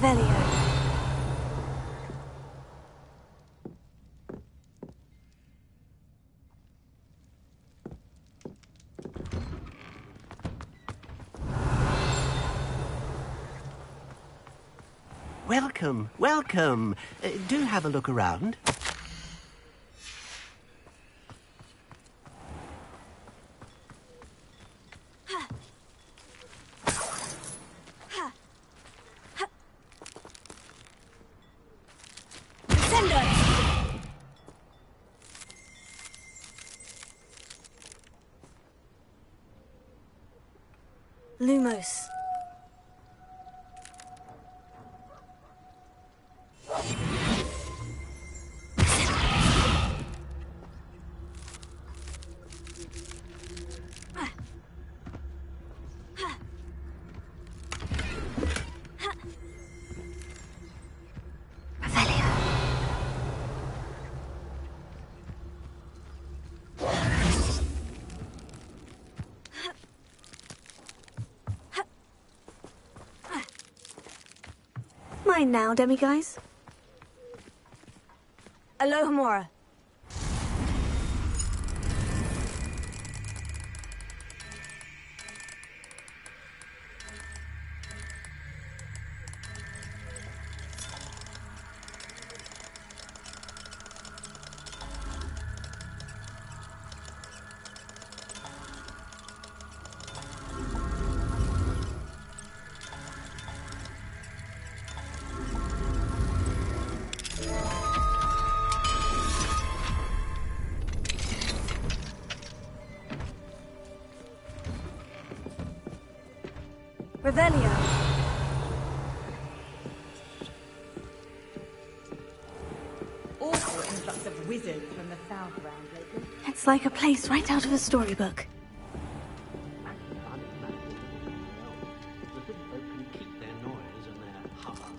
Revelio. Welcome, welcome. Do have a look around. Lumos. Mine now, demiguys. Alohomora. Revelio. Awful influx of wizards from the south around lately. It's like a place right out of a storybook. Keep their noise and their hubbub.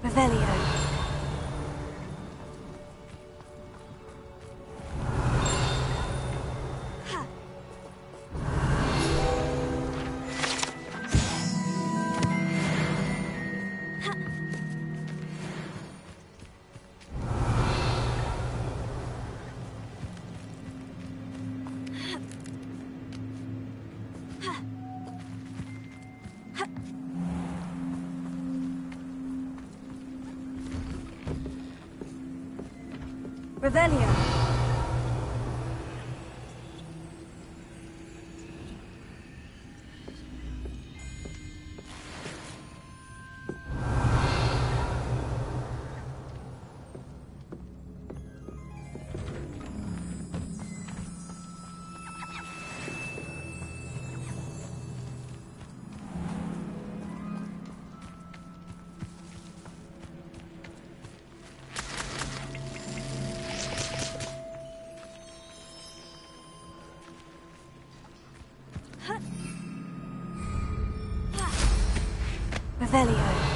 Revelio. Revelio. Revelio.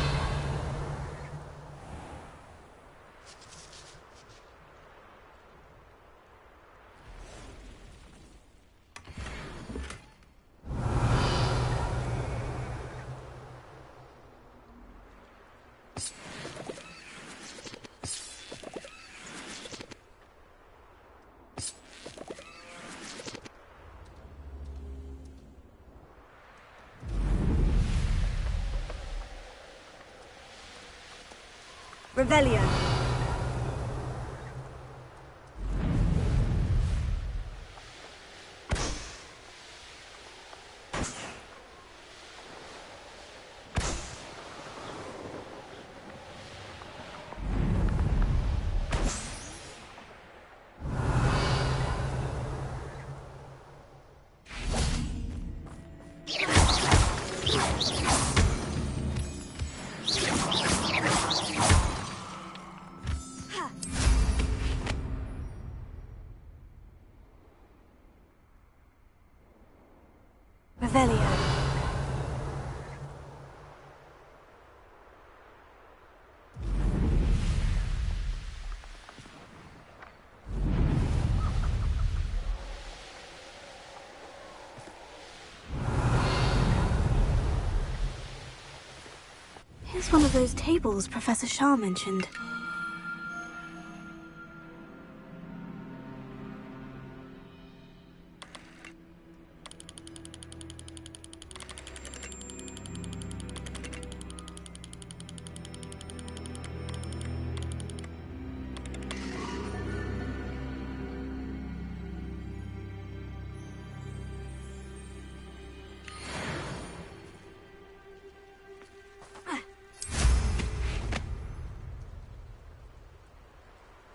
Revelio. That's one of those tables Professor Shah mentioned.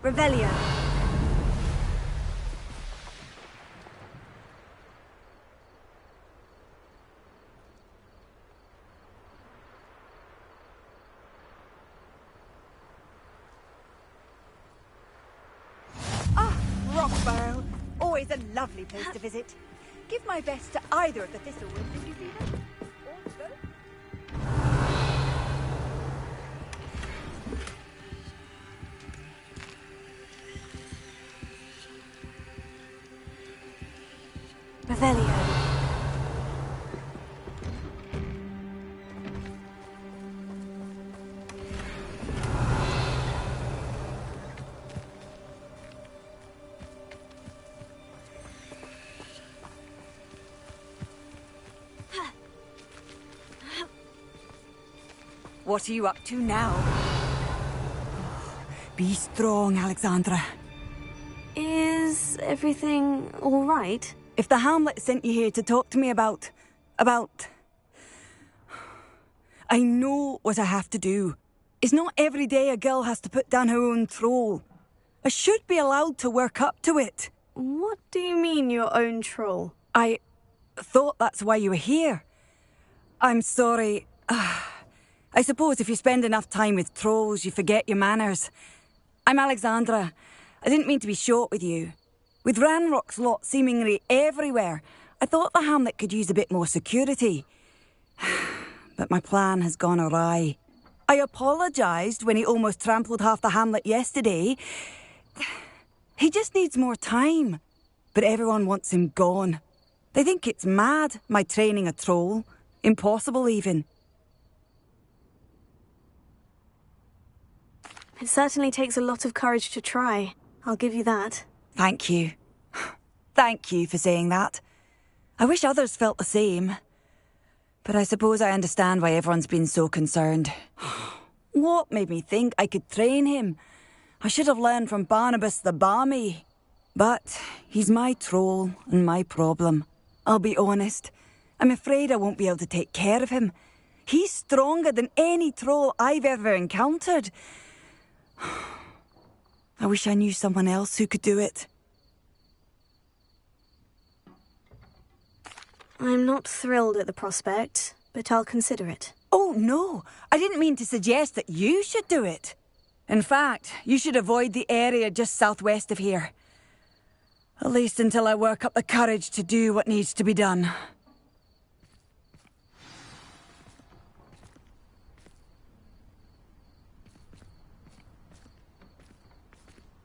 Revelio. Ah, Rockbarrow. Always a lovely place to visit. Give my best to either of the Thistlewoods if you see them. Or both. Revelio. What are you up to now? Be strong, Alexandra. Is everything all right? If the Hamlet sent you here to talk to me about... I know what I have to do. It's not every day a girl has to put down her own troll. I should be allowed to work up to it. What do you mean, your own troll? I thought that's why you were here. I'm sorry. I suppose if you spend enough time with trolls, you forget your manners. I'm Alexandra. I didn't mean to be short with you. With Ranrock's lot seemingly everywhere, I thought the Hamlet could use a bit more security. But my plan has gone awry. I apologised when he almost trampled half the Hamlet yesterday. He just needs more time. But everyone wants him gone. They think it's mad, my training a troll. Impossible, even. It certainly takes a lot of courage to try. I'll give you that. Thank you. Thank you for saying that. I wish others felt the same. But I suppose I understand why everyone's been so concerned. What made me think I could train him? I should have learned from Barnabas the Barmy. But he's my troll and my problem. I'll be honest. I'm afraid I won't be able to take care of him. He's stronger than any troll I've ever encountered. I wish I knew someone else who could do it. I'm not thrilled at the prospect, but I'll consider it. Oh, no. I didn't mean to suggest that you should do it. In fact, you should avoid the area just southwest of here. At least until I work up the courage to do what needs to be done.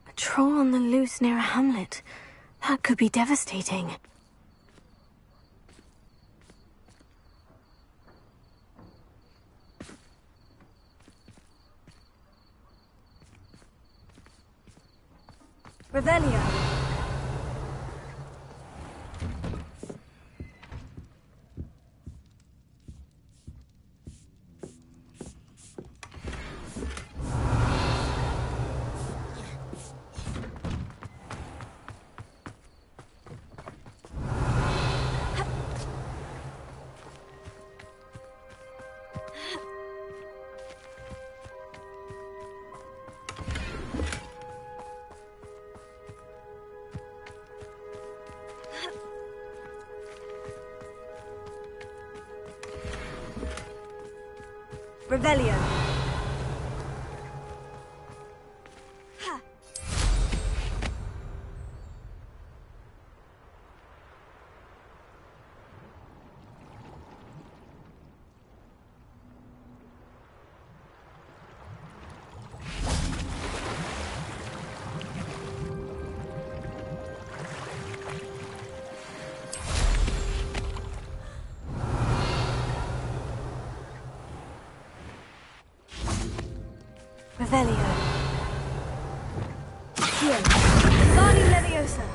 A troll on the loose near a hamlet. That could be devastating. Revelio. Revelio. Revelio. Here. Body Leviosa.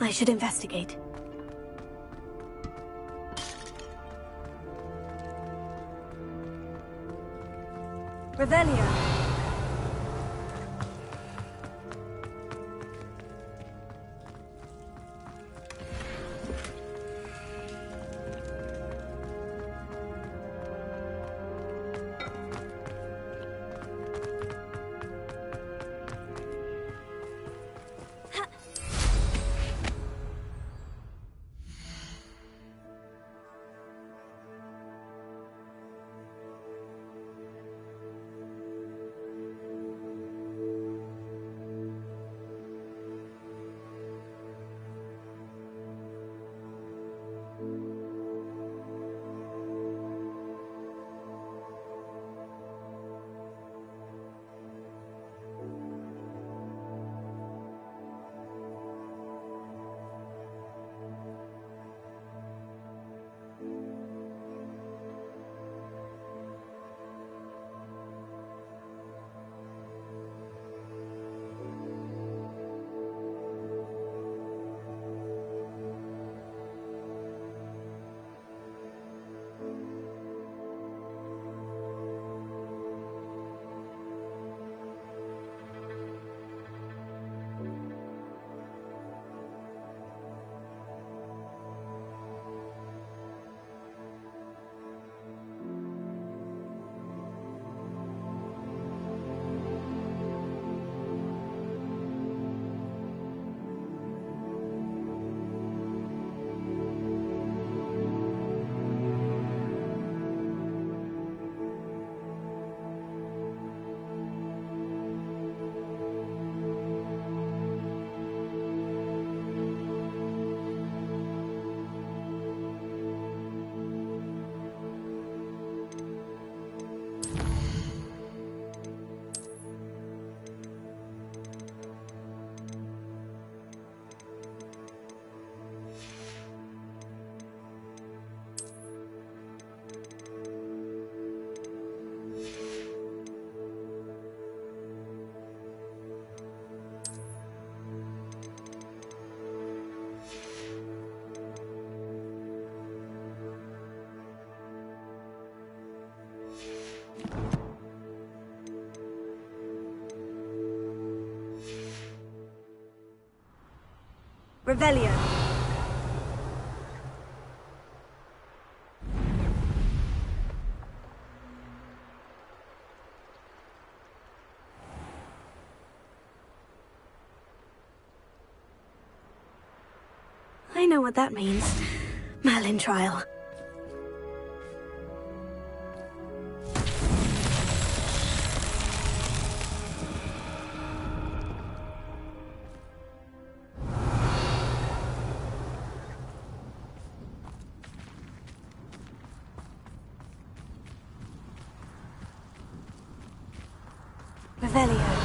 I should investigate. Revelio. Revelio. I know what that means. Merlin trial. Revelio.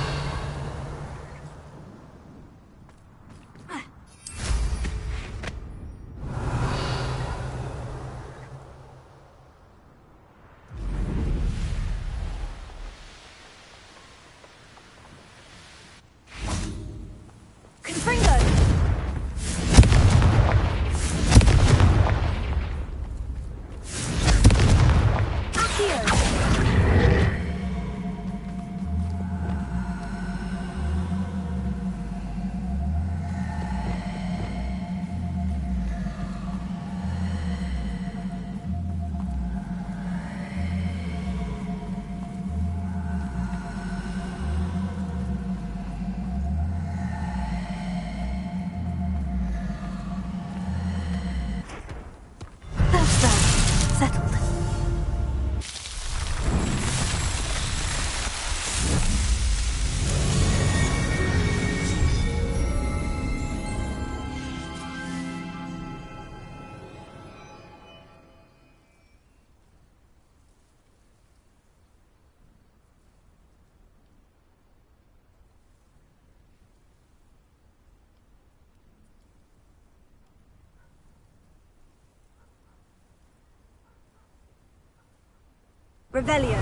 Revelio.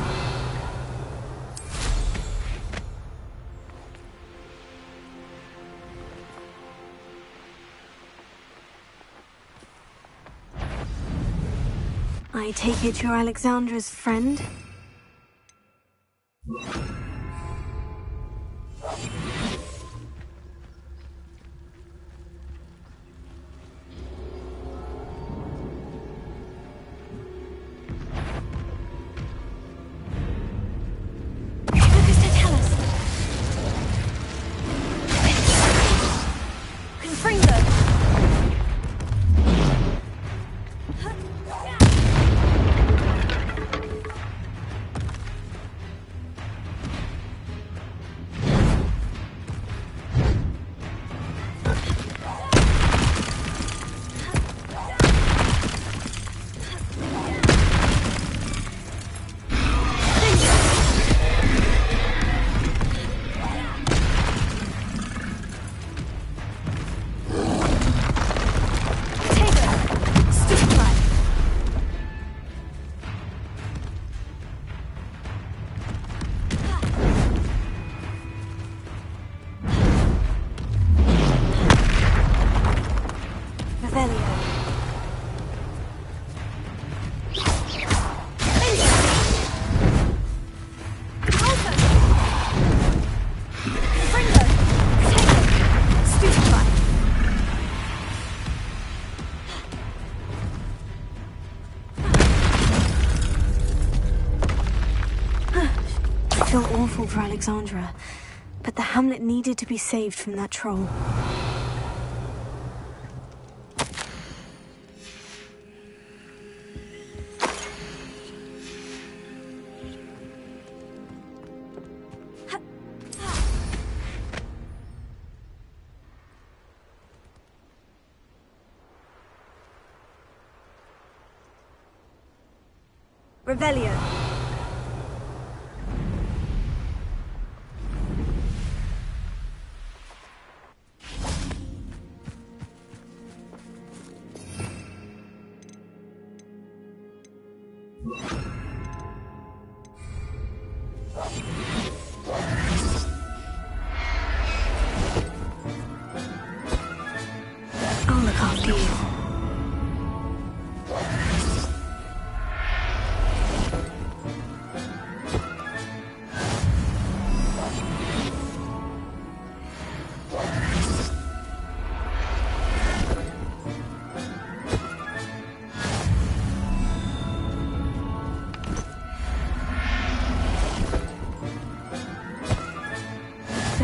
I take it you're Alexandra's friend? I feel awful for Alexandra, but the hamlet needed to be saved from that troll. Revelio. I'll look after you.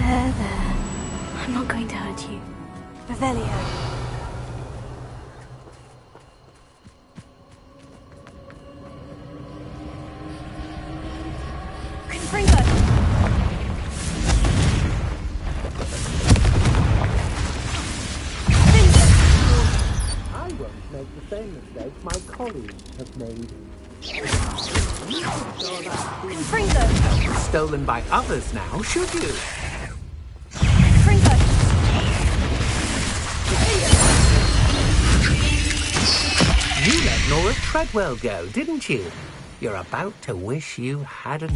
There. I'm not going to hurt you. Revelio. I won't make the same mistake my colleagues have made. Stolen by others now, should you? You let Nora Treadwell go, didn't you? You're about to wish you hadn't.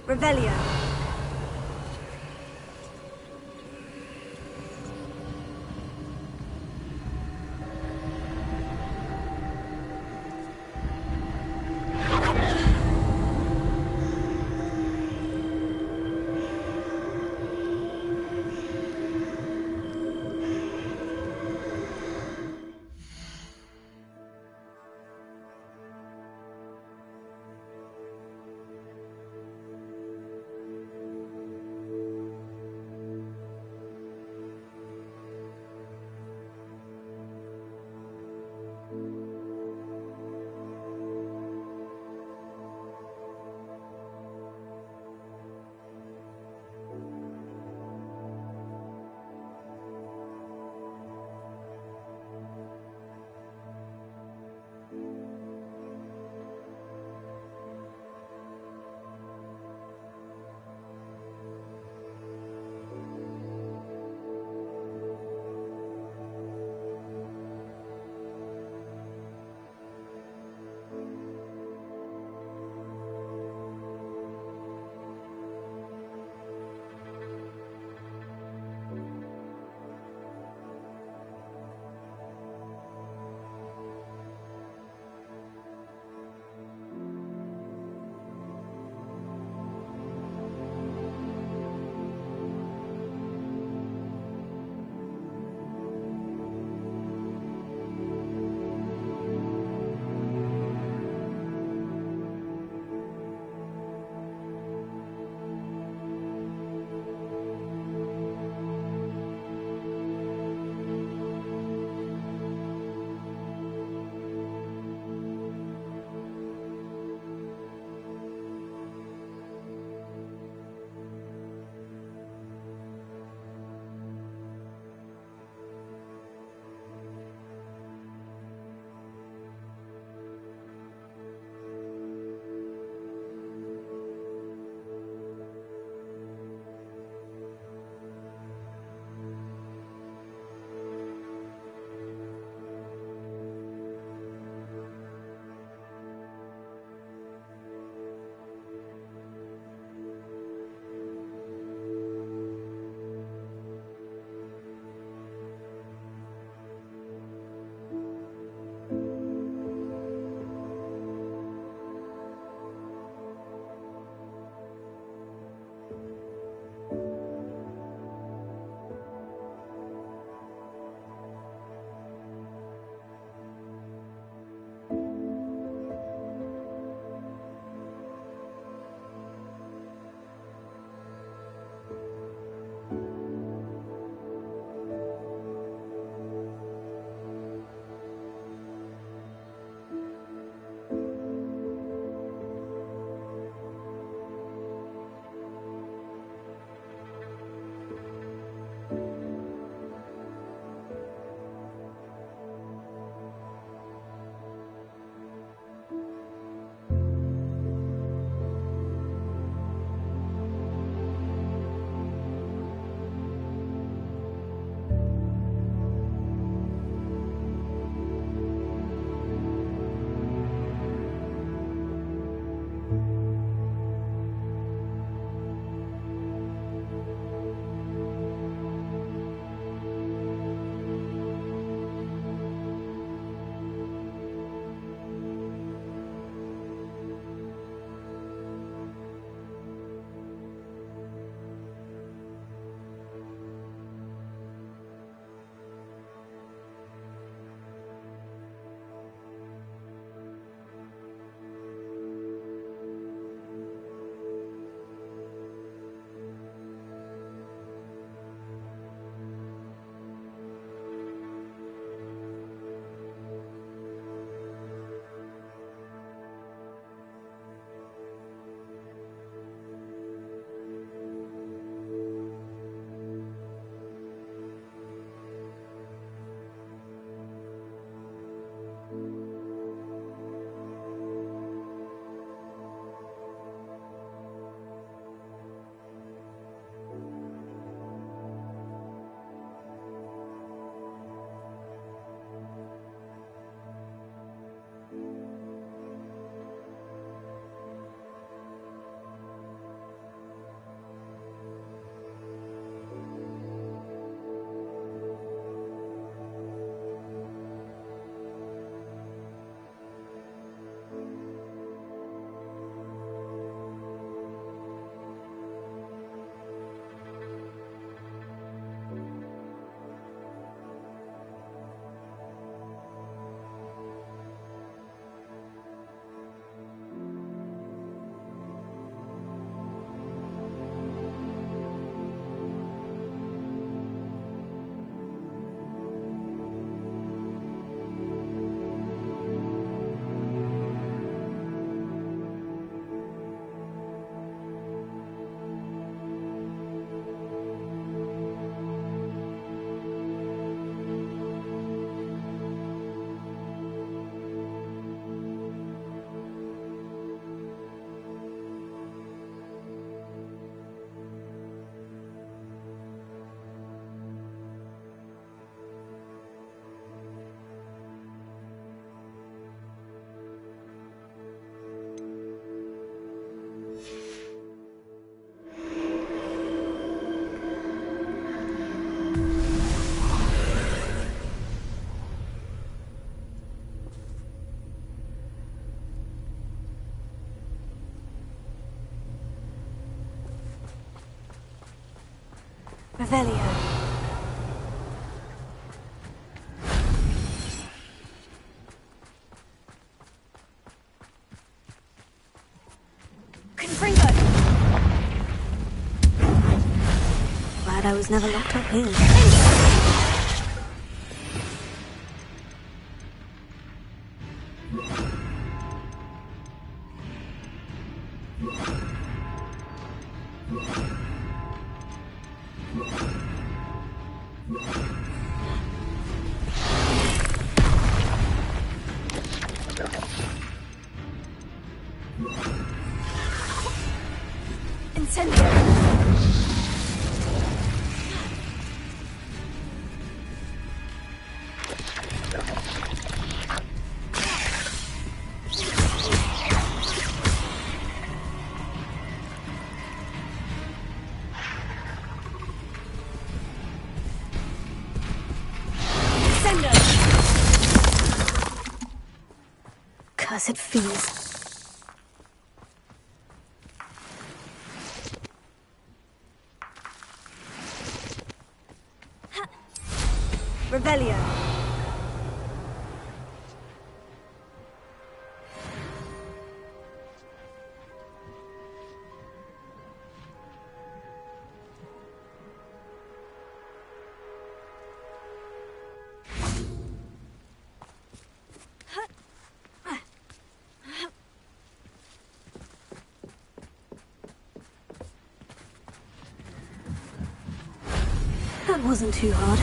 Revelio. Revelio. Confringo! Glad I was never locked up here. Cursed fiends. Revelio. That wasn't too hard.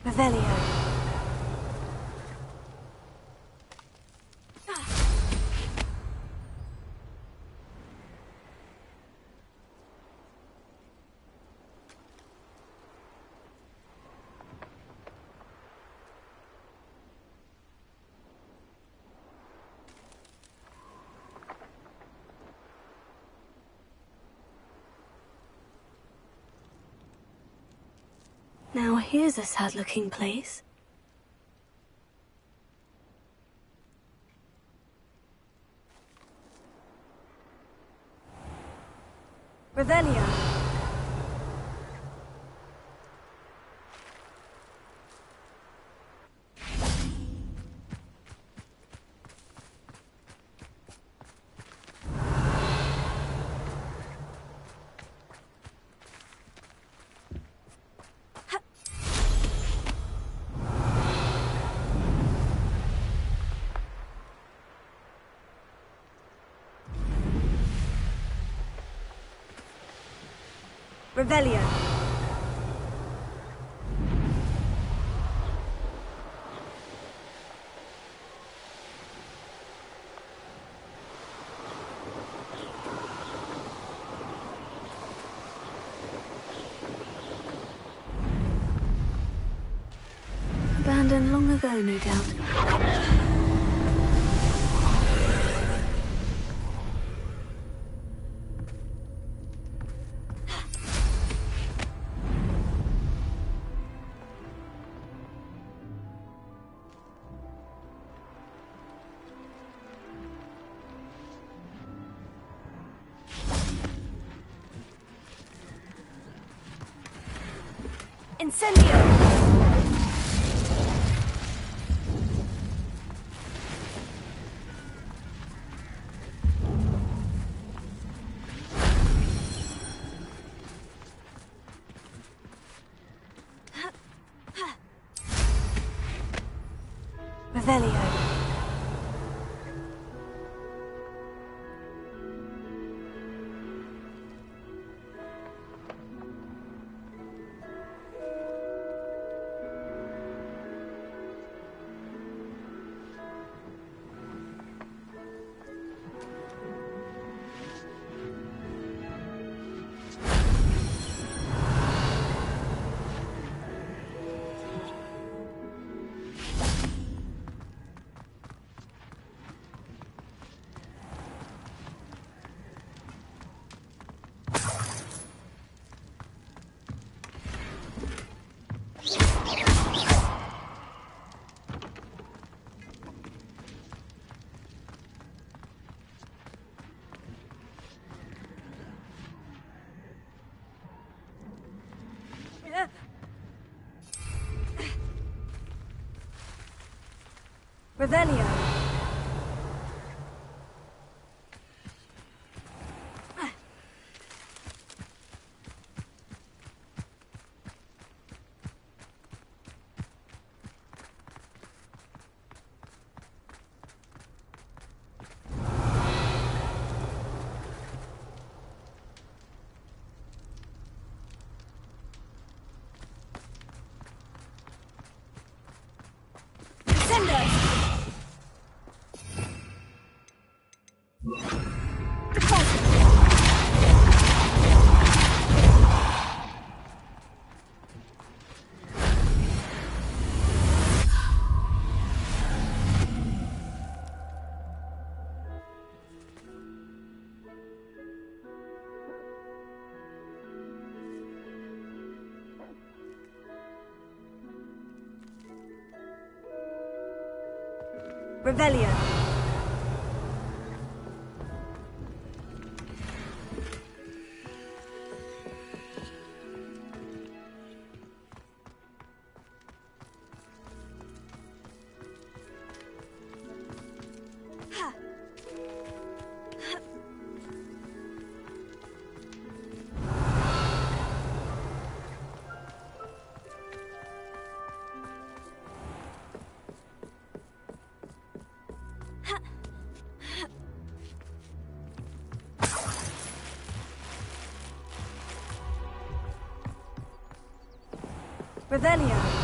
Revelio. Now here's a sad-looking place. Revelio. Revelio. Abandoned long ago, no doubt. Incendio! Revelio. Revelio. Revelio. Revelio.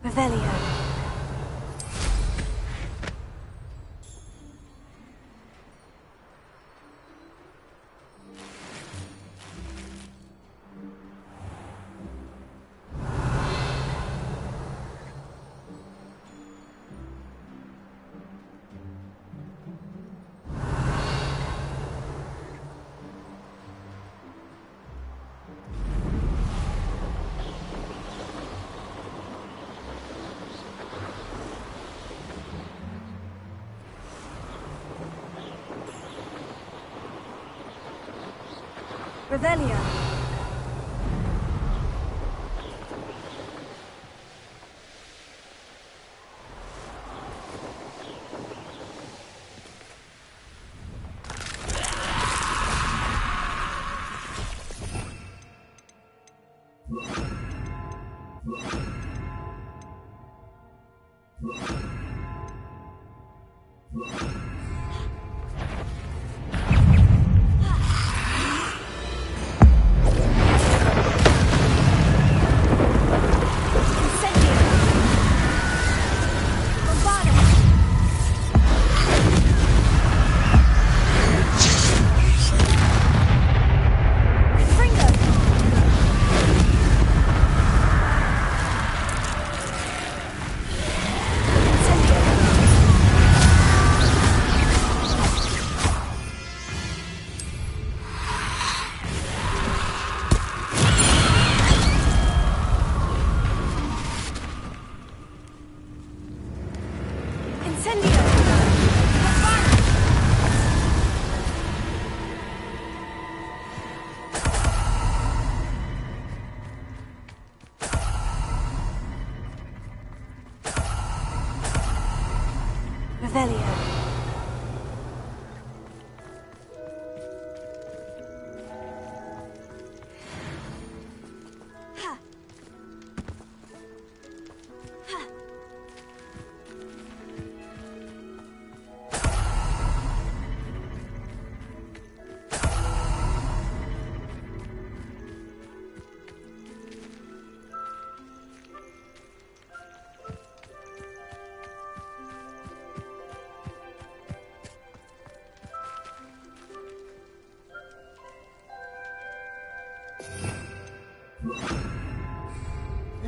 Revelio. Revelio.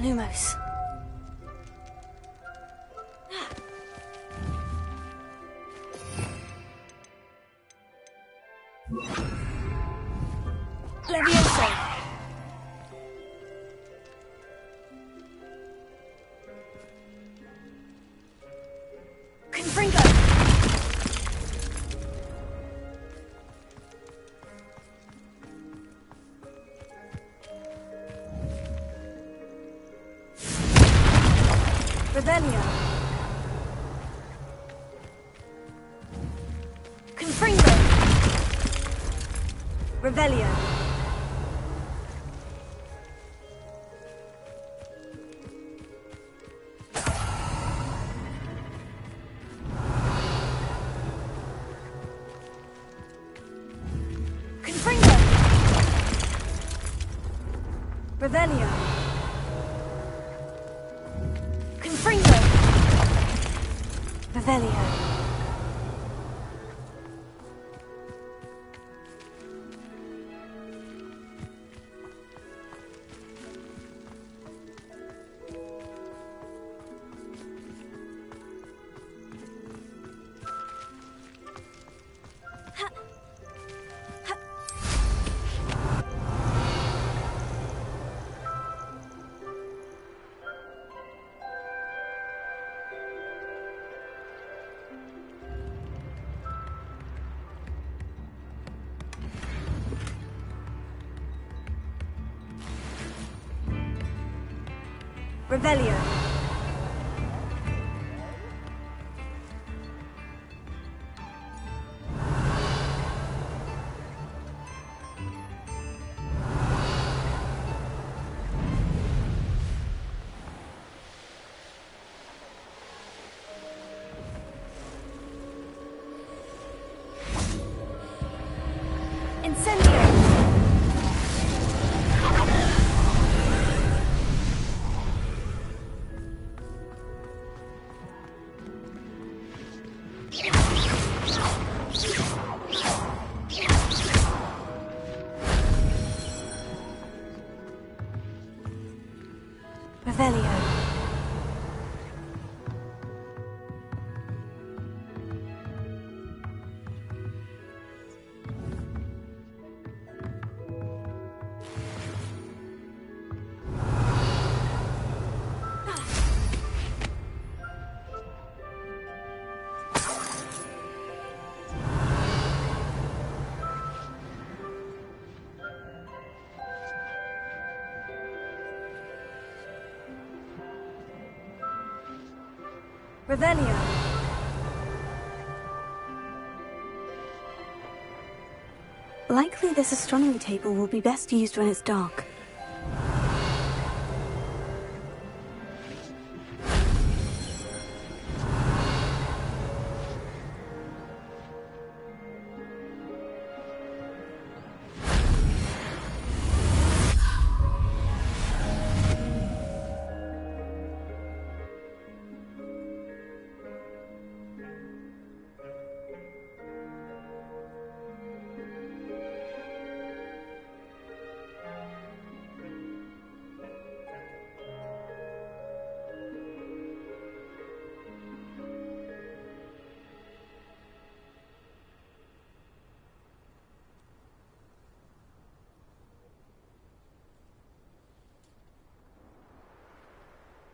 Lumos. Levioso. Confringo. Revelio. Confringo. Revelio. Confringo. Revelio. Confringo. Revelio. Revelio. Incendio. Revelio. Likely this astronomy table will be best used when it's dark.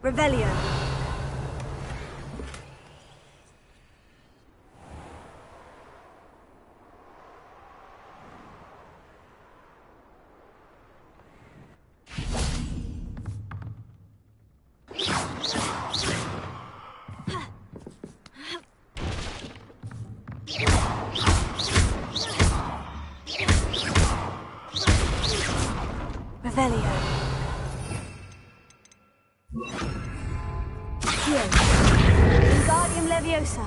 Revelio. Revelio. Wingardium Leviosa.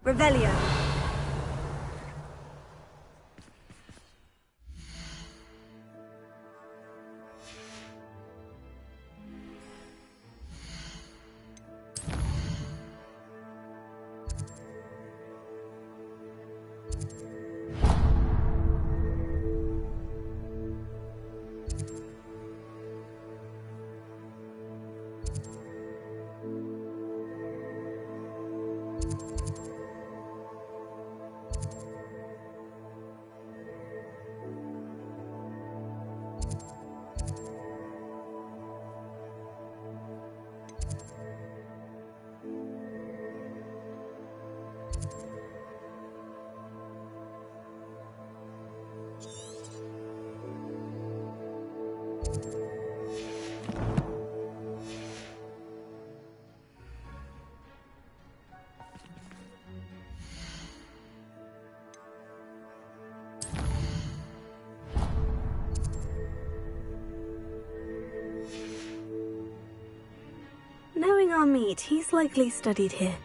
Revelio. Knowing our meat, he's likely studied here.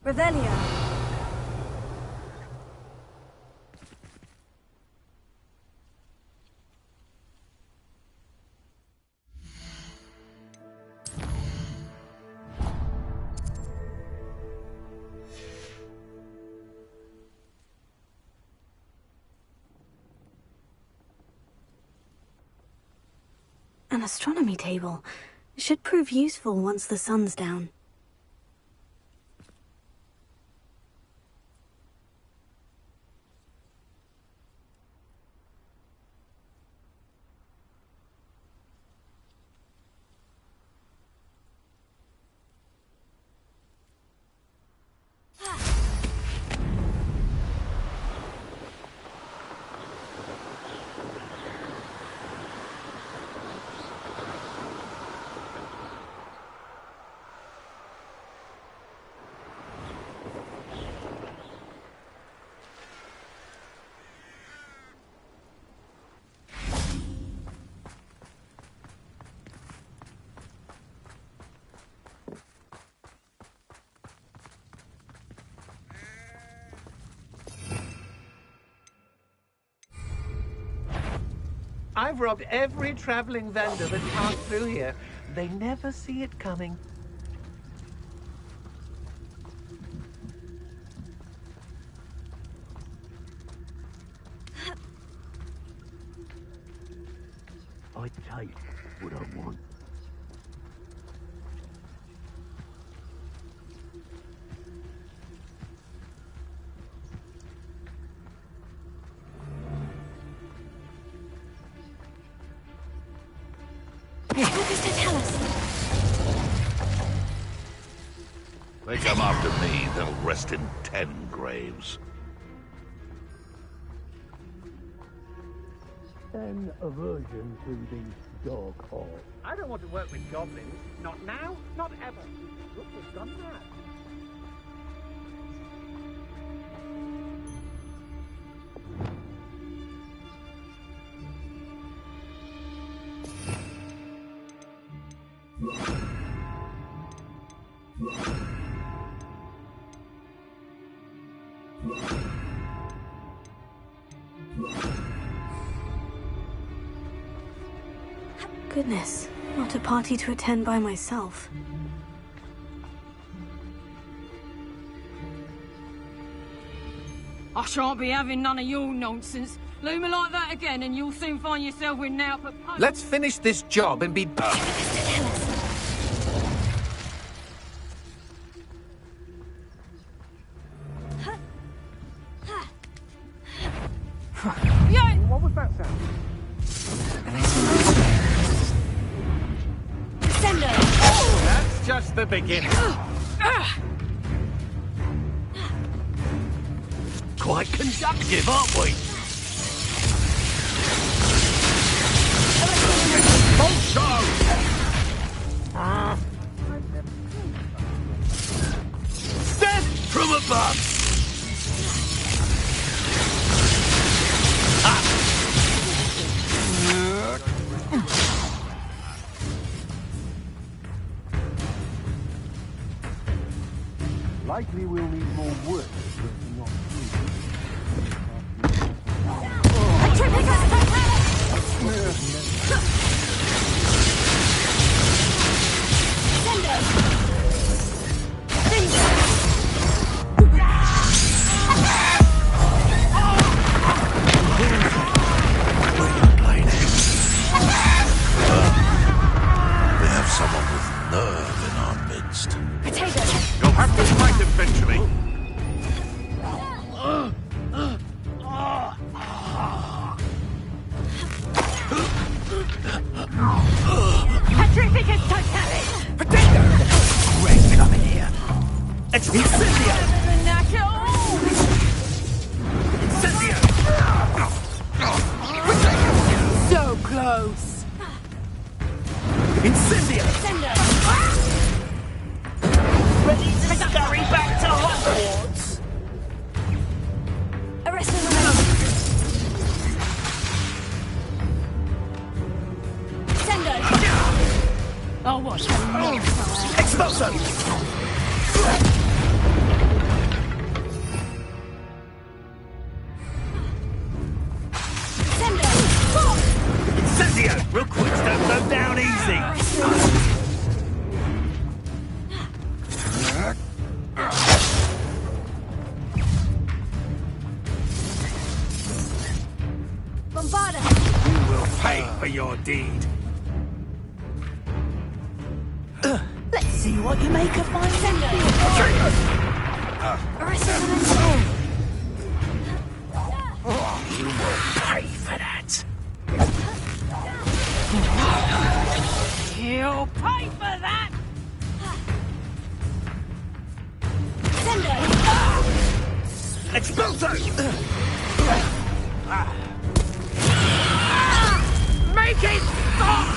Revelia. An astronomy table. Should prove useful once the sun's down. I've robbed every travelling vendor that passed through here. They never see it coming. I take what I want. What does it tell us? They come after me, they'll rest in 10 graves. 10 aversion to these dog holes. I don't want to work with goblins. Not now, not ever. Look, they've gone mad. Goodness, not a party to attend by myself. I shan't be having none of your nonsense. Leave me like that again and you'll soon find yourself with now for... Let's finish this job and be done. Yeah! What was that sound? That's just the beginning. Quite conductive, aren't we? Death from above! Likely we'll need more wood, but not food. We have someone with nerve in our midst. Potato! You'll have to fight eventually. Petrificus totalis! Potato! Great coming here. It's Incendio! So close! Incendio! Ready to scurry back to Hogwarts! Arrest him! Oh, what? Expulso! your deed. Let's see what you make of my sender. You will pay for that. You'll pay for that! Expulso! Make it stop!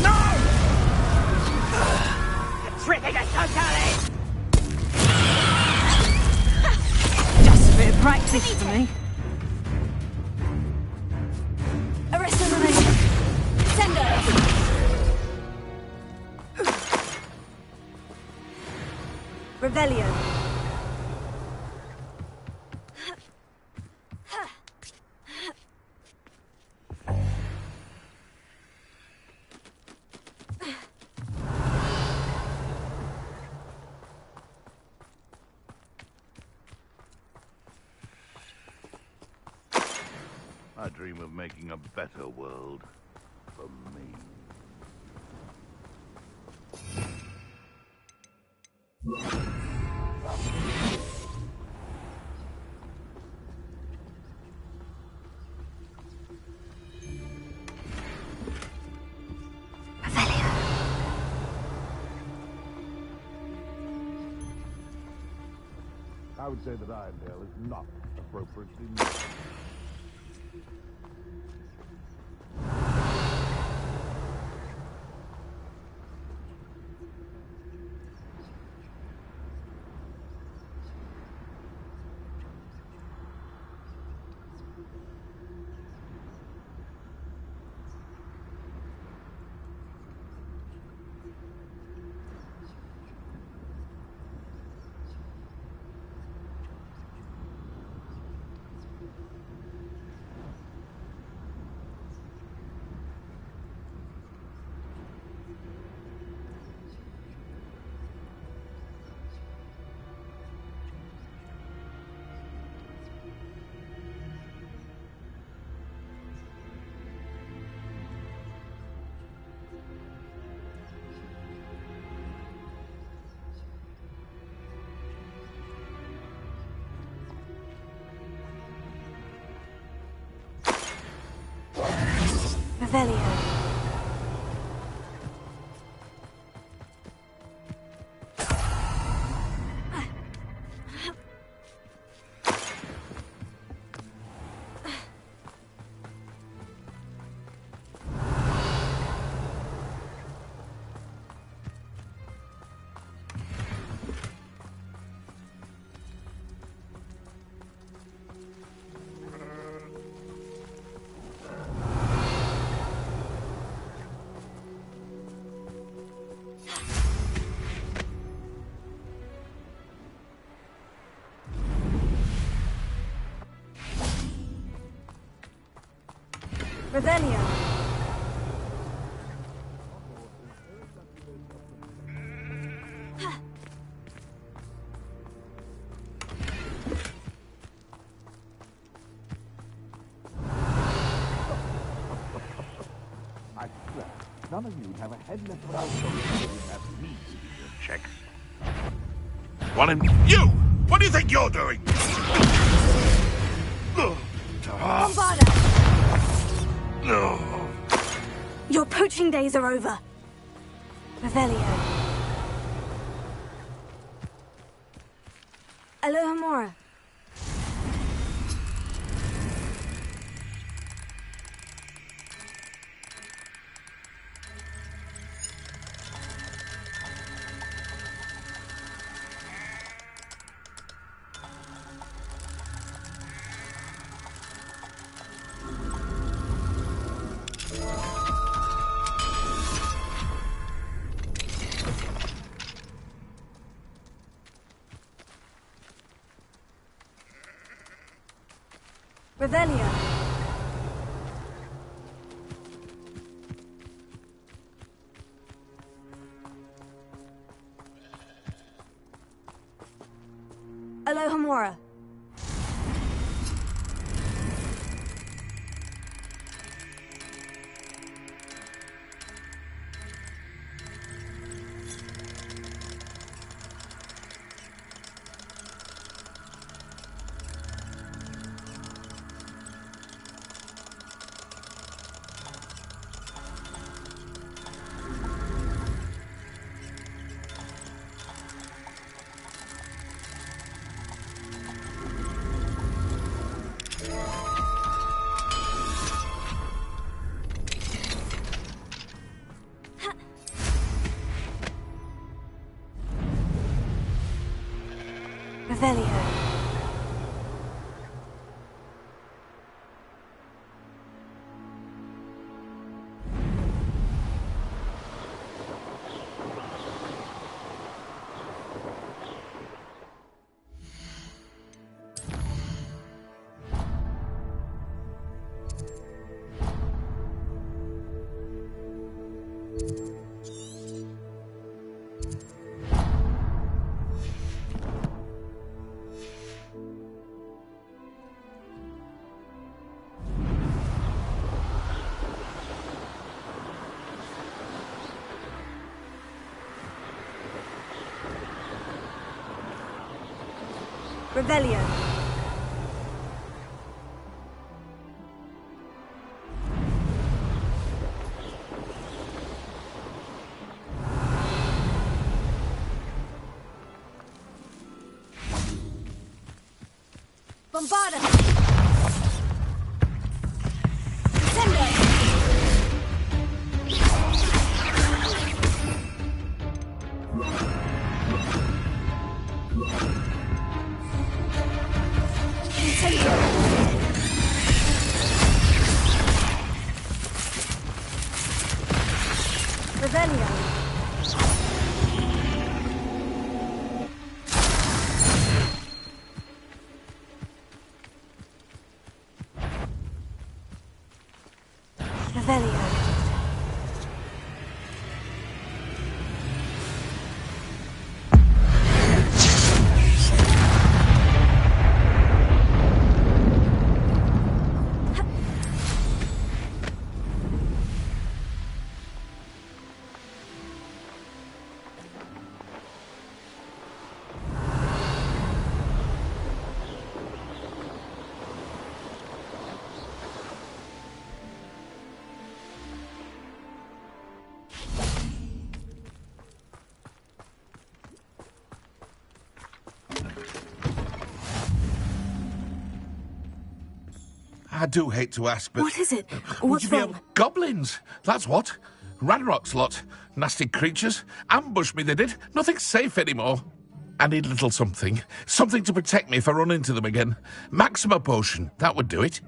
No! Tripping us totally! Just a bit of practice for me. Arrest elimination. Sender. Revelio. I dream of making a better world for me. I would say that Irondale is not appropriately named. Revelio. Revelio. I swear, none of you have a head left of our shoulder to have me check. Want him? You! What do you think you're doing? Bombarda. No. Your poaching days are over. Revelio. Alohomora. Revelio. Alohomora. Revelio. Revelio. Bombarda. Revelio. Revelio. I do hate to ask, but... What is it? Would What's you be wrong? Goblins! That's what. Ranrock's lot. Nasty creatures. Ambushed me, they did. Nothing's safe anymore. I need a little something. Something to protect me if I run into them again. Maxima potion. That would do it.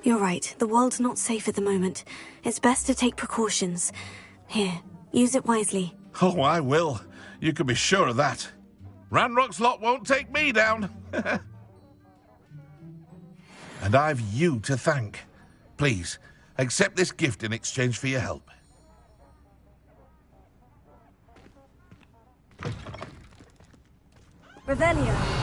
You're right. The world's not safe at the moment. It's best to take precautions. Here, use it wisely. Oh, I will. You can be sure of that. Ranrock's lot won't take me down. And I've you to thank. Please, accept this gift in exchange for your help. Revelio.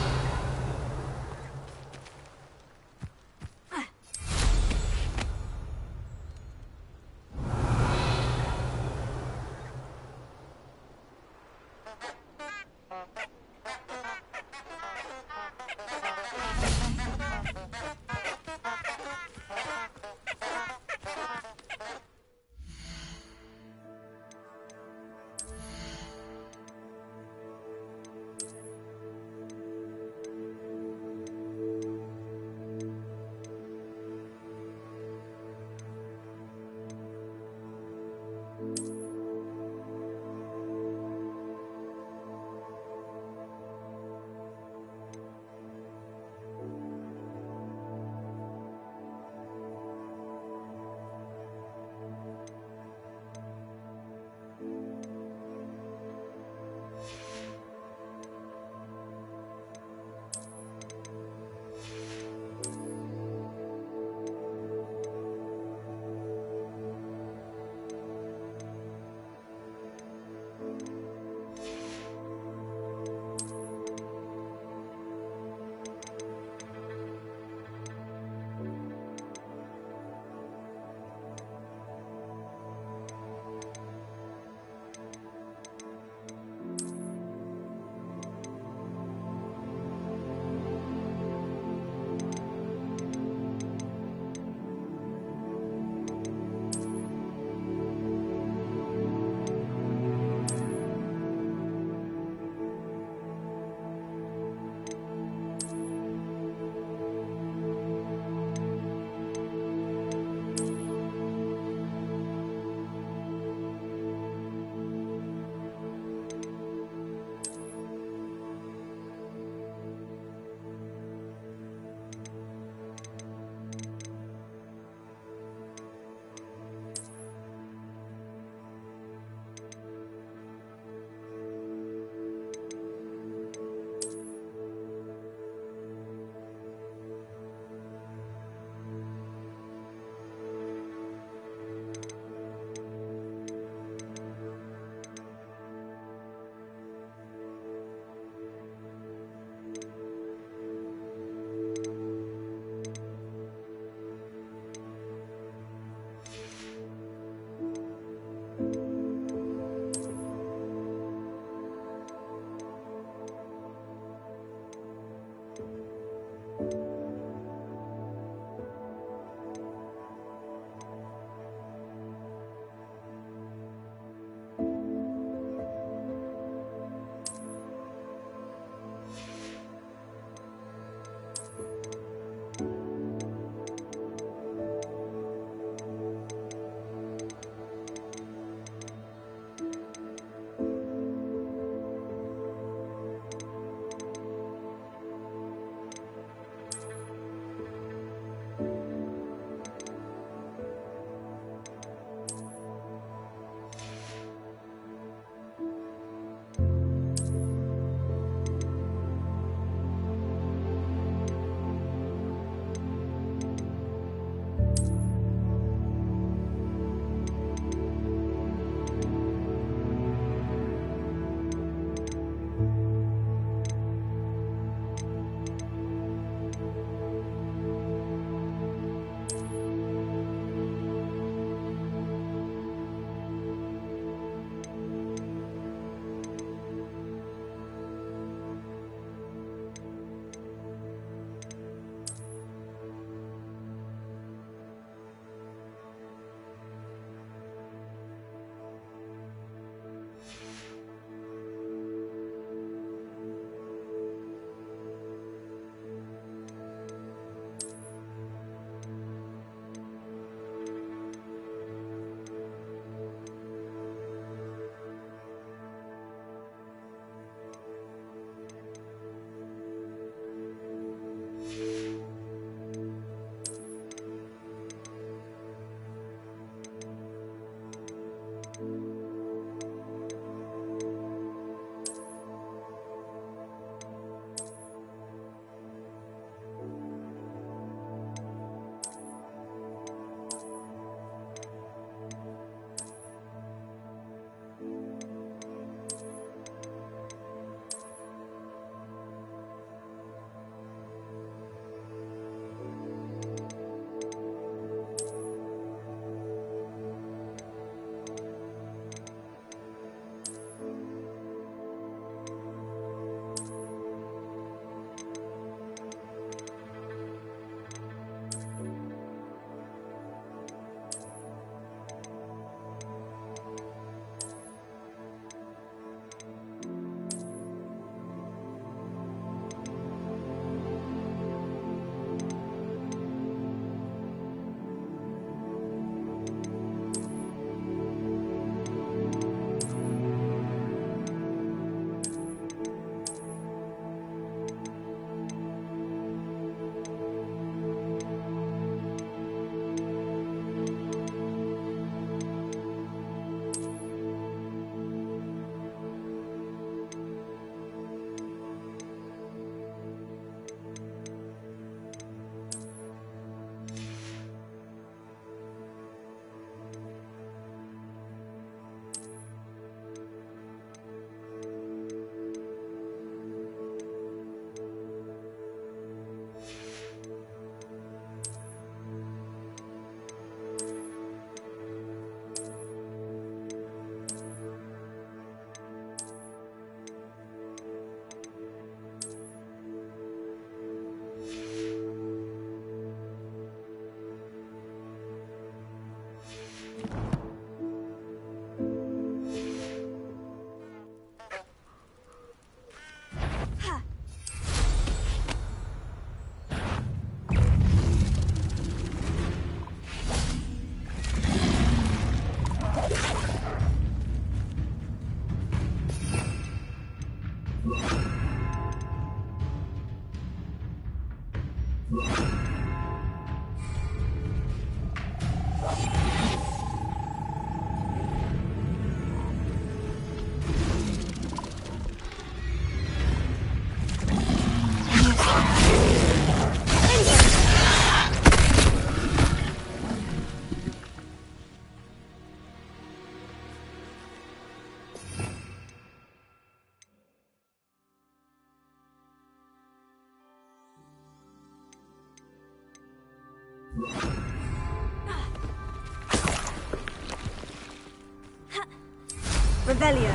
Revelio.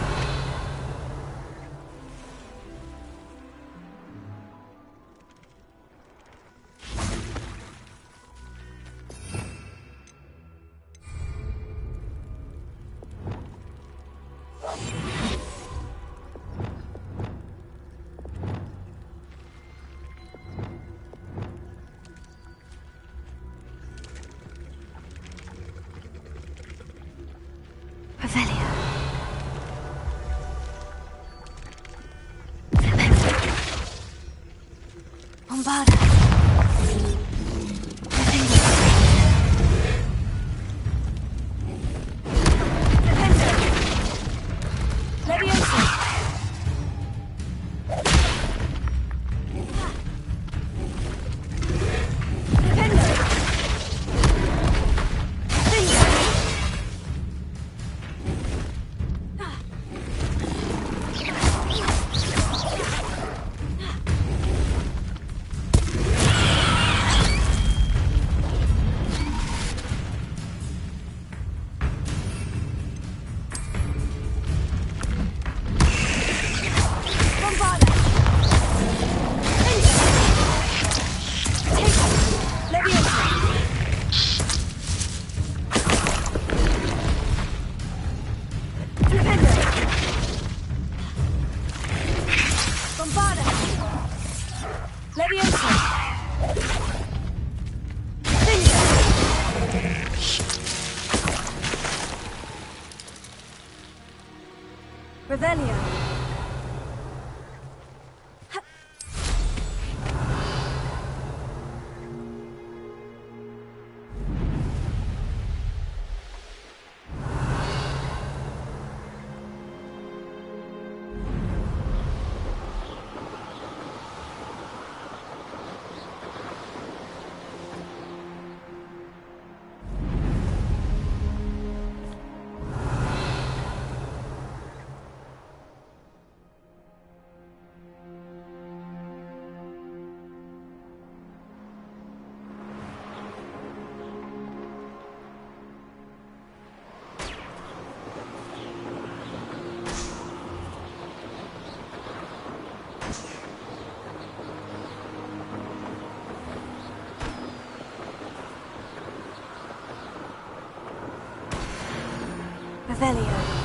Revelio. Bombarda. Revelio. Revelio.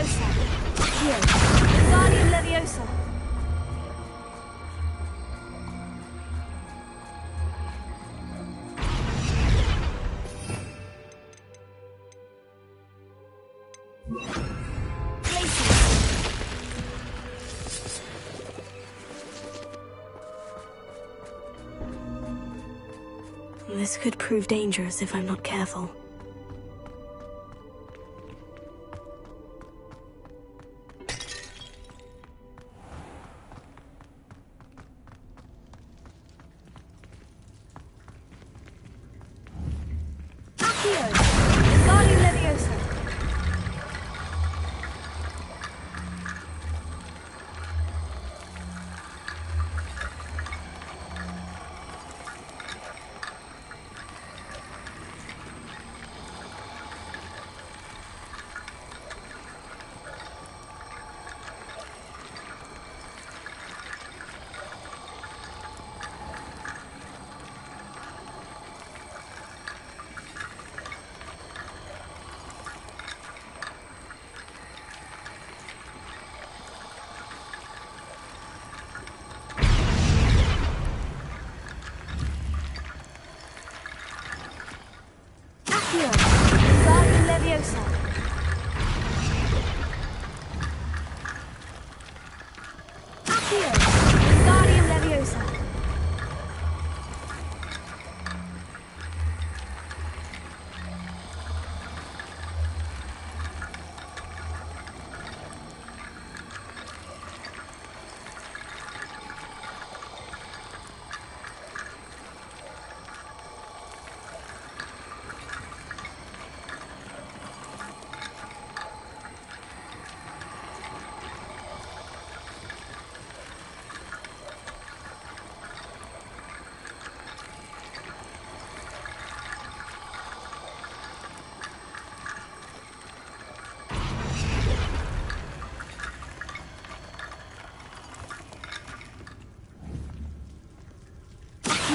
Leviosa. Here. Wingardium Leviosa. This could prove dangerous if I'm not careful. Accio! Wingardium Leviosa! Wingardium Leviosa. Accio! Wingardium Leviosa.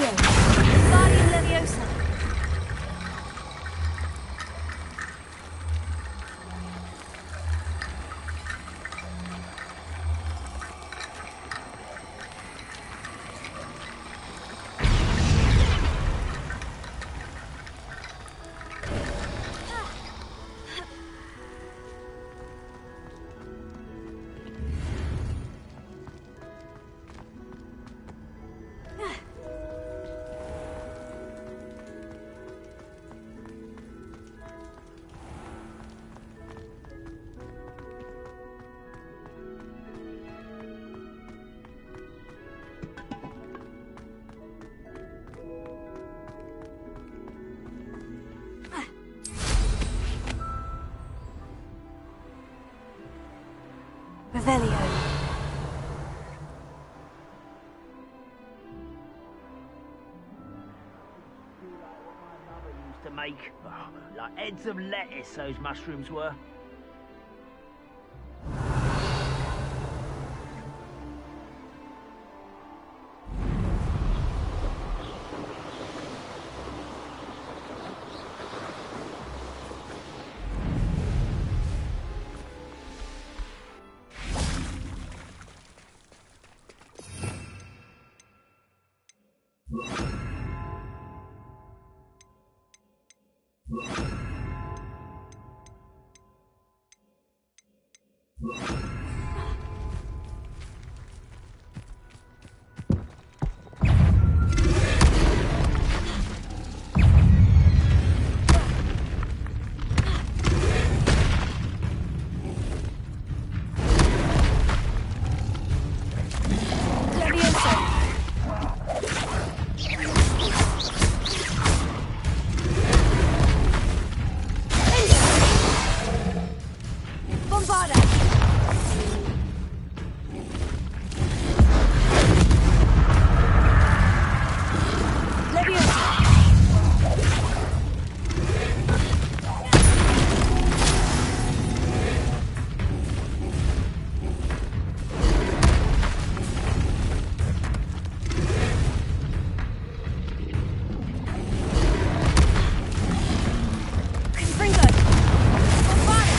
Wingardium Leviosa. Revelio. Used to make, like heads of lettuce, those mushrooms were. Springo! Bombard!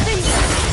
Cinder!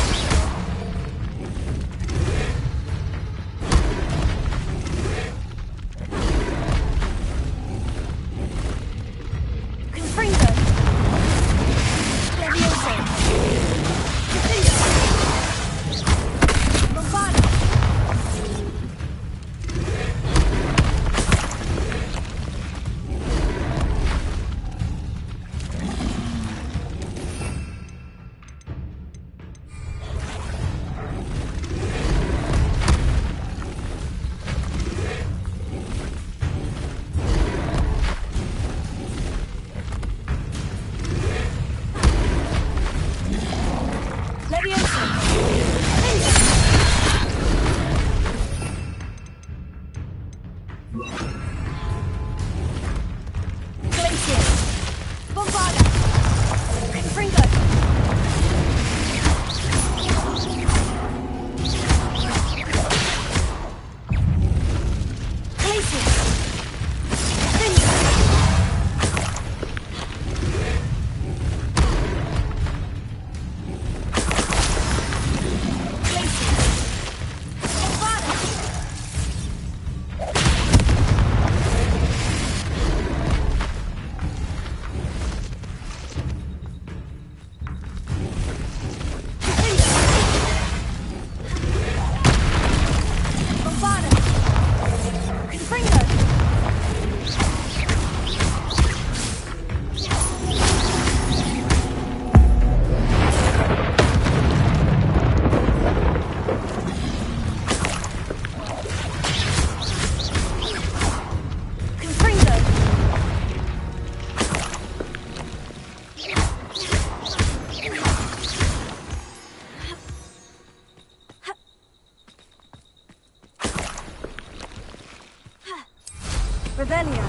Revelia.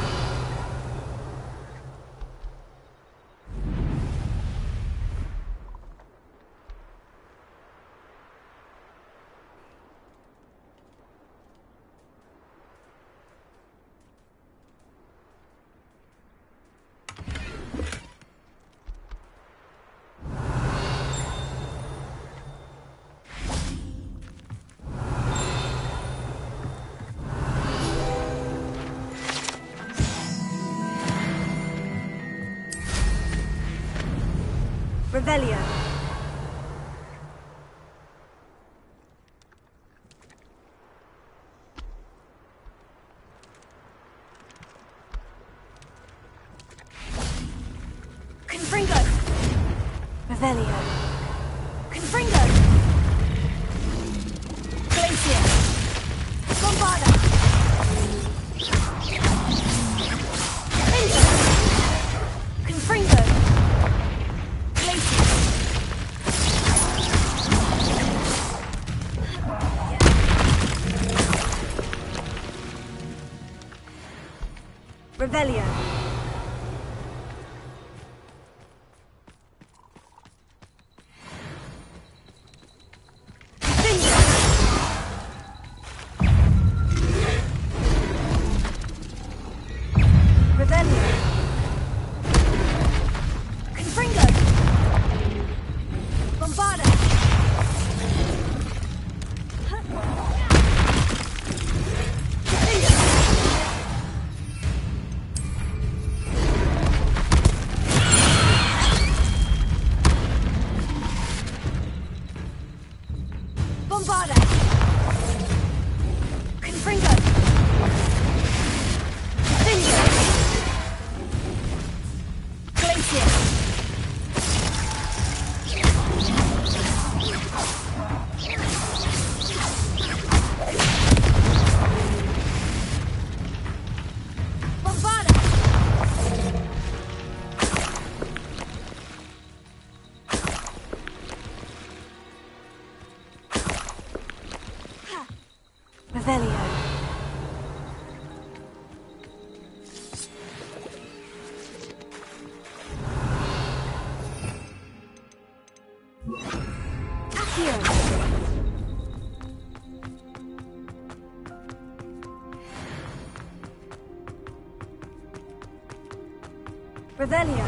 Revelia. Confringo. Revelia. Confringo. Glacier. Bombarda. Confringo. Revelia. Revelia. Confringo. Bombarda. Bombarda! Confringo! Cinder! Glacier! Bombarda! Revelio. Accio. Revelio.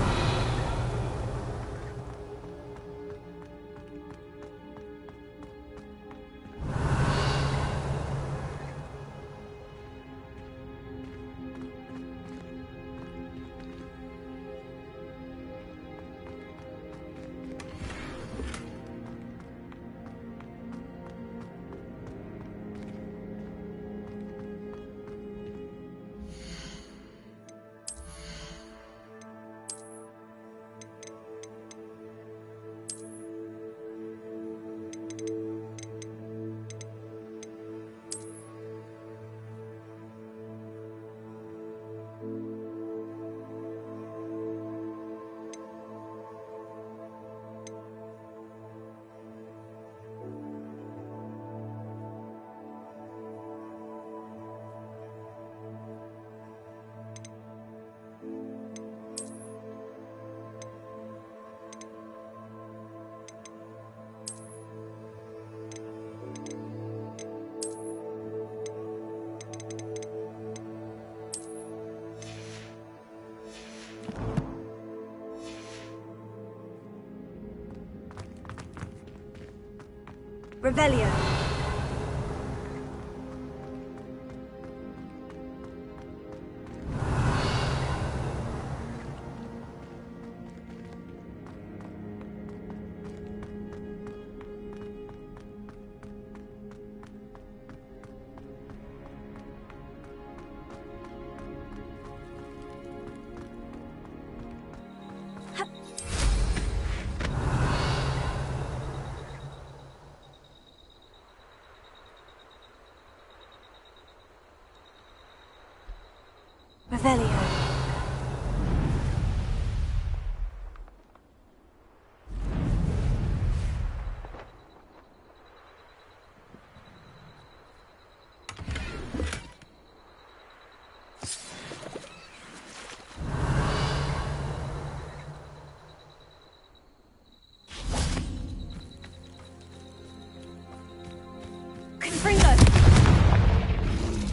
Revelio. Revelio.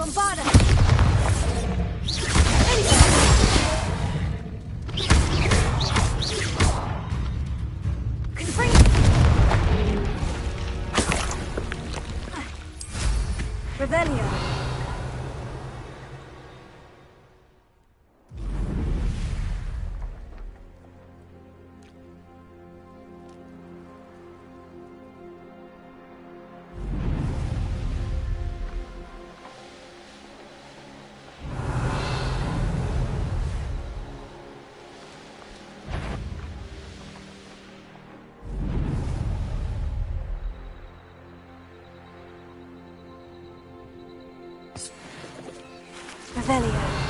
Bombarda! Revelio. Revelio.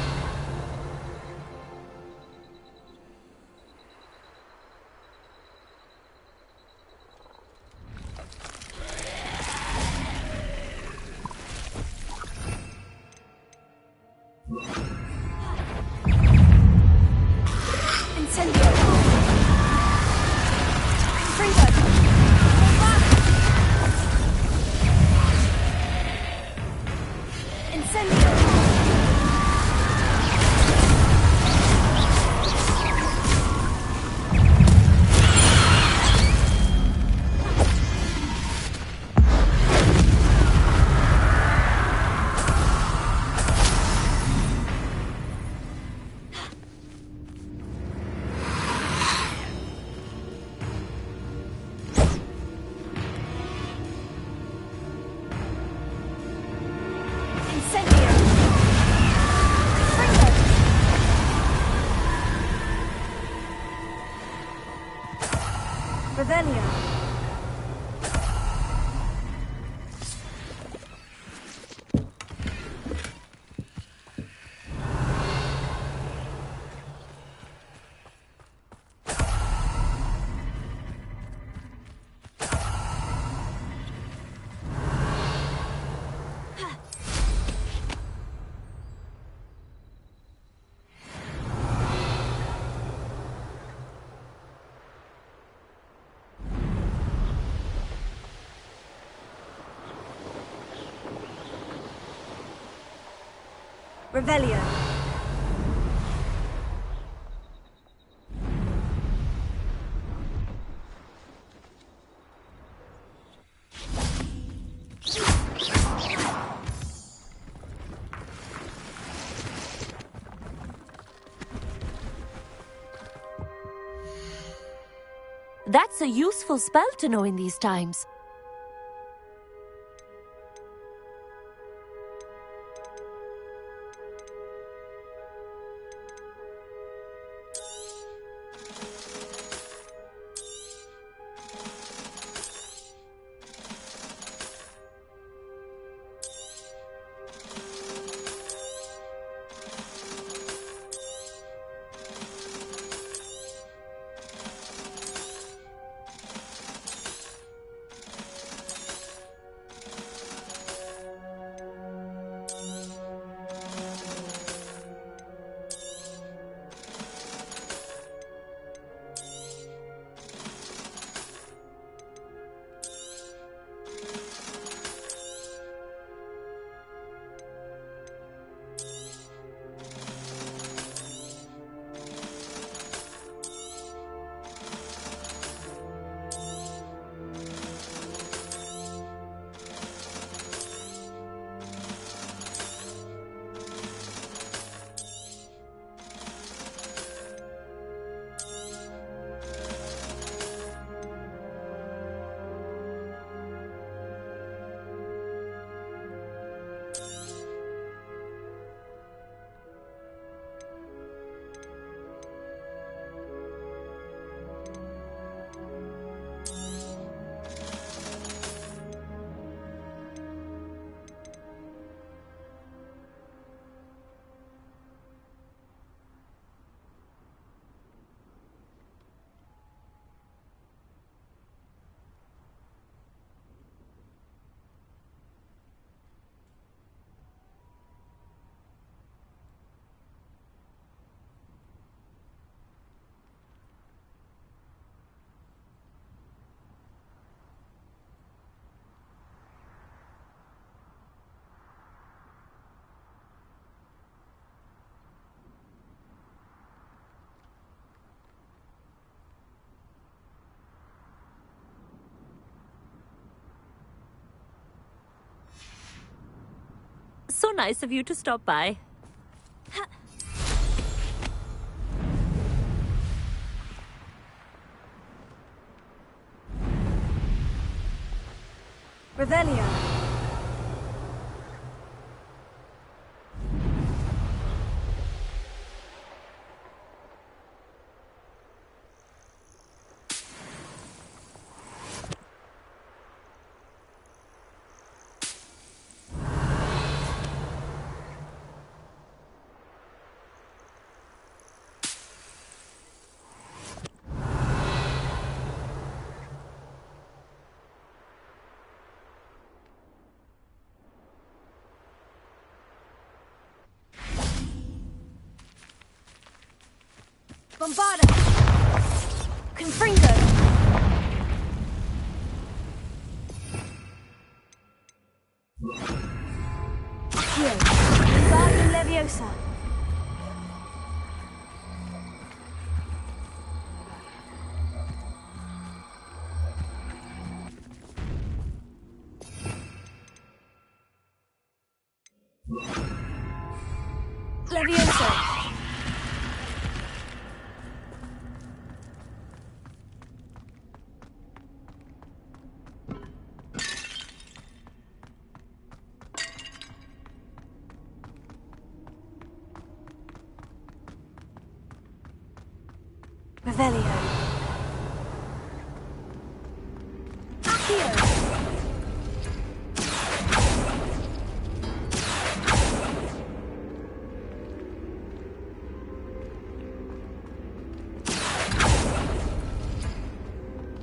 Incendio. Confringo. Incendio. Revelio. Revelio. That's a useful spell to know in these times. So nice of you to stop by. Revelio. Bombarda! Confringo! Accio! Wingardium Leviosa! Leviosa! Revelio. Accio.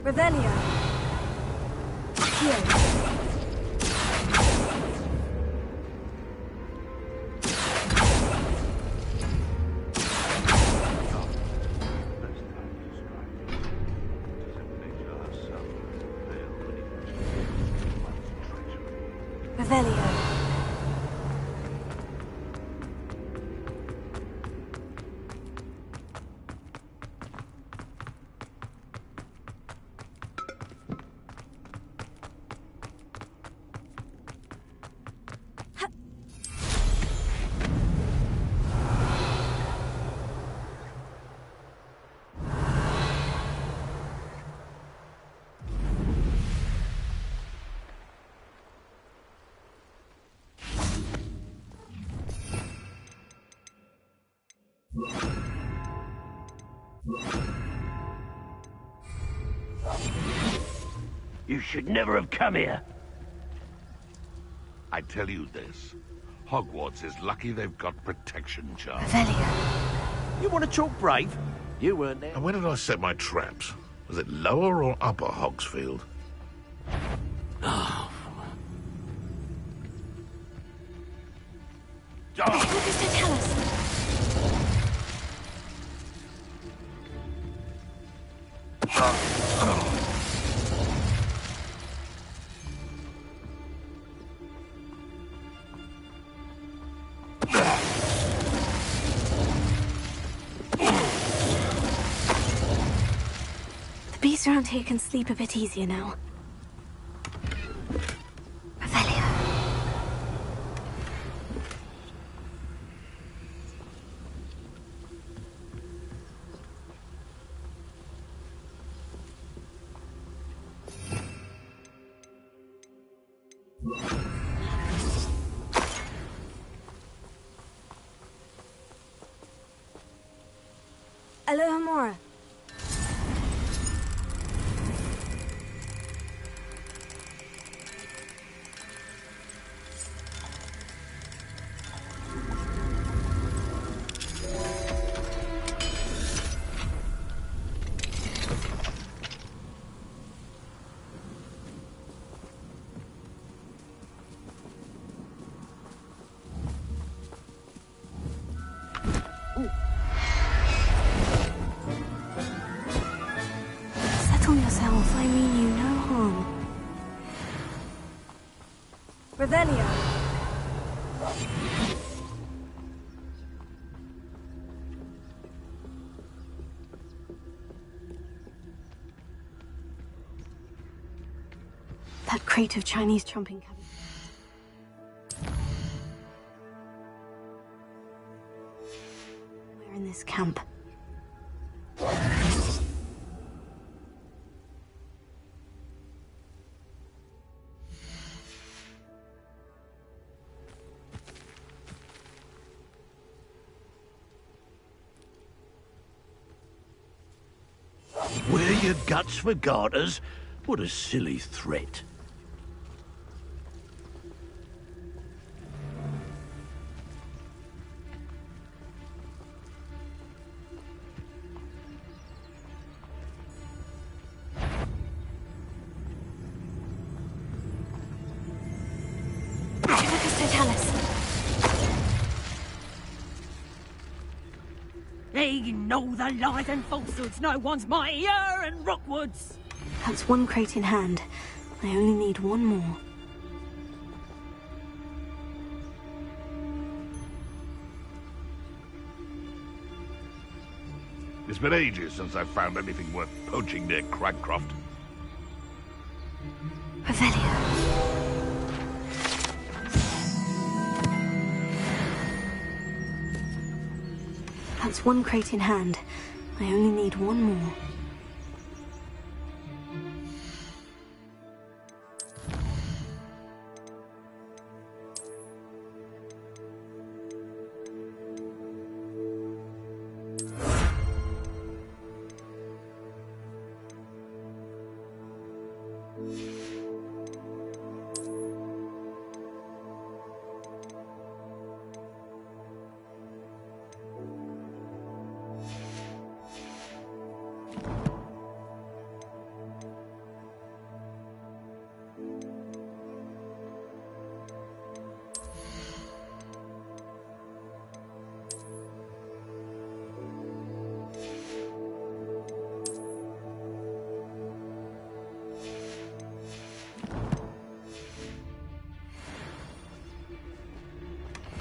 Revelio. Accio. Revelio. You should never have come here. I tell you this. Hogwarts is lucky they've got protection charms. Revelio. You want to talk brave? You weren't there. And where did I set my traps? Was it lower or upper Hogsfield? Oh. What does that tell us? The beasts around here can sleep a bit easier now. Revelio. Alohomora. Settle yourself, I mean you no harm. Revelio. That crate of Chinese trumping cabinet. this camp. Wear your guts for garters? What a silly threat. They know the lies and falsehoods no one's mightier in Rockwoods. That's one crate in hand. I only need one more. It's been ages since I've found anything worth poaching near Cragcroft. Revelio. That's one crate in hand. I only need one more.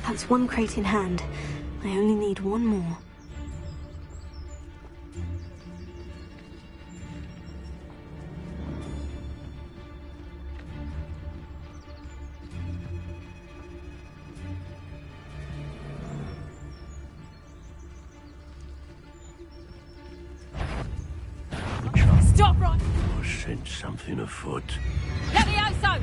That's one crate in hand. I only need one more. Stop right! I sense something afoot. Levioso!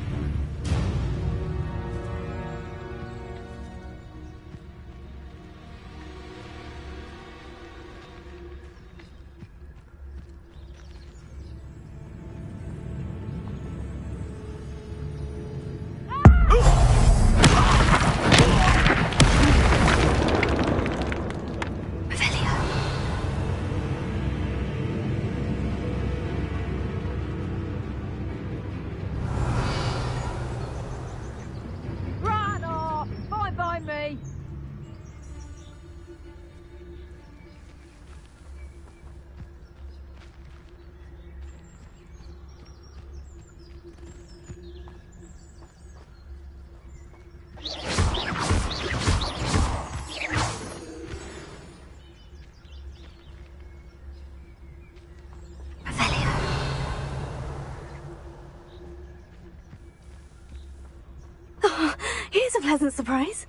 Here's a pleasant surprise.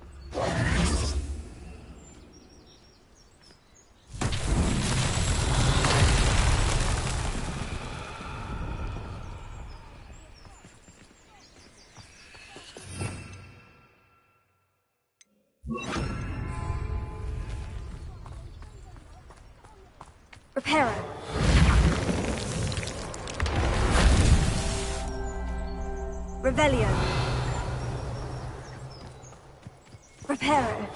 Reparo. Revelio. Reparo.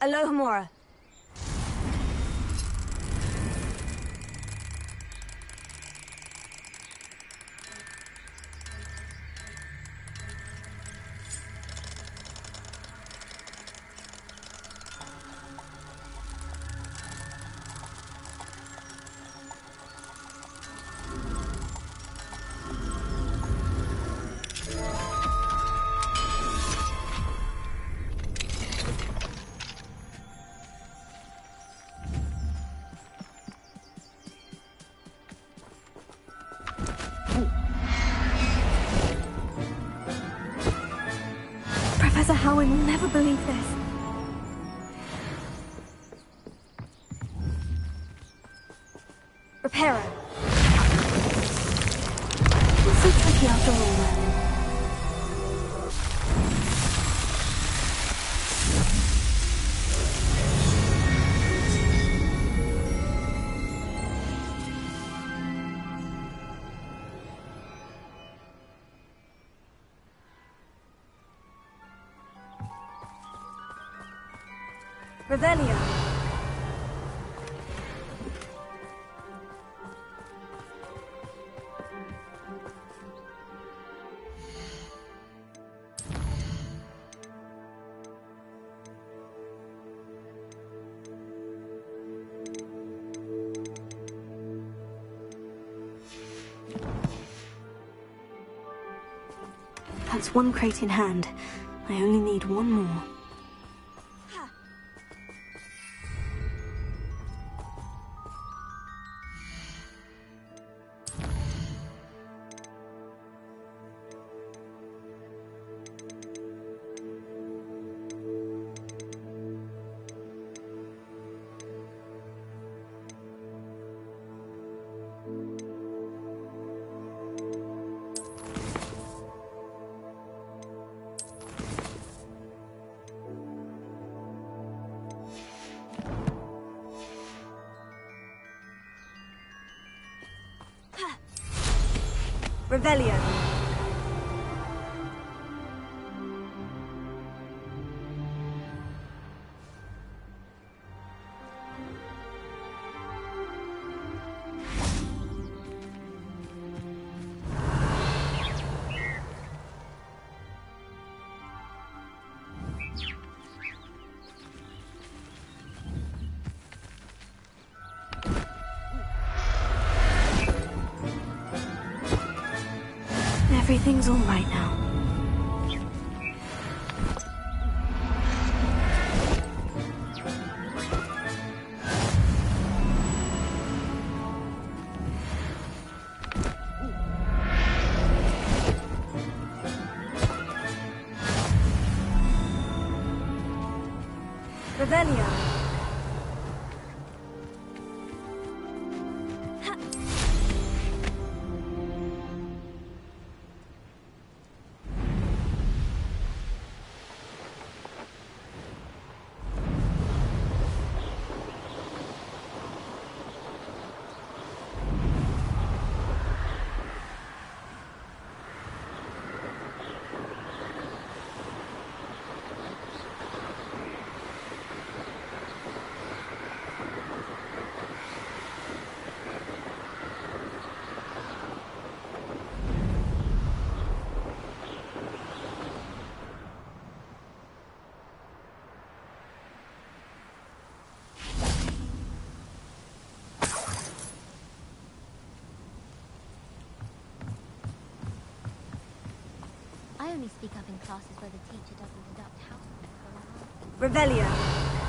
Alohomora. I will never believe this. Reparo. What's so tricky after all, then? Revelio. That's one crate in hand. I only need one more. Revelio. Everything's all right now. Revelio. I only speak up in classes where the teacher doesn't conduct house. Revelio.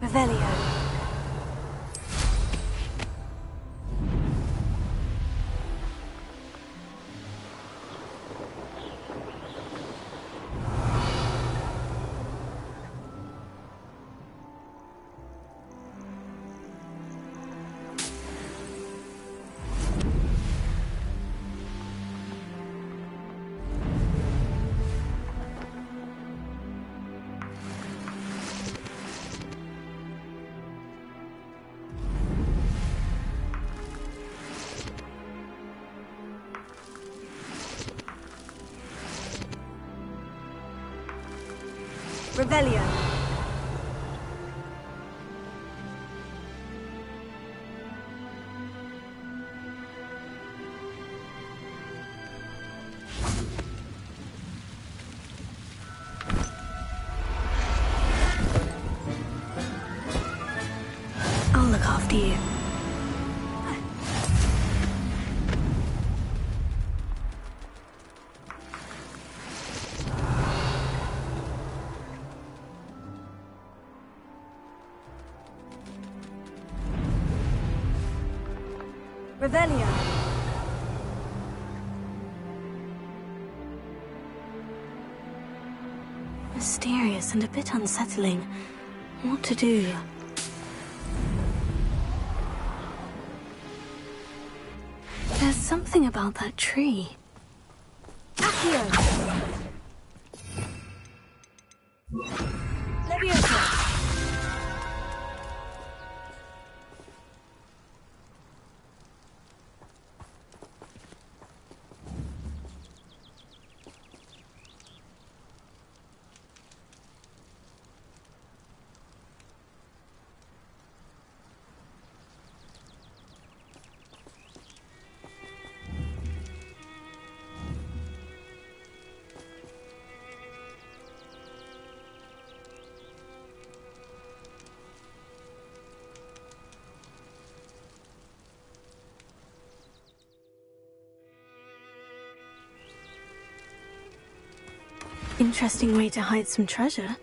Revelio. Revelio. I'll look after you. Revelio. Mysterious and a bit unsettling. What to do? There's something about that tree. Accio! Leviosa! Interesting way to hide some treasure.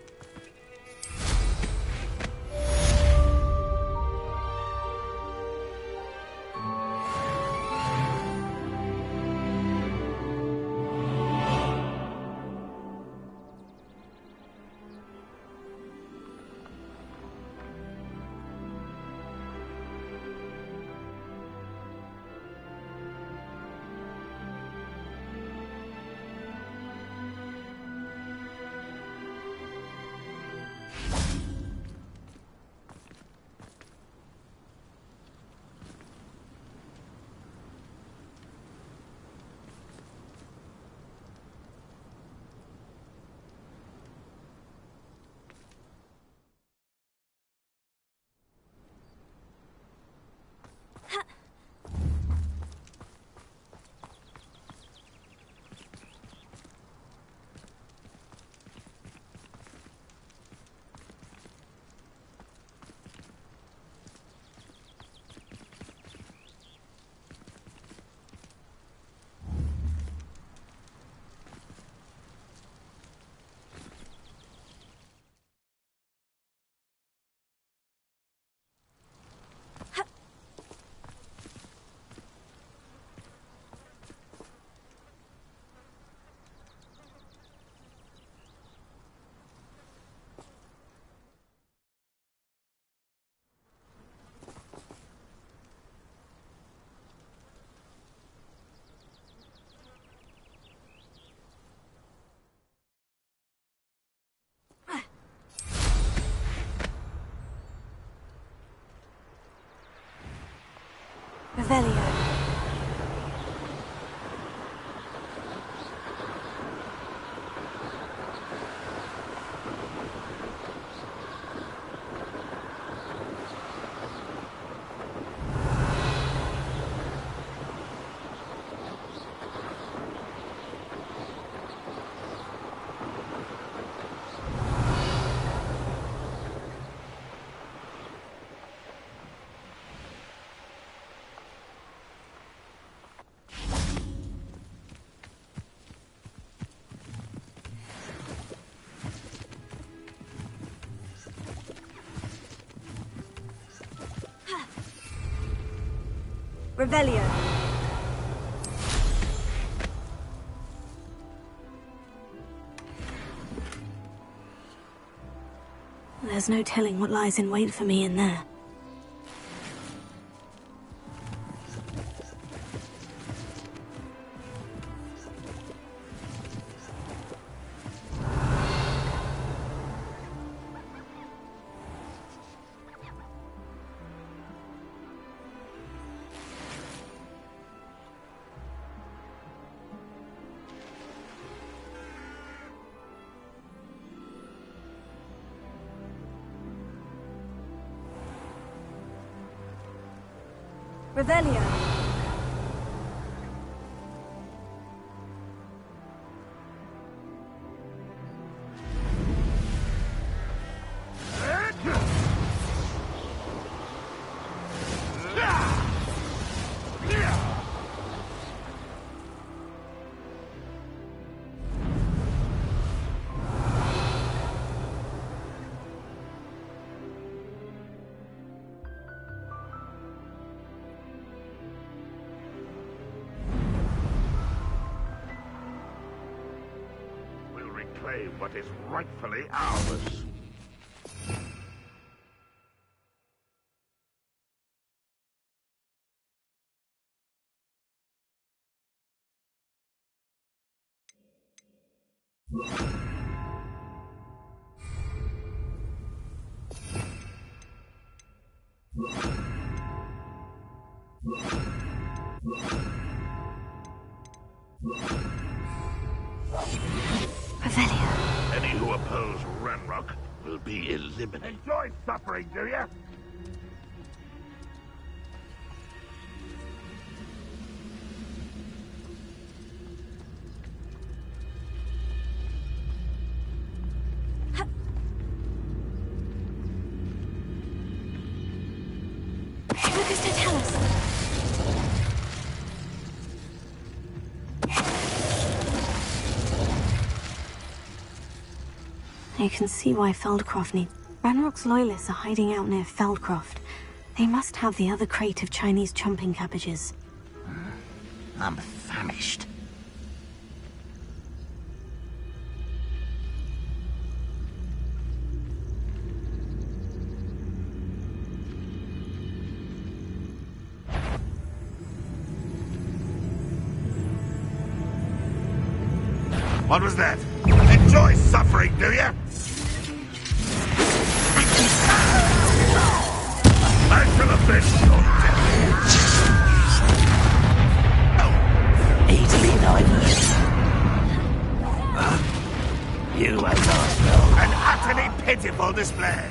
Revelio. Revelio. There's no telling what lies in wait for me in there. Revelio. What is rightfully ours. Revelio. Any who oppose Ranrock will be eliminated. Enjoy suffering, do ya? Lucas, to tell us. You can see why Feldcroft needs... Ranrock's loyalists are hiding out near Feldcroft. They must have the other crate of Chinese chumping cabbages. I'm famished. What was that? Enjoy suffering, do you? I shall avenge your death. Easily diverted. You won't last long. An utterly pitiful display.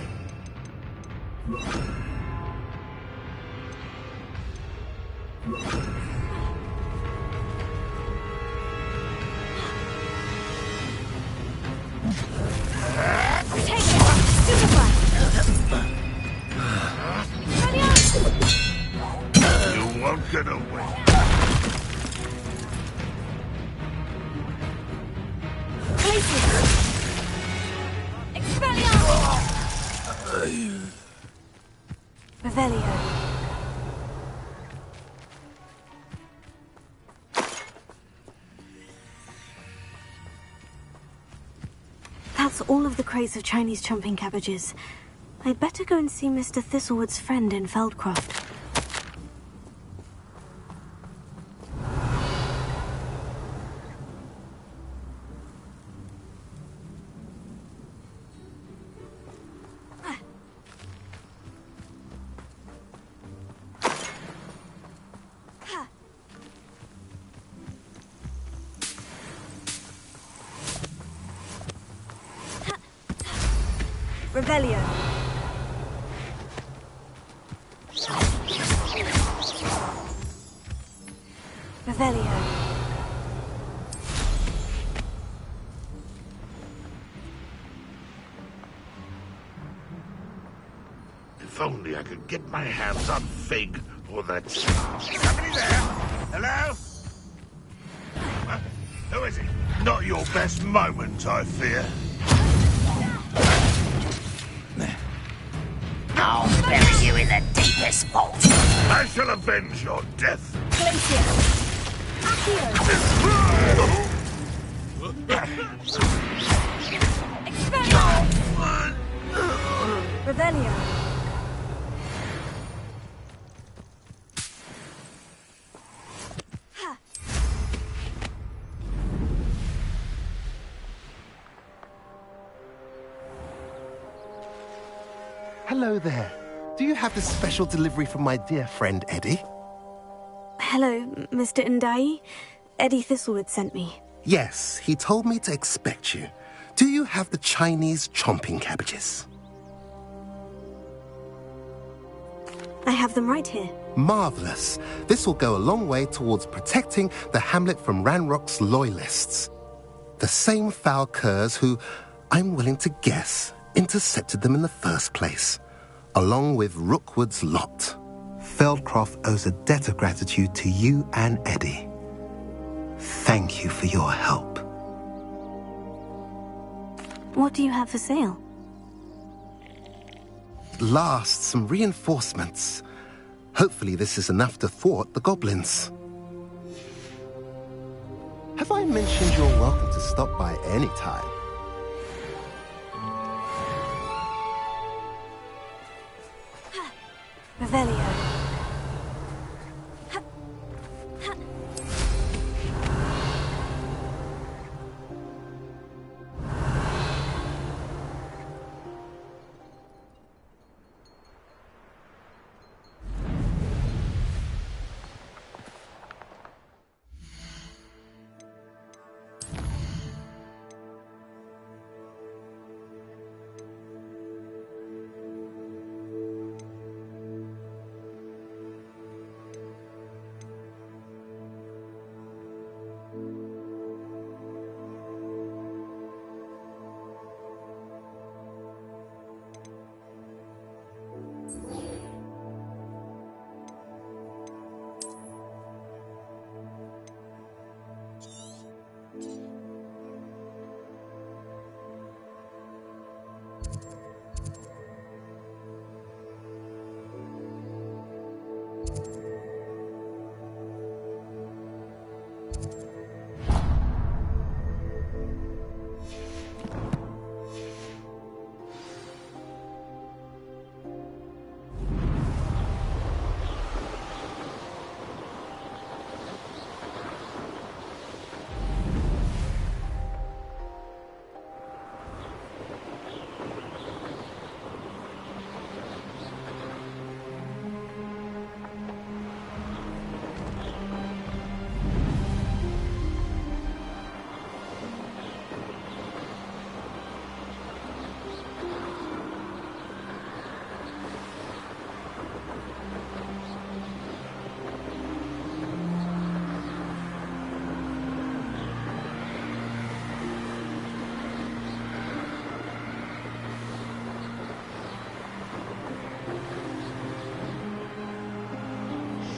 You won't get away. Revelio. That's all of the crates of Chinese chumping cabbages. I'd better go and see Mr. Thistlewood's friend in Feldcroft. Revelio. Revelio. If only I could get my hands on Fig or that... Somebody there? Hello? Who is it? Not your best moment, I fear. I'll bury you in the deepest vault. I shall avenge your death. Glacier. Accio. Experiments. Revelio. Hello there. Do you have this special delivery from my dear friend Eddie? Hello, Mr. Ndai. Eddie Thistlewood sent me. Yes, he told me to expect you. Do you have the Chinese chomping cabbages? I have them right here. Marvelous. This will go a long way towards protecting the hamlet from Ranrock's loyalists. The same foul curs who, I'm willing to guess, intercepted them in the first place, along with Rookwood's lot. Feldcroft owes a debt of gratitude to you and Eddie. Thank you for your help. What do you have for sale? Last, some reinforcements. Hopefully this is enough to thwart the goblins. Have I mentioned you're welcome to stop by any time? Revelio.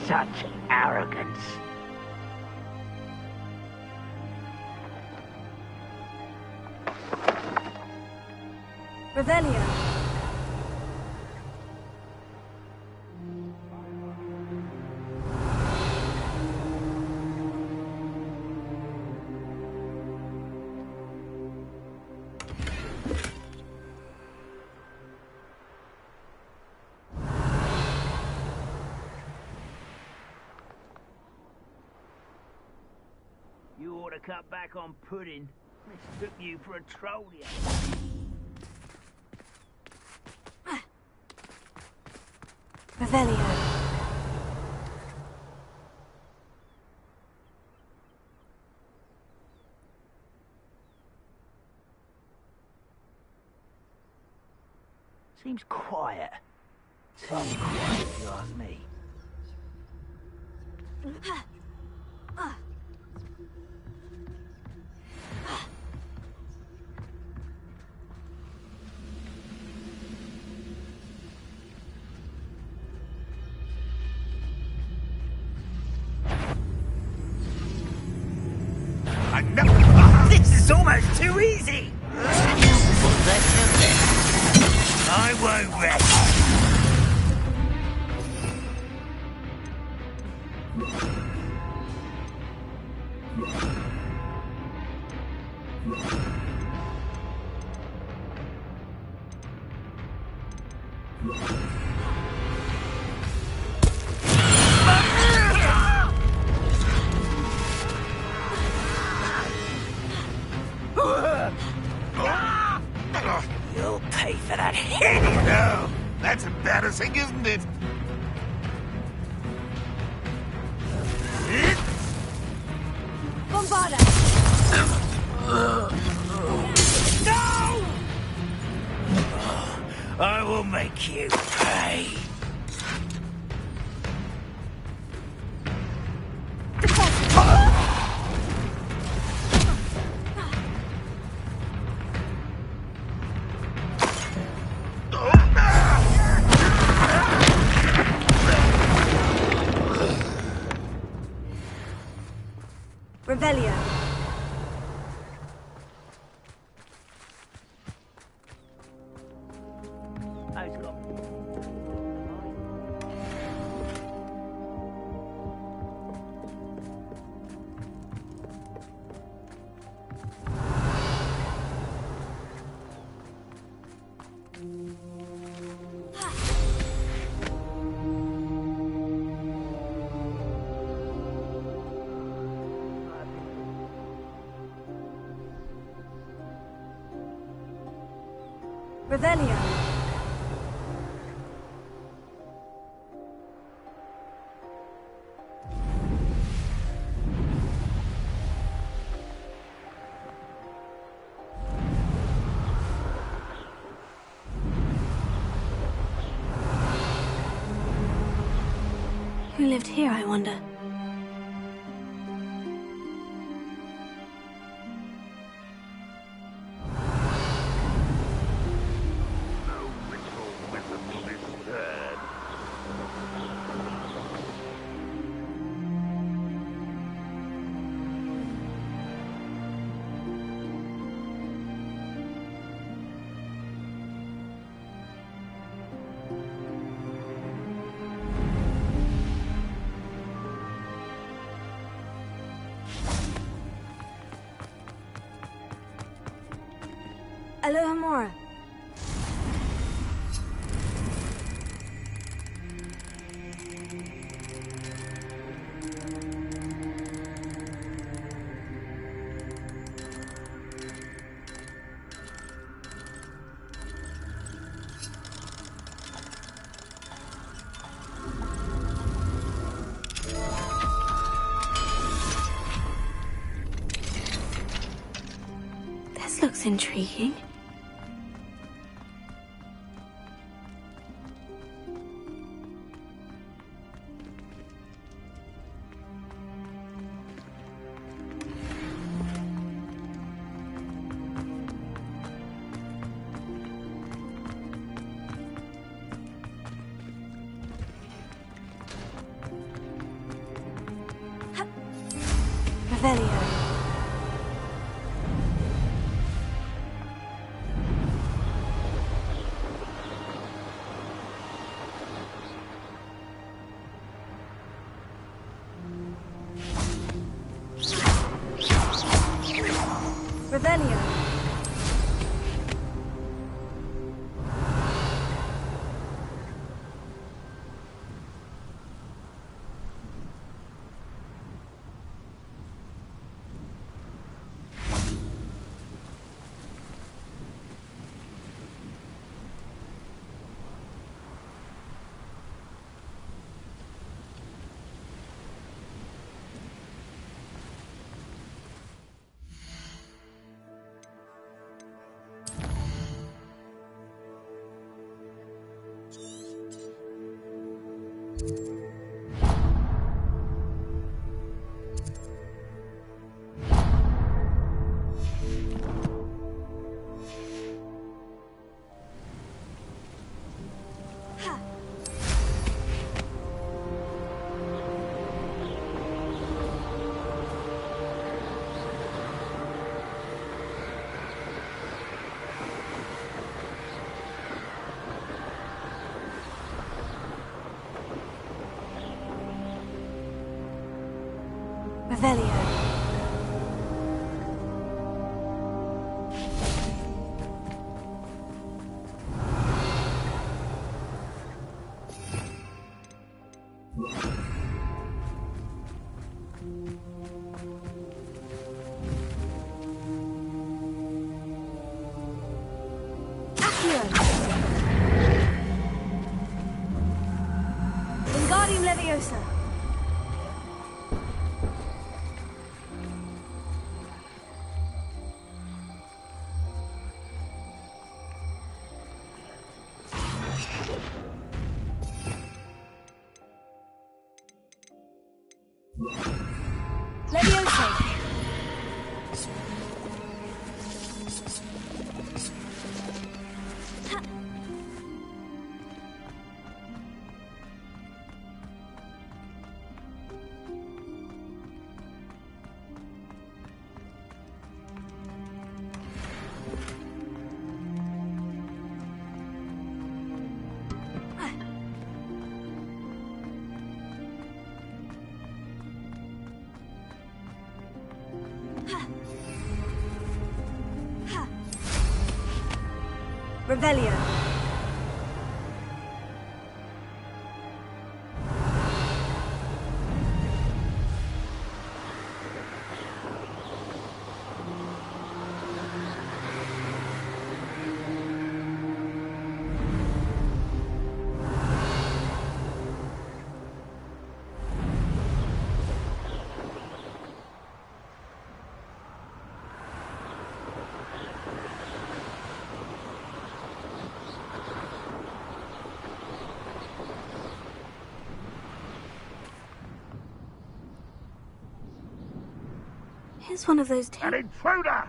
Such arrogance. Revelio. You ought to cut back on pudding. Mistook you for a troll, yeah. Revelio. Seems quiet. Too quiet, if you ask me. This is almost too easy! I won't rest. You'll pay for that hit! No, that's embarrassing, isn't it? Bombarda! No! I will make you pay. Revelio. Revelio. Who lived here, I wonder? Alohomora. This looks intriguing. Revelio. Revelio. Revelio. Levioso! Revelio. Here's one of those An intruder!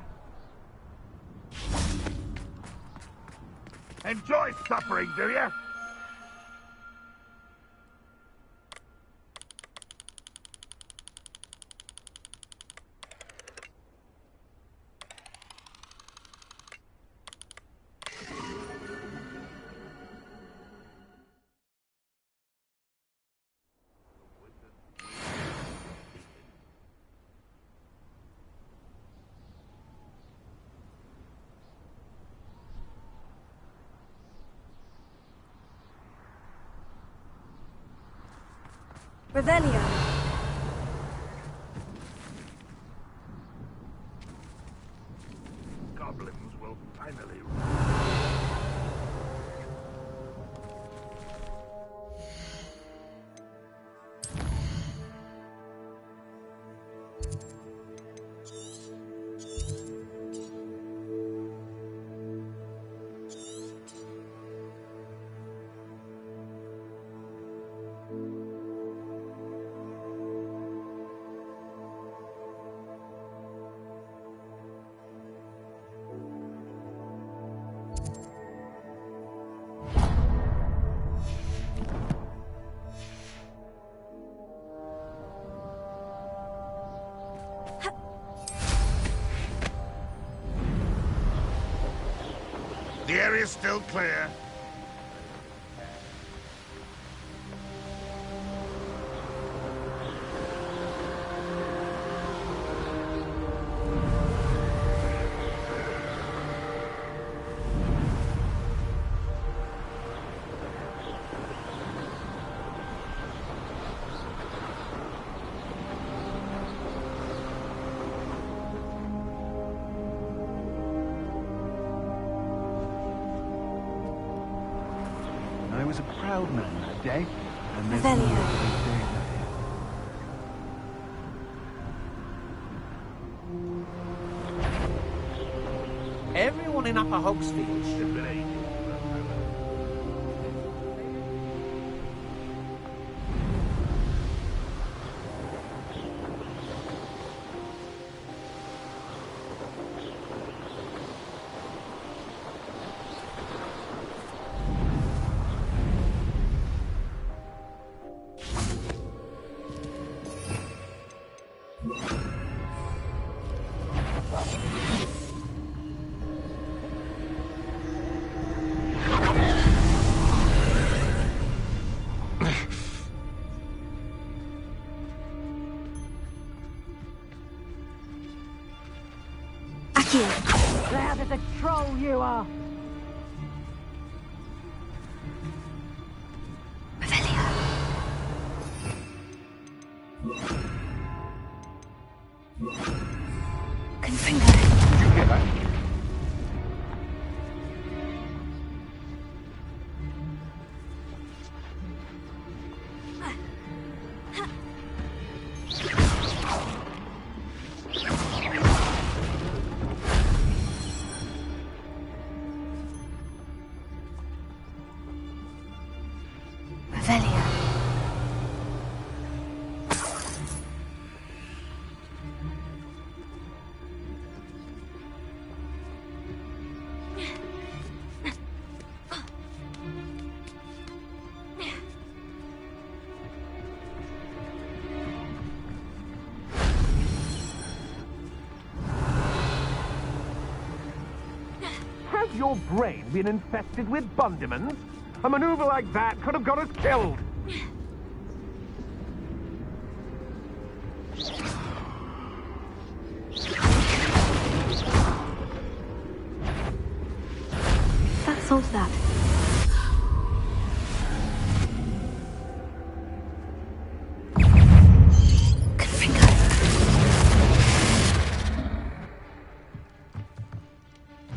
Enjoy suffering, do you? Revelio. Goblins will finally... The area's still clear. I was a proud man that day, and there's Revelio. no way doing that here. Everyone in Upper Hogsfield should believe. Loud as a troll you are! Has your brain been infested with bundimans? A maneuver like that could have got us killed. That solves that.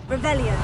Revelio.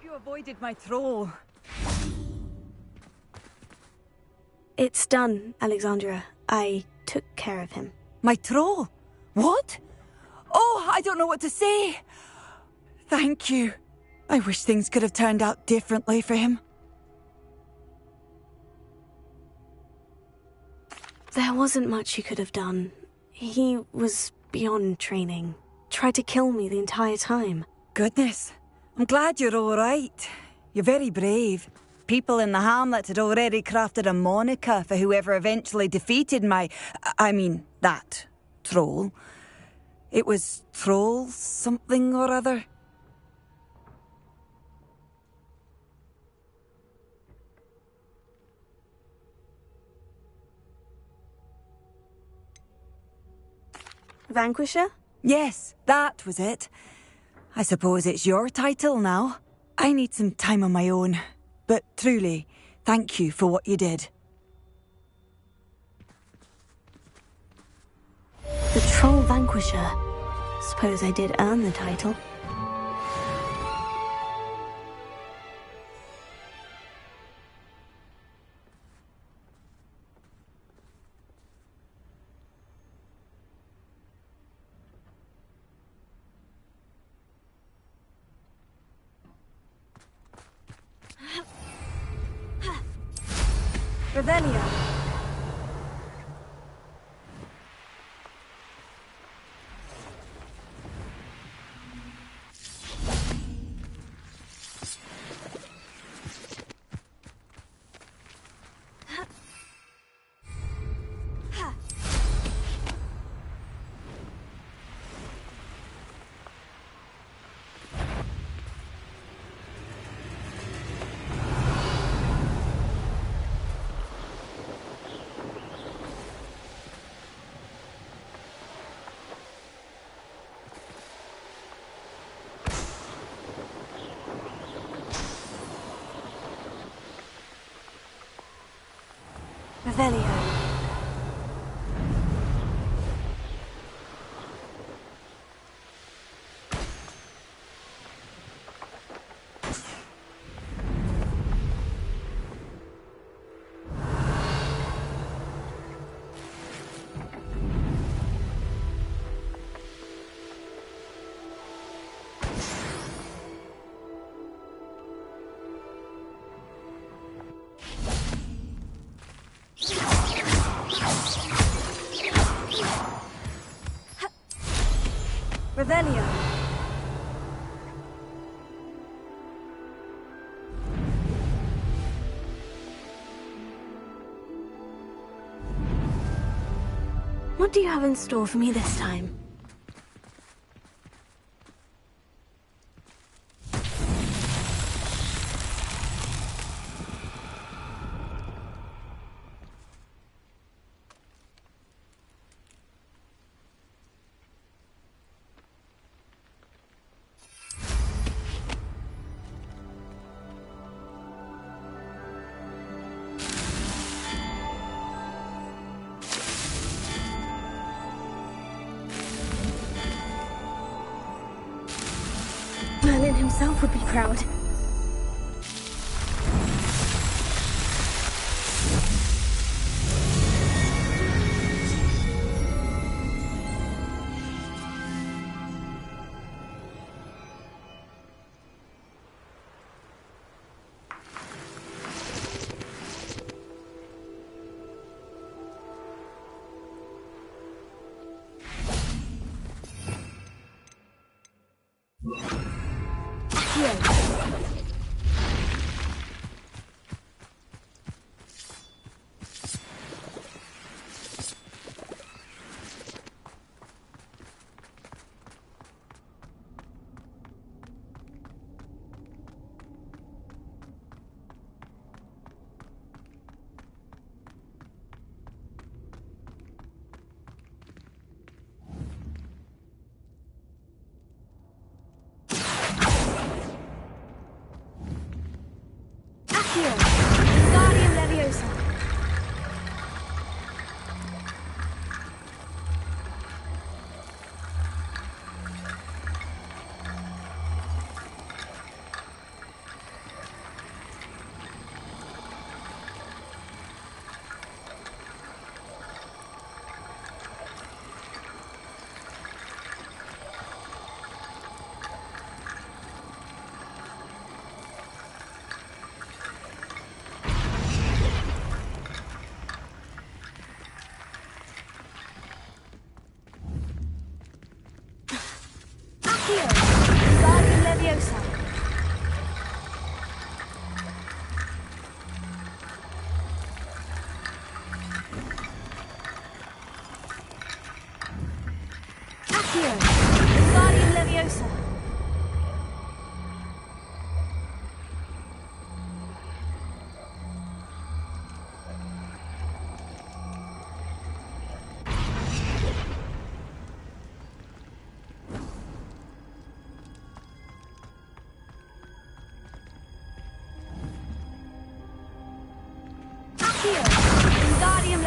You avoided my troll. It's done, Alexandra. I took care of him. My troll? What? Oh, I don't know what to say. Thank you. I wish things could have turned out differently for him. There wasn't much you could have done. He was beyond training. Tried to kill me the entire time. Goodness. I'm glad you're all right. You're very brave. People in the hamlet had already crafted a moniker for whoever eventually defeated that troll. It was Troll something or other. Vanquisher? Yes, that was it. I suppose it's your title now. I need some time on my own. But truly, thank you for what you did. The Troll Vanquisher. Suppose I did earn the title. Revelio. Revelio. Revelio. What do you have in store for me this time? Merlin himself would be proud.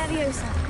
Leviosa.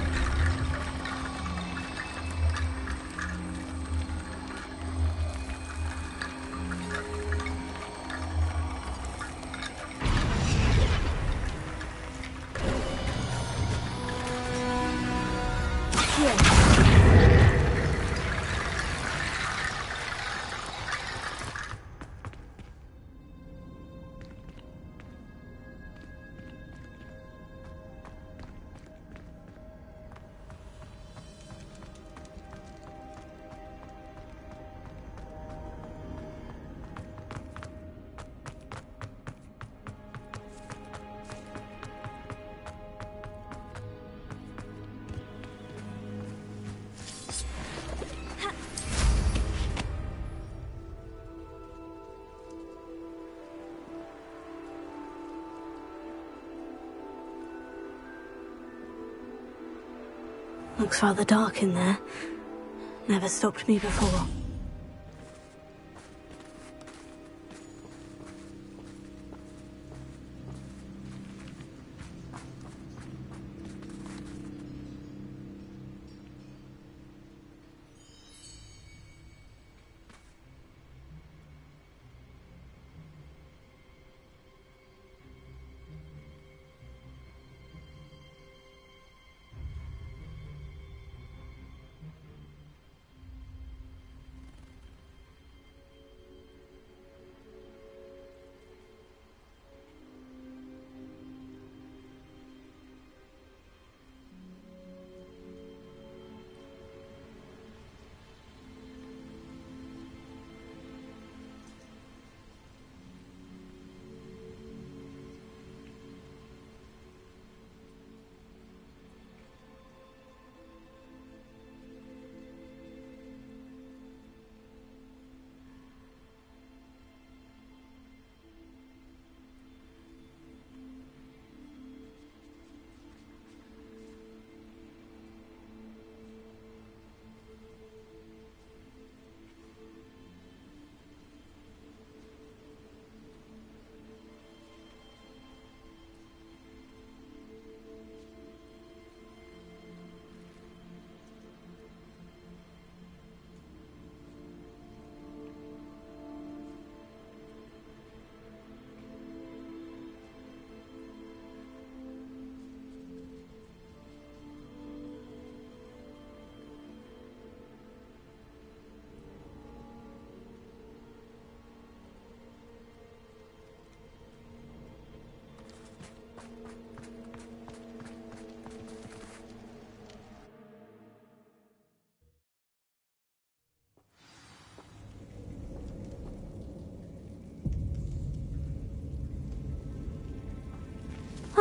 Looks rather dark in there. Never stopped me before.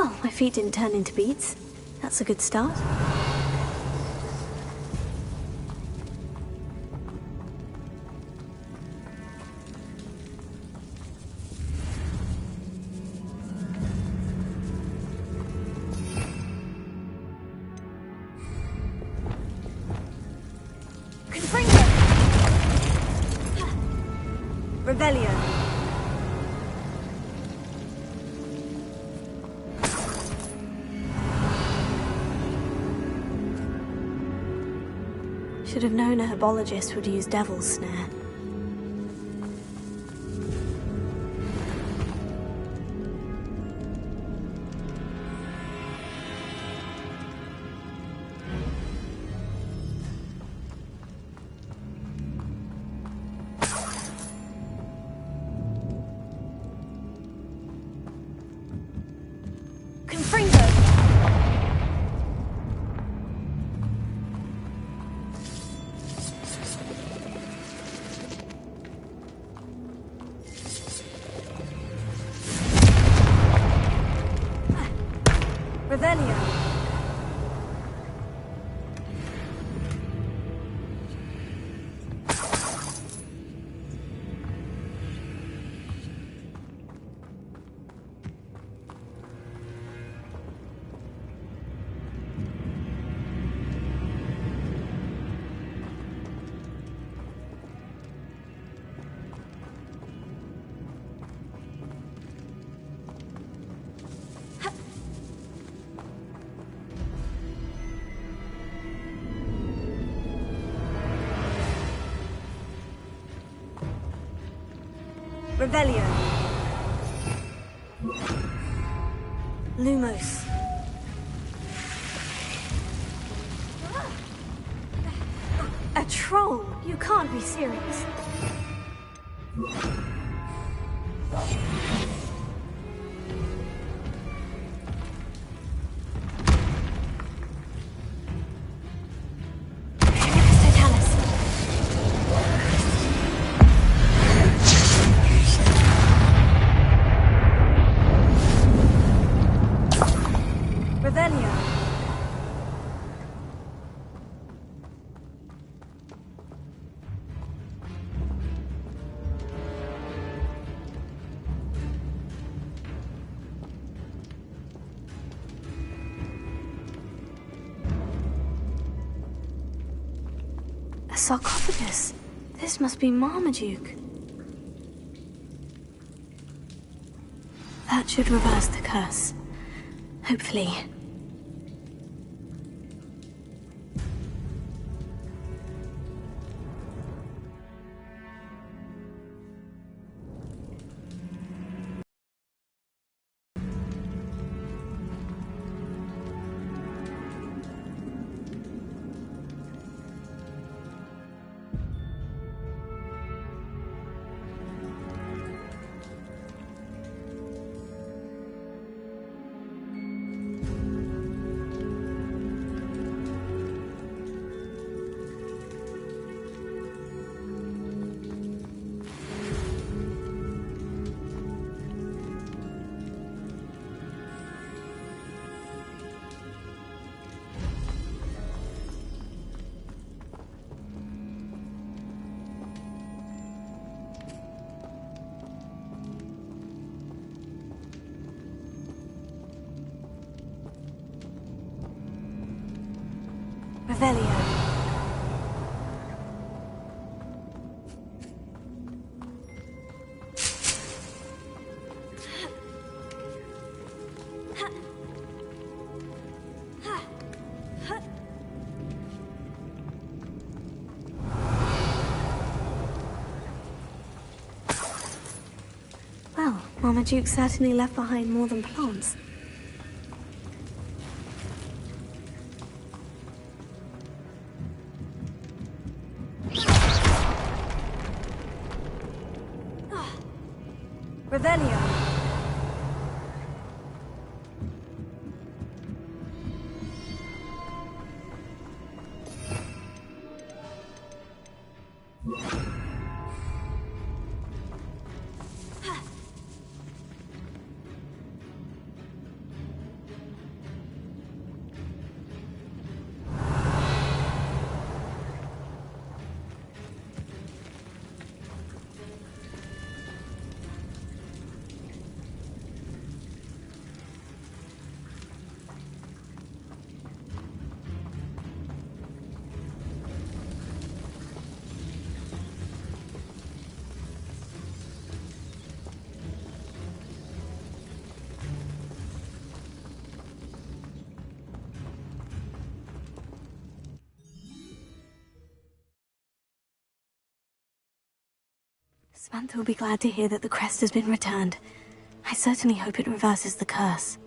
Well, my feet didn't turn into beads. That's a good start. Rebellion. Should have known a herbologist would use Devil's Snare. Revelio. Revelio. Lumos. A troll? You can't be serious. A sarcophagus. This must be Marmaduke. That should reverse the curse. Hopefully. Revelio. Well, Marmaduke certainly left behind more than plants. Revelio. Samantha will be glad to hear that the crest has been returned. I certainly hope it reverses the curse.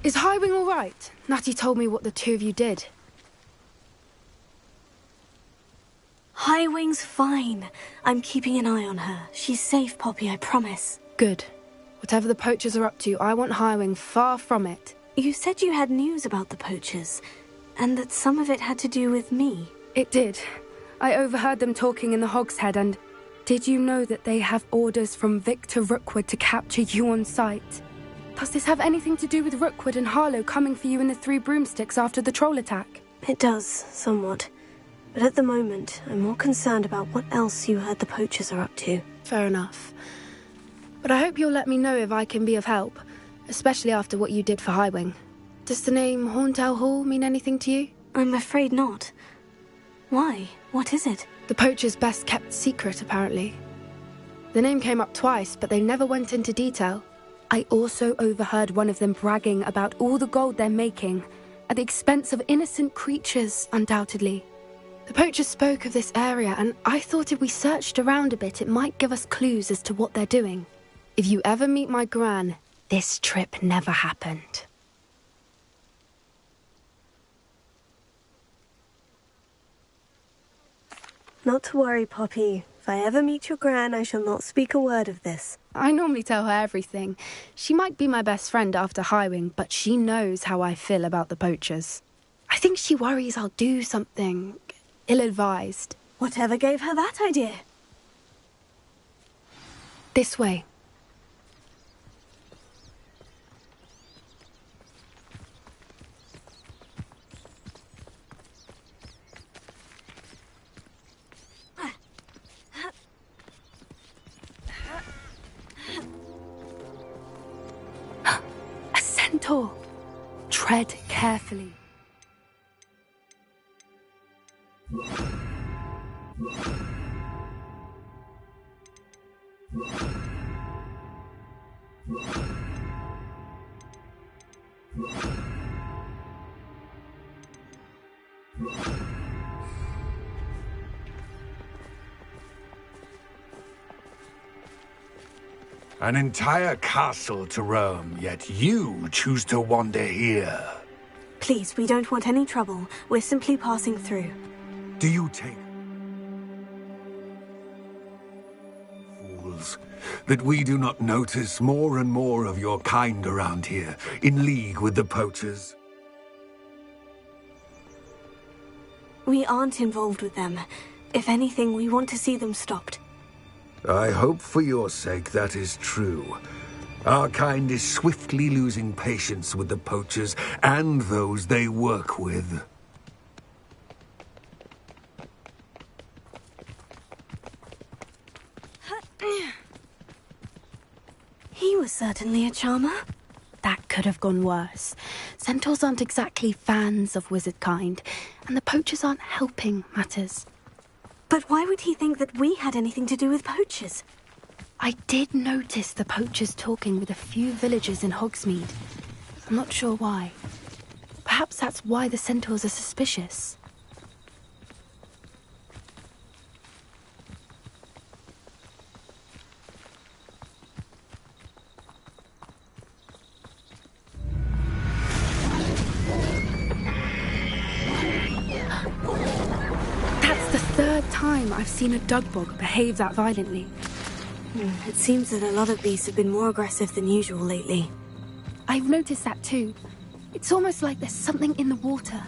Is Highwing all right? Natty told me what the two of you did. Highwing's fine. I'm keeping an eye on her. She's safe, Poppy, I promise. Good. Whatever the poachers are up to, I want Highwing far from it. You said you had news about the poachers, and that some of it had to do with me. It did. I overheard them talking in the Hogshead, and did you know that they have orders from Victor Rookwood to capture you on sight? Does this have anything to do with Rookwood and Harlow coming for you in the Three Broomsticks after the troll attack? It does, somewhat. But at the moment, I'm more concerned about what else you heard the poachers are up to. Fair enough. But I hope you'll let me know if I can be of help, especially after what you did for Highwing. Does the name Horntail Hall mean anything to you? I'm afraid not. Why? What is it? The poachers' best-kept secret, apparently. The name came up twice, but they never went into detail. I also overheard one of them bragging about all the gold they're making, at the expense of innocent creatures, undoubtedly. The poachers spoke of this area, and I thought if we searched around a bit, it might give us clues as to what they're doing. If you ever meet my gran, this trip never happened. Not to worry, Poppy. If I ever meet your gran, I shall not speak a word of this. I normally tell her everything. She might be my best friend after Highwing, but she knows how I feel about the poachers. I think she worries I'll do something ill-advised. Whatever gave her that idea? This way. A centaur. Tread carefully. An entire castle to roam, yet you choose to wander here. Please, we don't want any trouble. We're simply passing through. Do you take... fools, that we do not notice more and more of your kind around here, in league with the poachers? We aren't involved with them. If anything, we want to see them stopped. I hope for your sake that is true. Our kind is swiftly losing patience with the poachers and those they work with. He was certainly a charmer. That could have gone worse. Centaurs aren't exactly fans of wizard kind, and the poachers aren't helping matters. But why would he think that we had anything to do with poachers? I did notice the poachers talking with a few villagers in Hogsmeade. I'm not sure why. Perhaps that's why the centaurs are suspicious. That's the third time I've seen a dugbog behave that violently. It seems that a lot of beasts have been more aggressive than usual lately. I've noticed that too. It's almost like there's something in the water.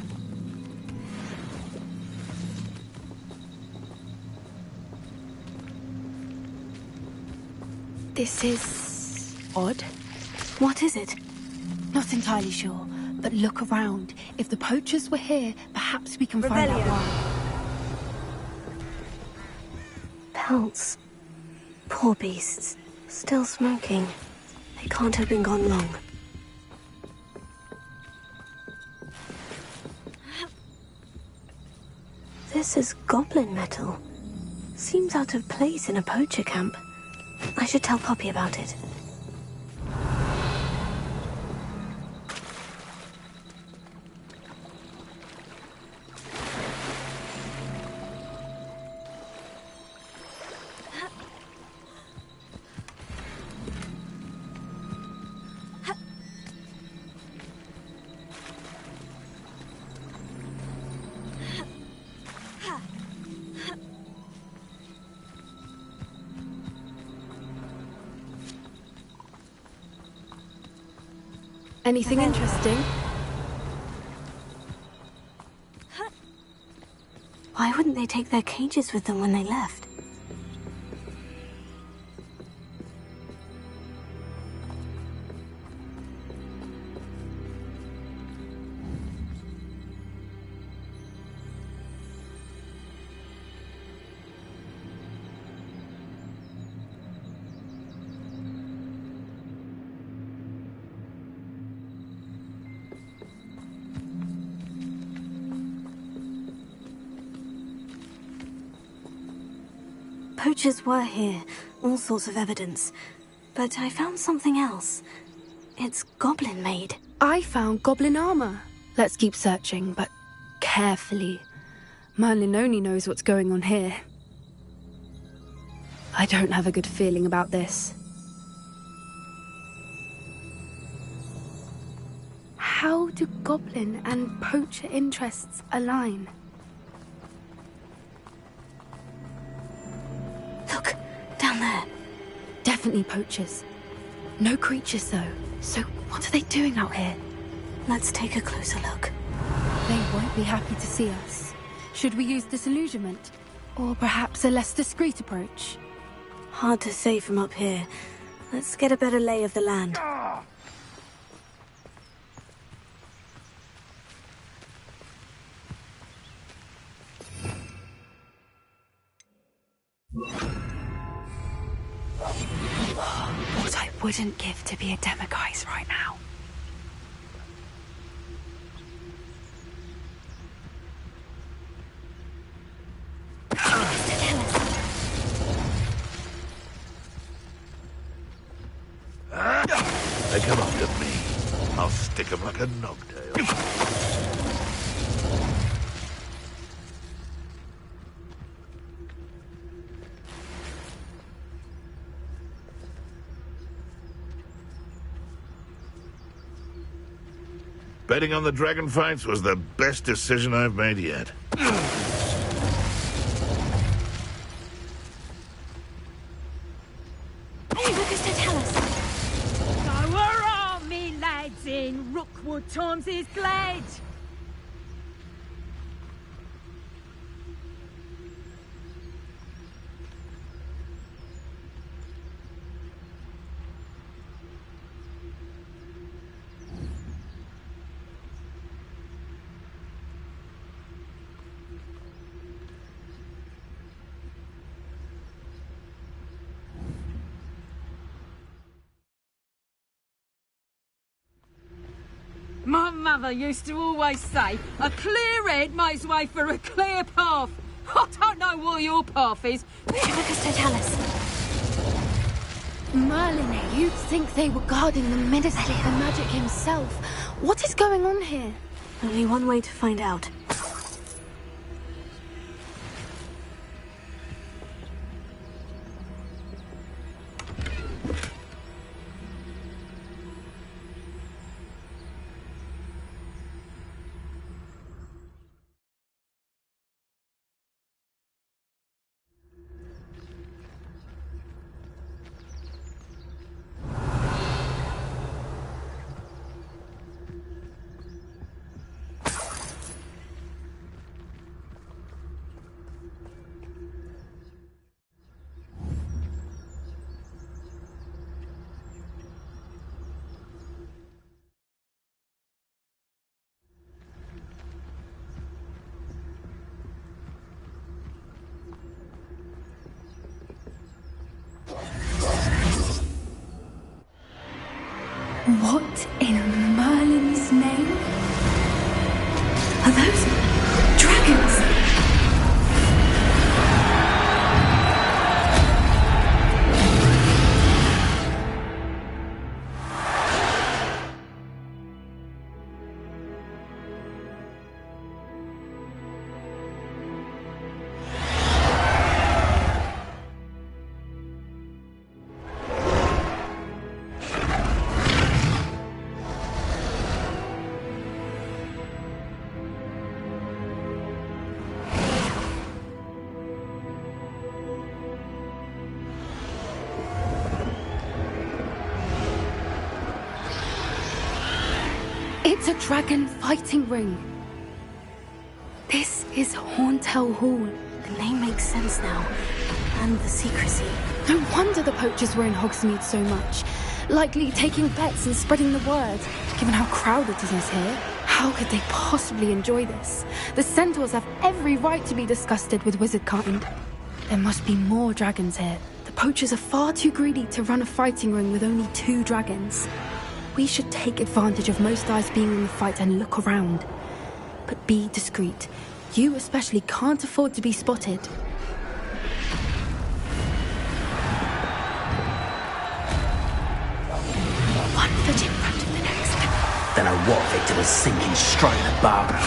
This is odd. What is it? Not entirely sure, but look around. If the poachers were here, perhaps we can find out why. Pelts. Poor beasts. Still smoking. They can't have been gone long. This is goblin metal. Seems out of place in a poacher camp. I should tell Poppy about it. Anything interesting? Why wouldn't they take their cages with them when they left? Poachers were here, all sorts of evidence. But I found something else. It's goblin-made. I found goblin armor. Let's keep searching, but carefully. Merlin only knows what's going on here. I don't have a good feeling about this. How do goblin and poacher interests align? Look, down there. Definitely poachers. No creatures, though. So what are they doing out here? Let's take a closer look. They won't be happy to see us. Should we use disillusionment? Or perhaps a less discreet approach? Hard to say from up here. Let's get a better lay of the land. What I wouldn't give to be a demiguise right now. They come after me. I'll stick 'em like a nogtail. Betting on the dragon fights was the best decision I've made yet. Hey, Lucas, to tell us. So where are me lads in Rookwood Tom's glade? mother used to always say, a clear head makes way for a clear path. I don't know what your path is. Tell us. Merlin, you'd think they were guarding the Minister of Magic himself. What is going on here? Only one way to find out. What in Merlin's name? Are those dragons? It's a dragon fighting ring. This is Horntail Hall. The name makes sense now. And the secrecy. No wonder the poachers were in Hogsmeade so much. Likely taking bets and spreading the word. Given how crowded it is here, how could they possibly enjoy this? The centaurs have every right to be disgusted with wizard kind. There must be more dragons here. The poachers are far too greedy to run a fighting ring with only 2 dragons. We should take advantage of most eyes being in the fight and look around. But be discreet. You especially can't afford to be spotted. One foot in front of the next. Don't know what Victor was thinking, straight at Barbara.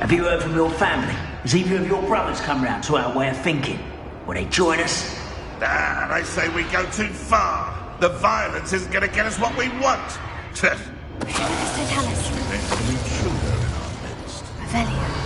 Have you heard from your family? Has either of your brothers come round to our way of thinking? Will they join us? Ah, they say we go too far. The violence isn't going to get us what we want. Tell us. Revelio.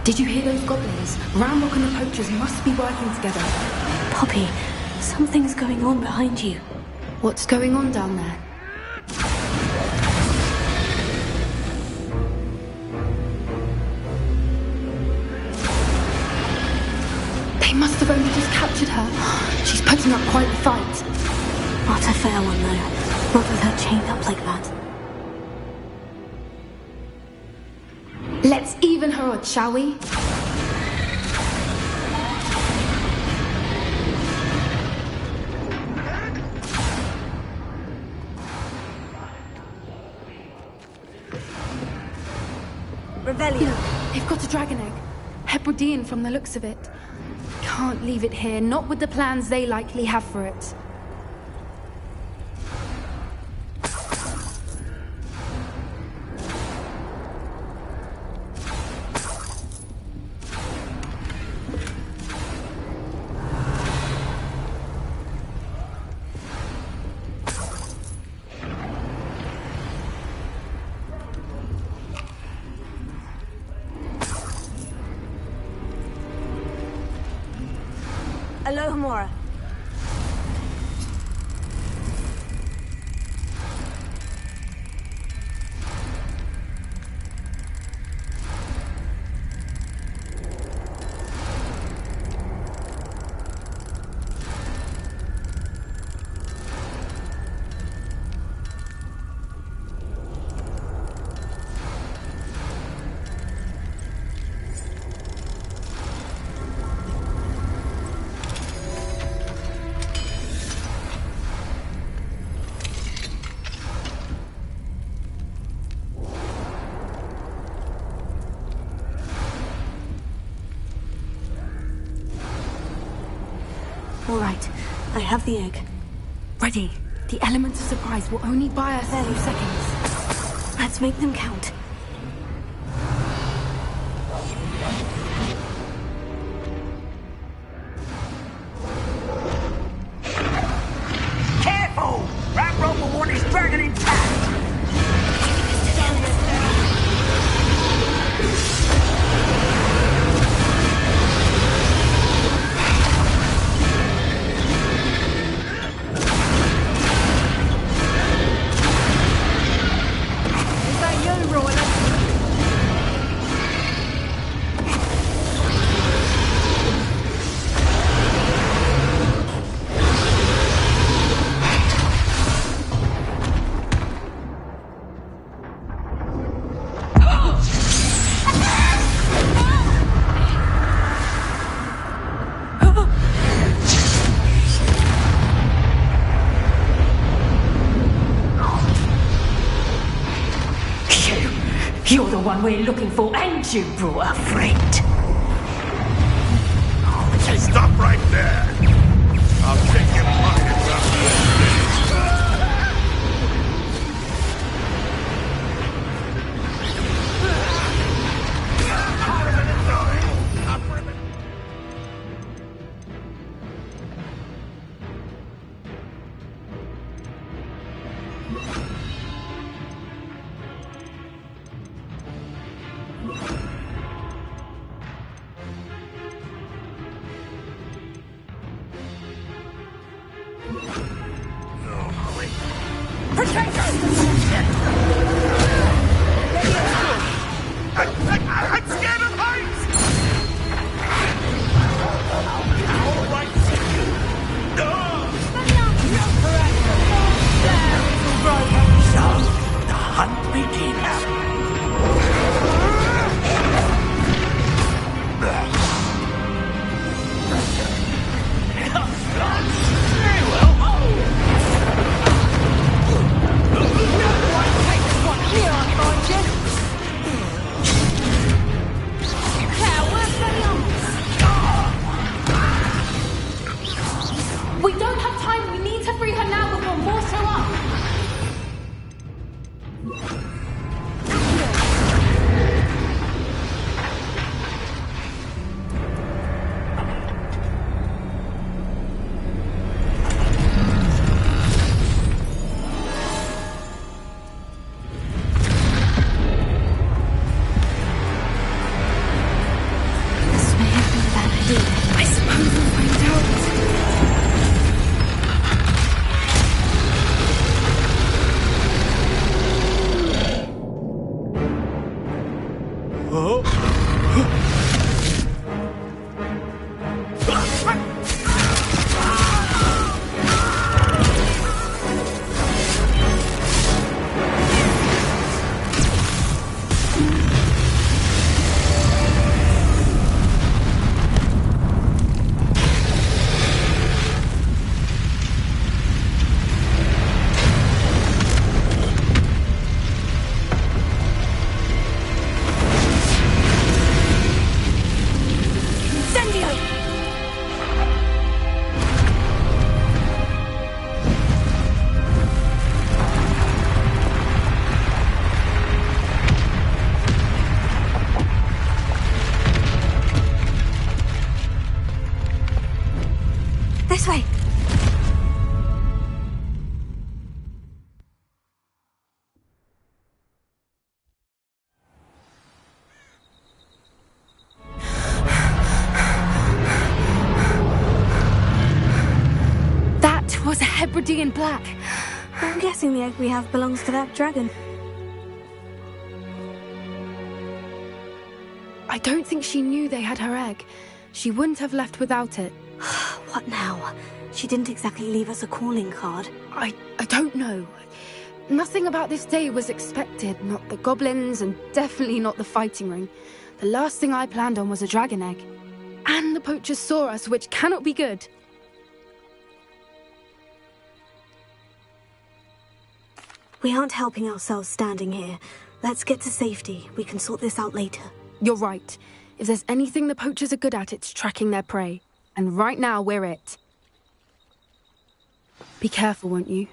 Did you hear those goblins? Ramrock and the poachers must be working together. Poppy, something's going on behind you. What's going on down there? They must have only just captured her. She's putting up quite the fight. Not a fair one, though. Not with her chained up like that. Let's even her odds, shall we? Revelio. They've got a dragon egg. Hebridean from the looks of it. Can't leave it here, not with the plans they likely have for it. Alohomora. All right, I have the egg. Ready. The element of surprise will only buy us a few seconds. Let's make them count. Careful! Ranrock will want his dragon intact! You're the one we're looking for, and you brought a friend. Hey, stop right there. I'll take your pockets out. I'm scared of heights! All right. So, the hunt begins. Very well. That was a Hebridean black. I'm guessing the egg we have belongs to that dragon. I don't think she knew they had her egg. She wouldn't have left without it. What now? She didn't exactly leave us a calling card. I don't know. Nothing about this day was expected. Not the goblins, and definitely not the fighting ring. The last thing I planned on was a dragon egg. And the poachers saw us, which cannot be good. We aren't helping ourselves standing here. Let's get to safety. We can sort this out later. You're right. If there's anything the poachers are good at, it's tracking their prey. And right now, we're it. Be careful, won't you?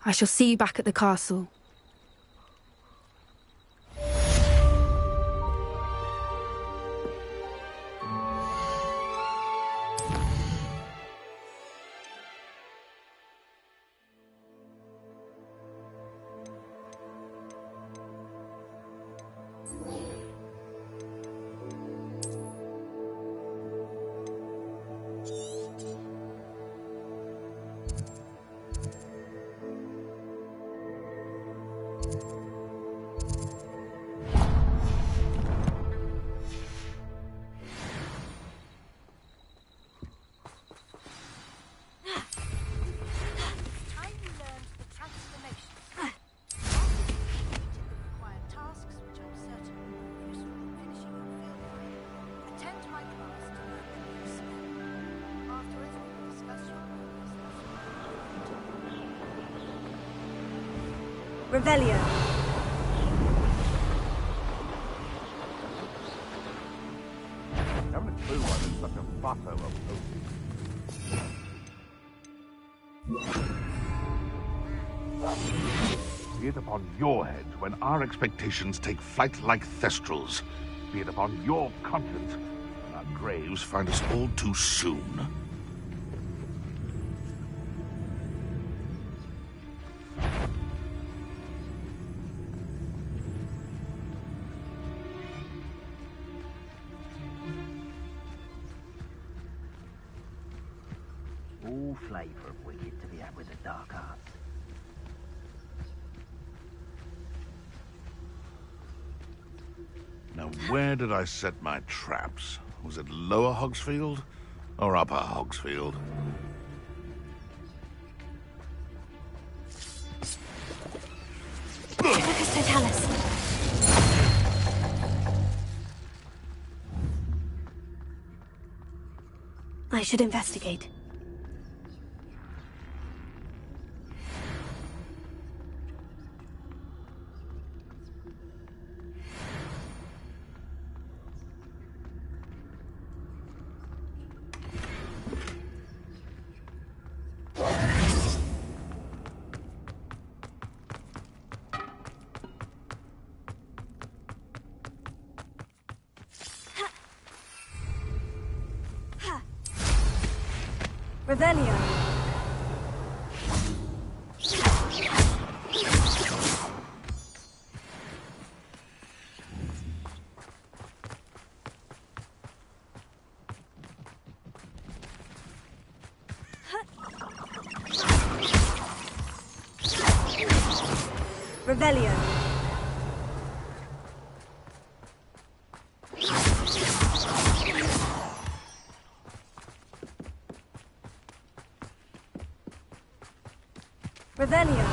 I shall see you back at the castle. Revelio. I haven't a clue why there's such a fuss over poaching. Be it upon your heads when our expectations take flight like thestrals. Be it upon your conscience when our graves find us all too soon. All flavour of wicked to be had with the dark arts. Now, where did I set my traps? Was it Lower Hogsfield or Upper Hogsfield? Focus Totalis. I should investigate. Revelio. Revelio. Revelio.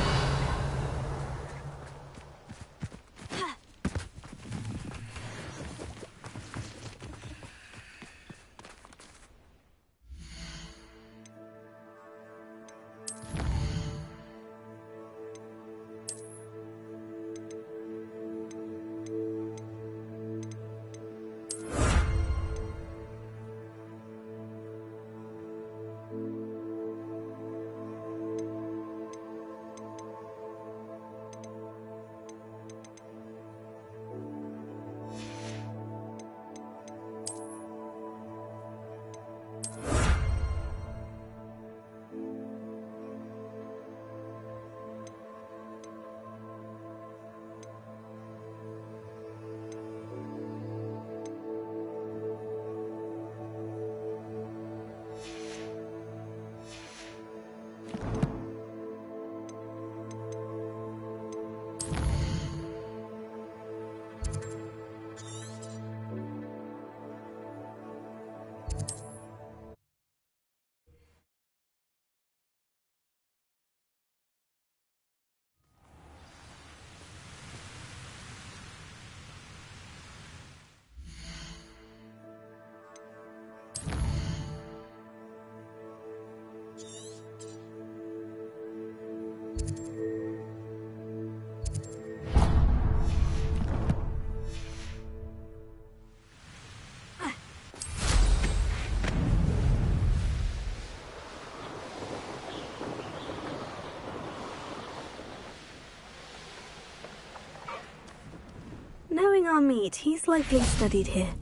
our meet. He's likely studied here.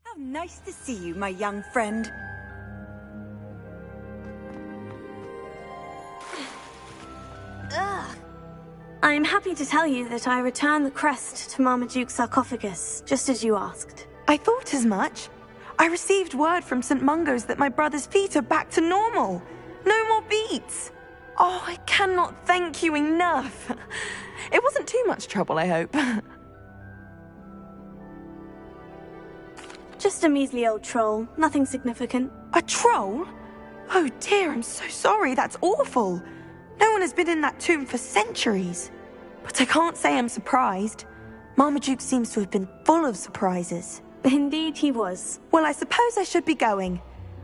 How nice to see you, my young friend. Ugh. I'm happy to tell you that I returned the crest to Marmaduke's sarcophagus, just as you asked. I thought as much. I received word from St. Mungo's that my brother's feet are back to normal. No more beats. Oh, I cannot thank you enough. It wasn't too much trouble, I hope. Just a measly old troll, nothing significant. A troll? Oh dear, I'm so sorry, that's awful. No one has been in that tomb for centuries. But I can't say I'm surprised. Marmaduke seems to have been full of surprises. Indeed he was. Well, I suppose I should be going.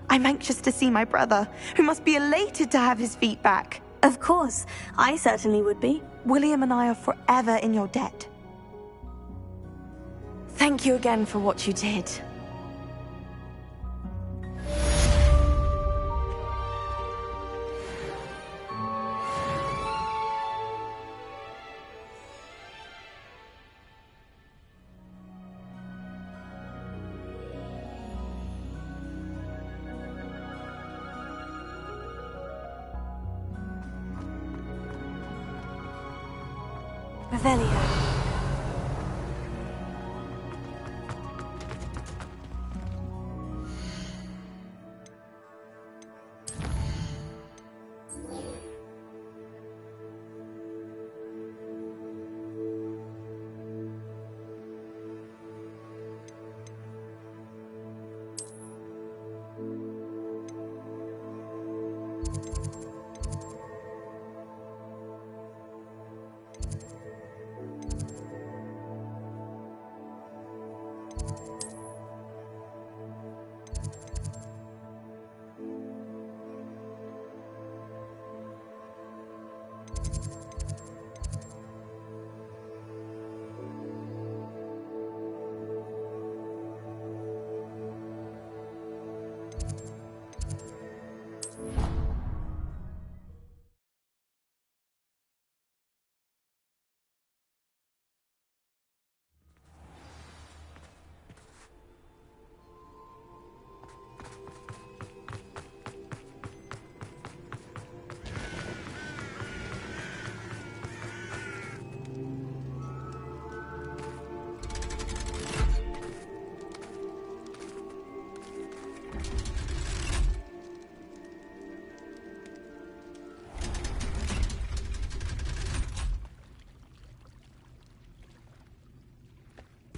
I'm anxious to see my brother, who must be elated to have his feet back. Of course, I certainly would be. William and I are forever in your debt. Thank you again for what you did. Revelio.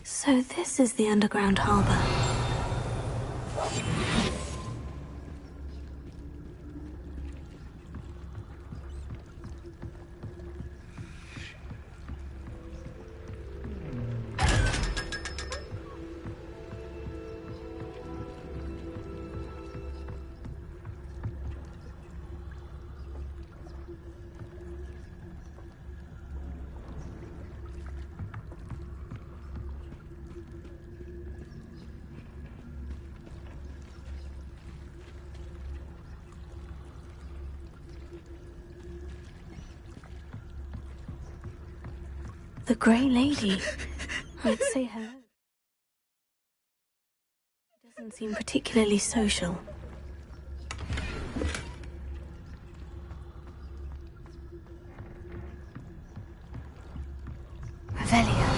So this is the underground harbor. The Grey Lady. I'd say hello. doesn't seem particularly social. Revelio.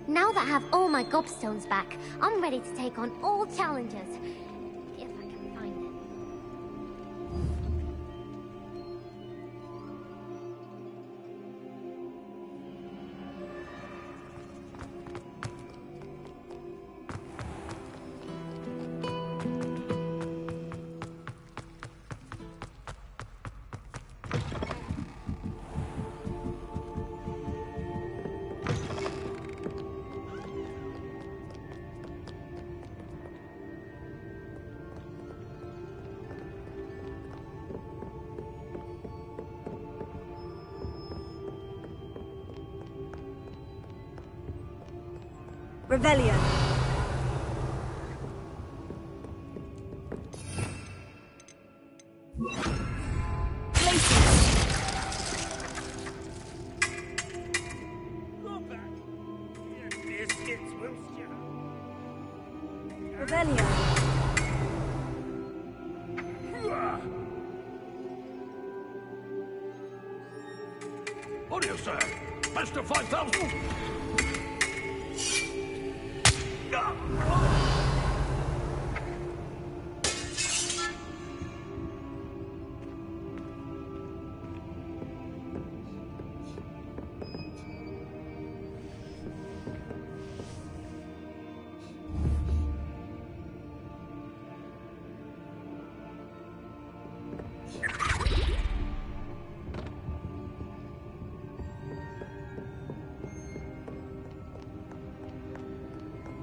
Now that I have all my gobstones back, I'm ready to take on all challenges. If I can find it. Revelio. Revelio. What do you say? Master 5000?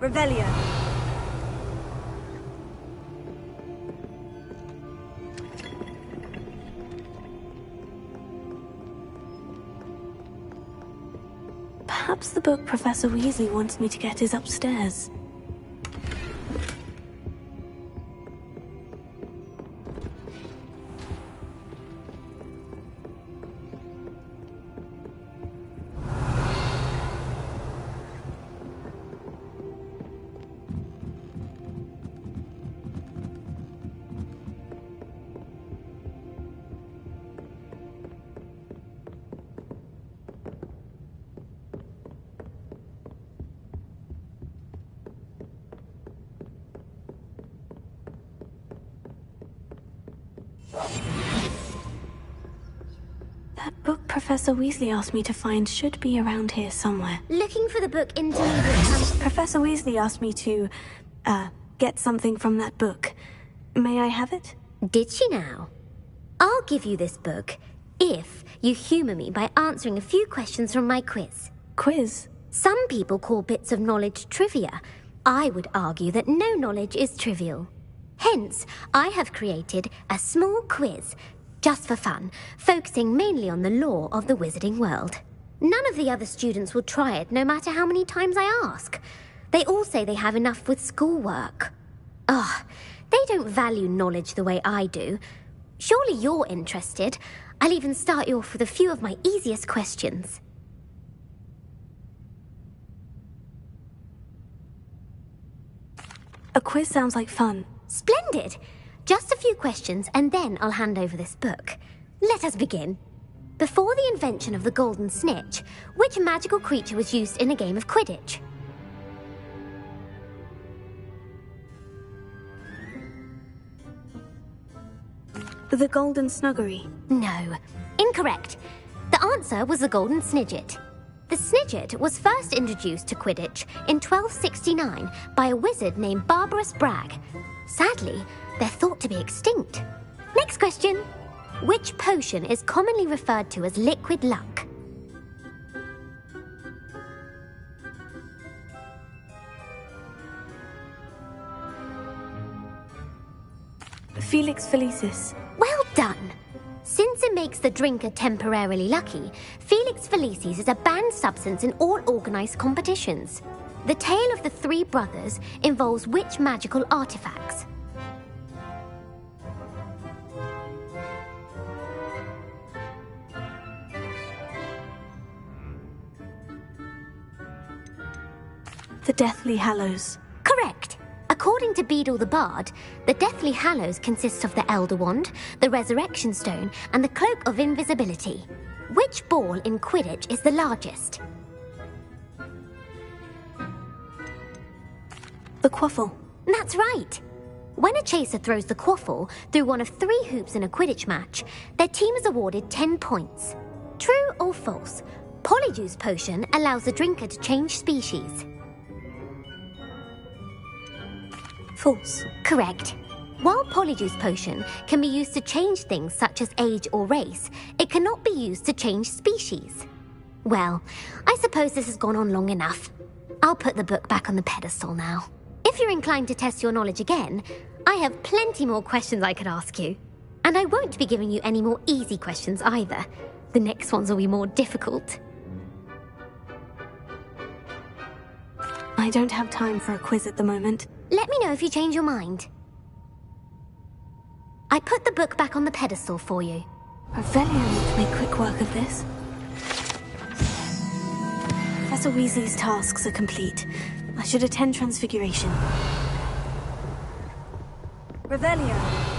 Revelio. Perhaps the book Professor Weasley wants me to get is upstairs. That book Professor Weasley asked me to find should be around here somewhere. Looking for the book Intermediate. Professor Weasley asked me to, get something from that book. May I have it? Did she now? I'll give you this book if you humour me by answering a few questions from my quiz. Quiz? Some people call bits of knowledge trivia. I would argue that no knowledge is trivial. Hence, I have created a small quiz, just for fun, focusing mainly on the lore of the wizarding world. None of the other students will try it, no matter how many times I ask. They all say they have enough with schoolwork. Ugh, they don't value knowledge the way I do. Surely you're interested. I'll even start you off with a few of my easiest questions. A quiz sounds like fun. Splendid! Just a few questions and then I'll hand over this book. Let us begin. Before the invention of the golden snitch, which magical creature was used in a game of Quidditch? The golden snuggery. No. Incorrect. The answer was the golden snidget. The snidget was first introduced to Quidditch in 1269 by a wizard named Barbarous Bragg. Sadly, they're thought to be extinct. Next question. Which potion is commonly referred to as liquid luck? Felix Felicis. Well done! Since it makes the drinker temporarily lucky, Felix Felicis is a banned substance in all organised competitions. The tale of the three brothers involves which magical artifacts? The Deathly Hallows. Correct! According to Beadle the Bard, the Deathly Hallows consists of the Elder Wand, the Resurrection Stone, and the Cloak of Invisibility. Which ball in Quidditch is the largest? The Quaffle. That's right! When a chaser throws the Quaffle through one of 3 hoops in a Quidditch match, their team is awarded 10 points. True or false? Polyjuice Potion allows the drinker to change species. False. Correct. While Polyjuice Potion can be used to change things such as age or race, it cannot be used to change species. Well, I suppose this has gone on long enough. I'll put the book back on the pedestal now. If you're inclined to test your knowledge again, I have plenty more questions I could ask you. And I won't be giving you any more easy questions either. The next ones will be more difficult. I don't have time for a quiz at the moment. Let me know if you change your mind. I put the book back on the pedestal for you. Revelio need to make quick work of this. Professor Weasley's tasks are complete. I should attend Transfiguration. Revelio.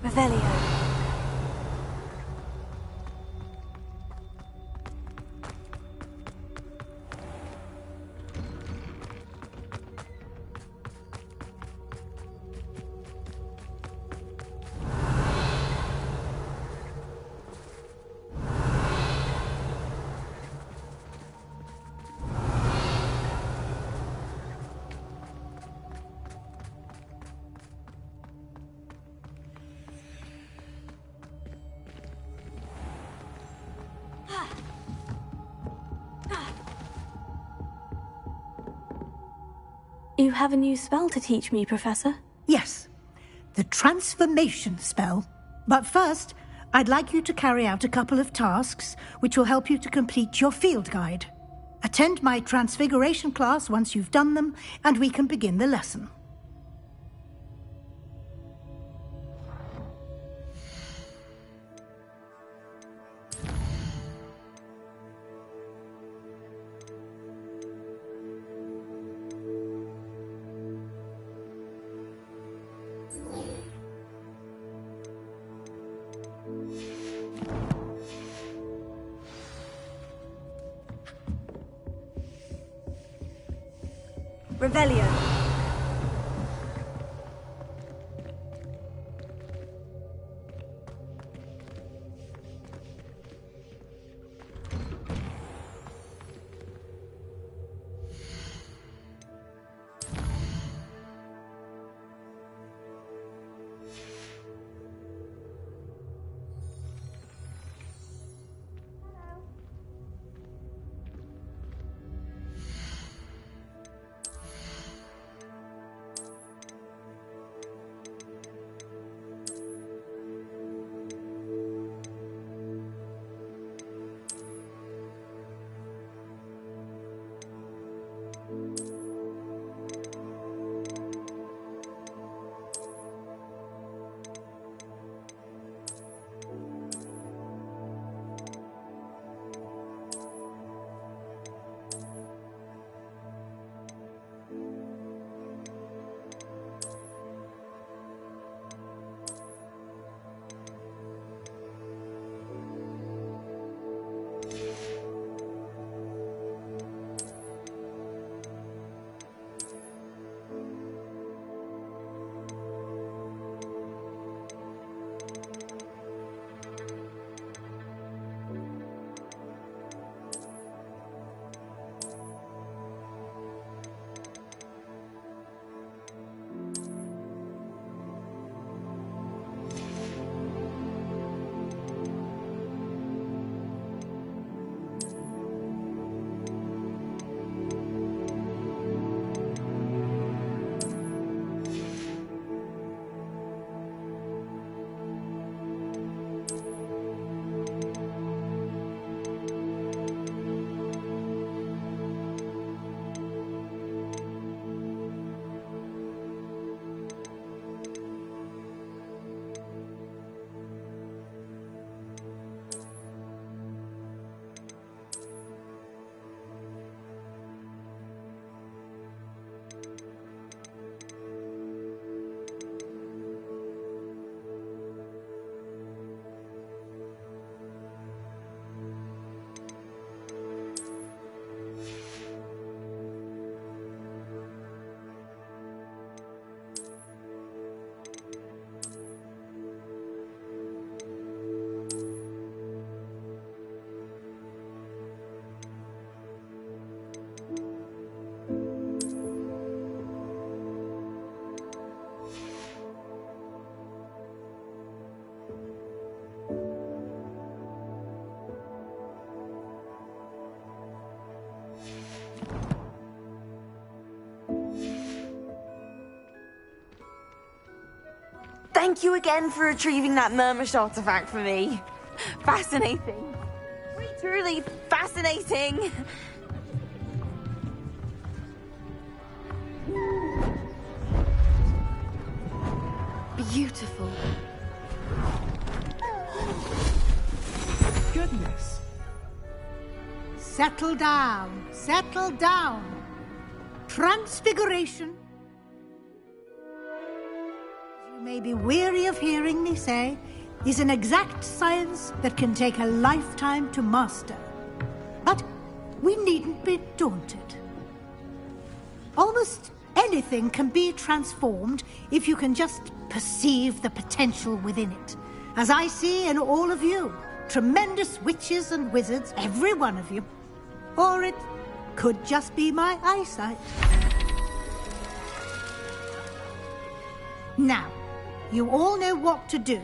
Revelio. You have a new spell to teach me, Professor? Yes, the transformation spell. But first, I'd like you to carry out a couple of tasks which will help you to complete your field guide. Attend my transfiguration class once you've done them, and we can begin the lesson. Revelio. Thank you again for retrieving that Murmush artifact for me. Fascinating. Truly fascinating. Beautiful. Goodness. Settle down. Settle down. Transfiguration. You may be weary of hearing me say, is an exact science that can take a lifetime to master. But we needn't be daunted. Almost anything can be transformed if you can just perceive the potential within it. As I see in all of you, tremendous witches and wizards, every one of you. Or it could just be my eyesight. Now, you all know what to do.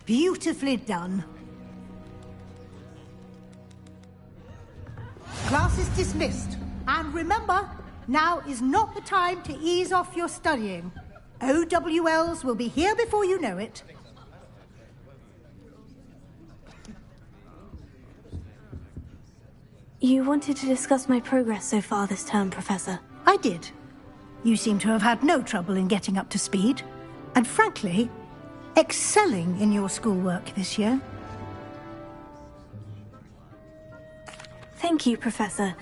Beautifully done. Class is dismissed. And remember, now is not the time to ease off your studying. OWLs will be here before you know it. You wanted to discuss my progress so far this term, Professor. I did. You seem to have had no trouble in getting up to speed. And frankly, excelling in your schoolwork this year. Thank you, Professor.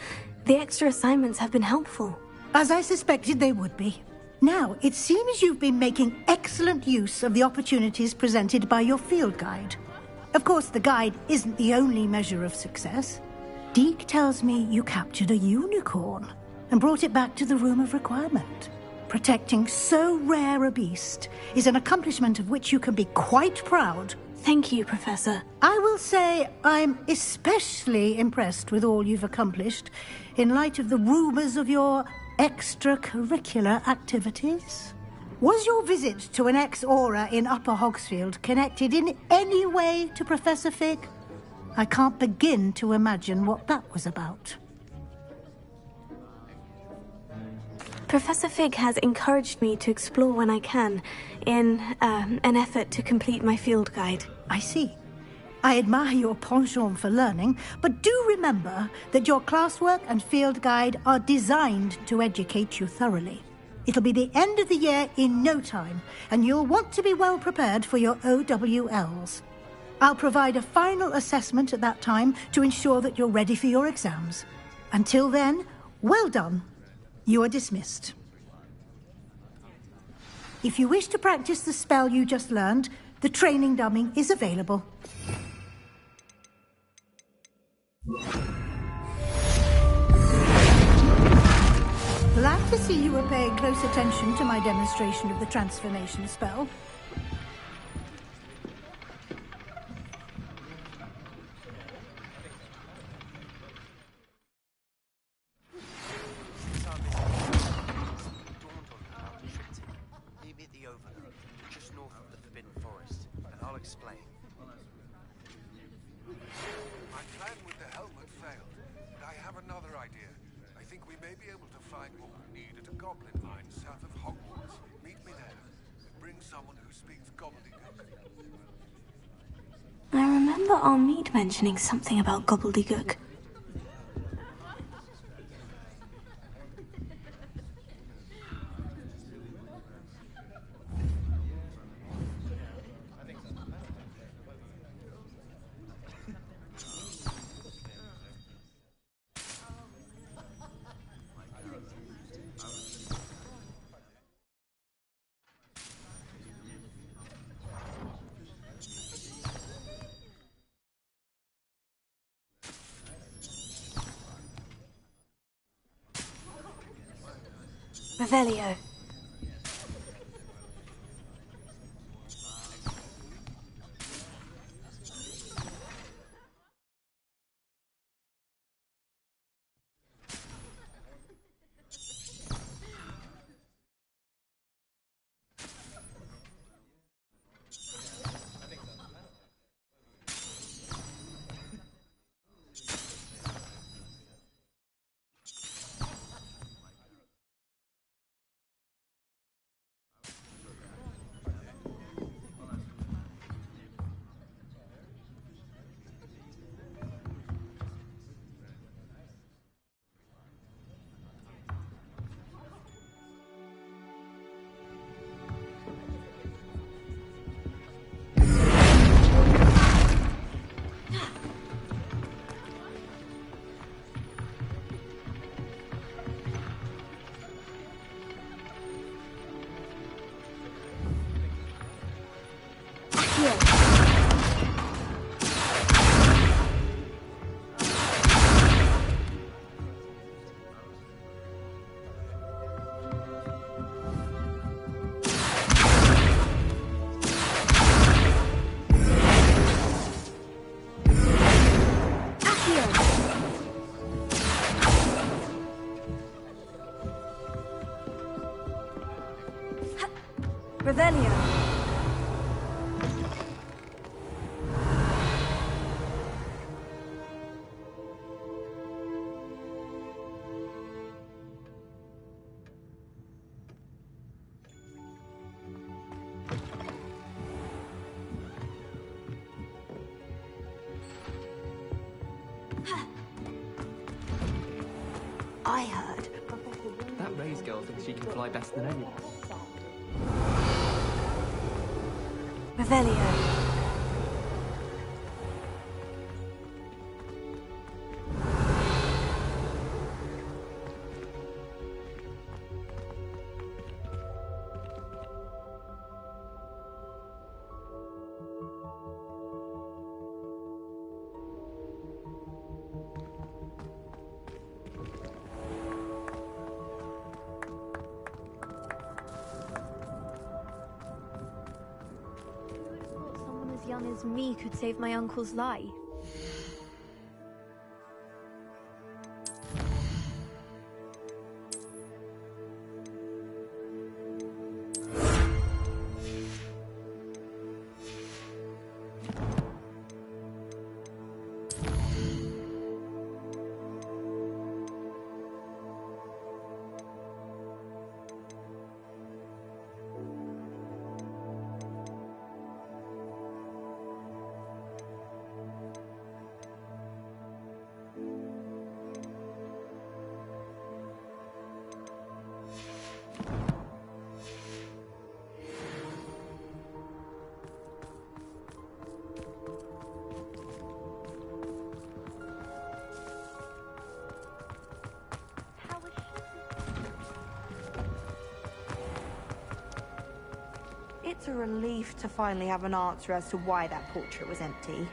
The extra assignments have been helpful. As I suspected they would be. Now, it seems you've been making excellent use of the opportunities presented by your field guide. Of course, the guide isn't the only measure of success. Deke tells me you captured a unicorn and brought it back to the Room of Requirement. Protecting so rare a beast is an accomplishment of which you can be quite proud. Thank you, Professor. I will say I'm especially impressed with all you've accomplished in light of the rumours of your extracurricular activities. Was your visit to an ex-aura in Upper Hogsfield connected in any way to Professor Fig? I can't begin to imagine what that was about. Professor Fig has encouraged me to explore when I can, in an effort to complete my field guide. I see. I admire your penchant for learning, but do remember that your classwork and field guide are designed to educate you thoroughly. It'll be the end of the year in no time, and you'll want to be well prepared for your OWLs. I'll provide a final assessment at that time to ensure that you're ready for your exams. Until then, well done. You are dismissed. If you wish to practice the spell you just learned, the training dummy is available. Glad to see you were paying close attention to my demonstration of the transformation spell. Explain. My plan with the helmet failed, but I have another idea. I think we may be able to find what we need at a goblin mine south of Hogwarts. Meet me there. Bring someone who speaks gobbledygook. I remember our meet mentioning something about gobbledygook. Revelio. Revelio. She can fly better than anyone. Revelio. Young as me could save my uncle's life. It's a relief to finally have an answer as to why that portrait was empty.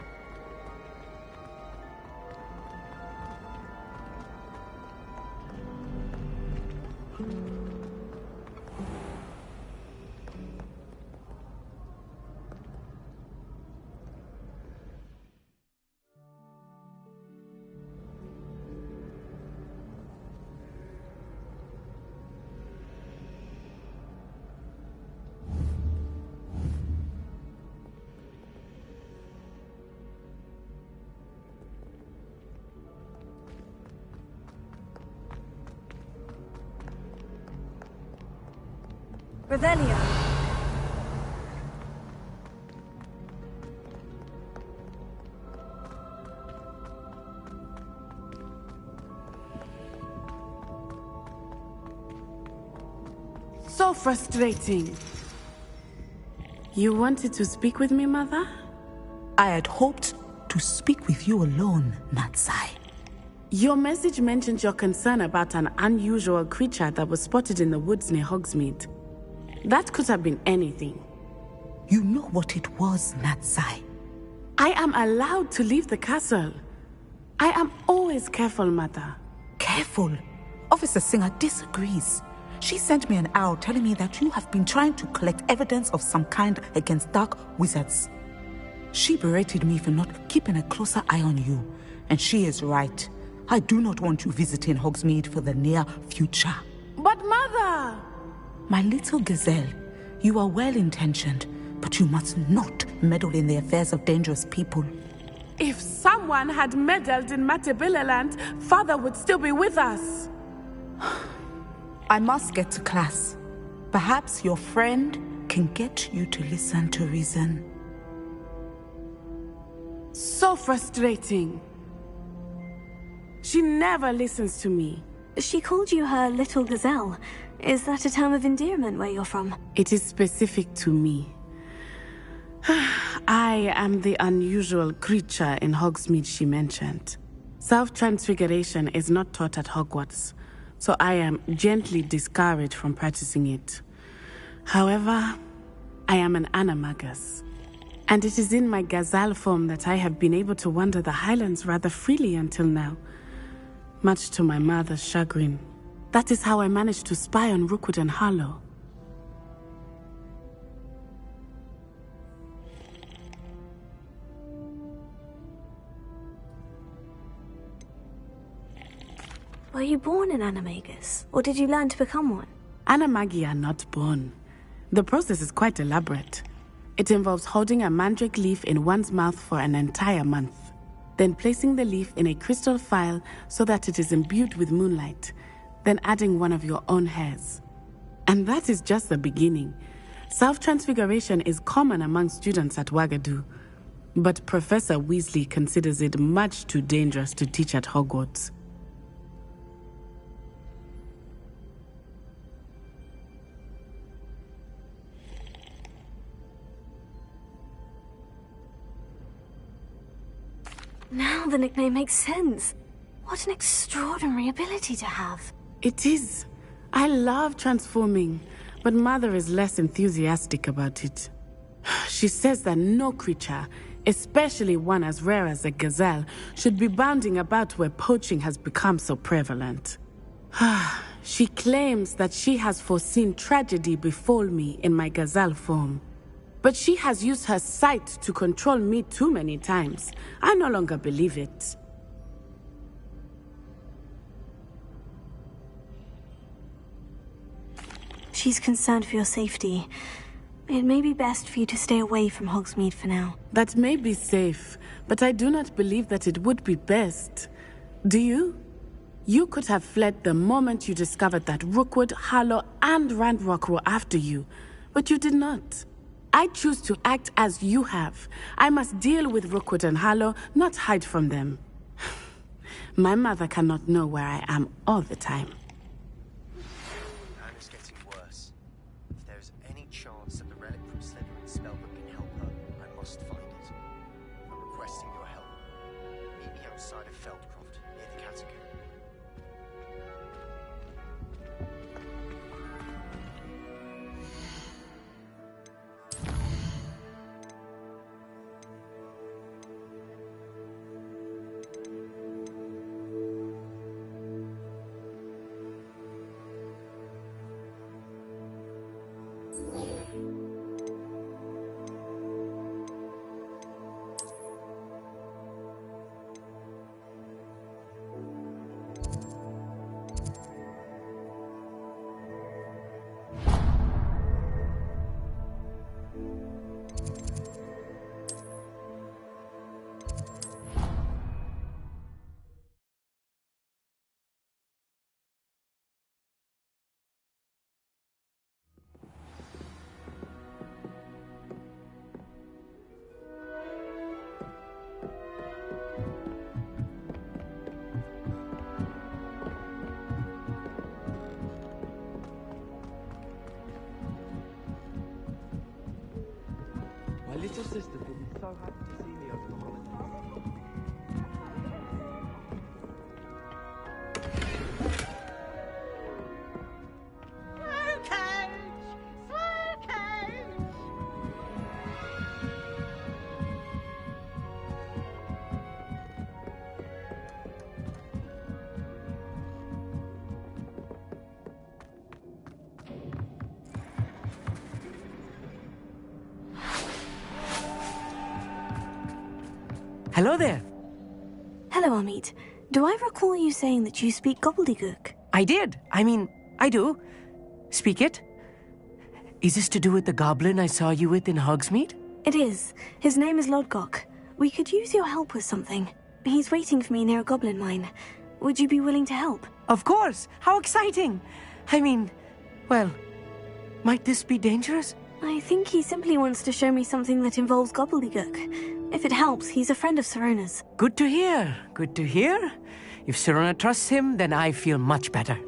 Revelio. So frustrating. You wanted to speak with me, Mother? I had hoped to speak with you alone, Natsai. Your message mentioned your concern about an unusual creature that was spotted in the woods near Hogsmeade. That could have been anything. You know what it was, Natsai. I am allowed to leave the castle. I am always careful, Mother. Careful? Officer Singer disagrees. She sent me an owl telling me that you have been trying to collect evidence of some kind against dark wizards. She berated me for not keeping a closer eye on you, and she is right. I do not want you visiting Hogsmeade for the near future. But Mother! My little gazelle, you are well-intentioned, but you must not meddle in the affairs of dangerous people. If someone had meddled in Matabeleland, Father would still be with us. I must get to class. Perhaps your friend can get you to listen to reason. So frustrating. She never listens to me. She called you her little gazelle. Is that a term of endearment where you're from? It is specific to me. I am the unusual creature in Hogsmeade she mentioned. Self-transfiguration is not taught at Hogwarts, so I am gently discouraged from practicing it. However, I am an animagus, and it is in my gazelle form that I have been able to wander the Highlands rather freely until now, much to my mother's chagrin. That is how I managed to spy on Rookwood and Harlow. Were you born an animagus, or did you learn to become one? Animagi are not born. The process is quite elaborate. It involves holding a mandrake leaf in one's mouth for an entire month, then placing the leaf in a crystal phial so that it is imbued with moonlight, then adding one of your own hairs. And that is just the beginning. Self-transfiguration is common among students at Wagadu, but Professor Weasley considers it much too dangerous to teach at Hogwarts. Now the nickname makes sense. What an extraordinary ability to have. It is. I love transforming, but Mother is less enthusiastic about it. She says that no creature, especially one as rare as a gazelle, should be bounding about where poaching has become so prevalent. She claims that she has foreseen tragedy befall me in my gazelle form. But she has used her sight to control me too many times. I no longer believe it. She's concerned for your safety. It may be best for you to stay away from Hogsmeade for now. That may be safe, but I do not believe that it would be best. Do you? You could have fled the moment you discovered that Rookwood, Harlow, and Ranrock were after you, but you did not. I choose to act as you have. I must deal with Rookwood and Harlow, not hide from them. My mother cannot know where I am all the time. Anna's getting worse. If there is any chance that the relic from Slytherin's spellbook can help her, I must find it. I'm requesting your help. Meet me outside of Feldcroft, near the catacomb. My little sister will be so happy to see me over the holidays. Hello there. Hello, Amit. Do I recall you saying that you speak gobbledygook? I did. I do. Speak it. Is this to do with the goblin I saw you with in Hogsmeade? It is. His name is Lodgok. We could use your help with something. He's waiting for me near a goblin mine. Would you be willing to help? Of course. How exciting. Well, might this be dangerous? I think he simply wants to show me something that involves gobbledygook. If it helps, he's a friend of Sirona's. Good to hear. Good to hear. If Sirona trusts him, then I feel much better.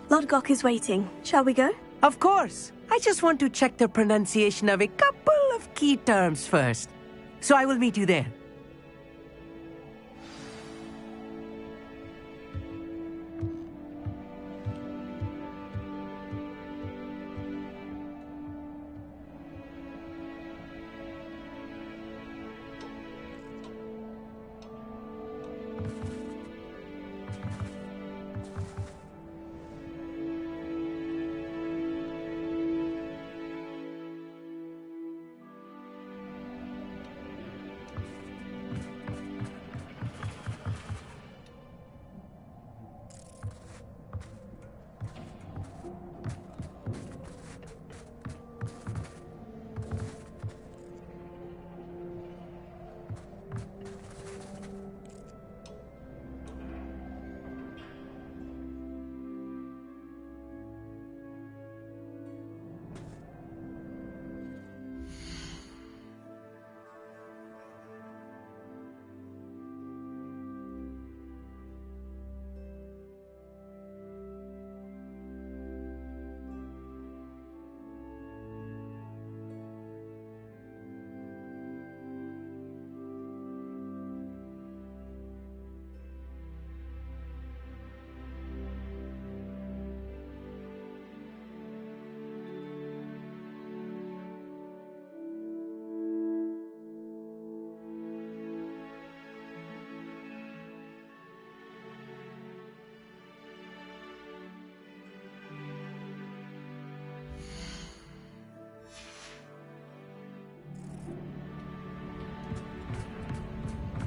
Lodgok is waiting. Shall we go? Of course. I just want to check the pronunciation of a couple of key terms first. So I will meet you there.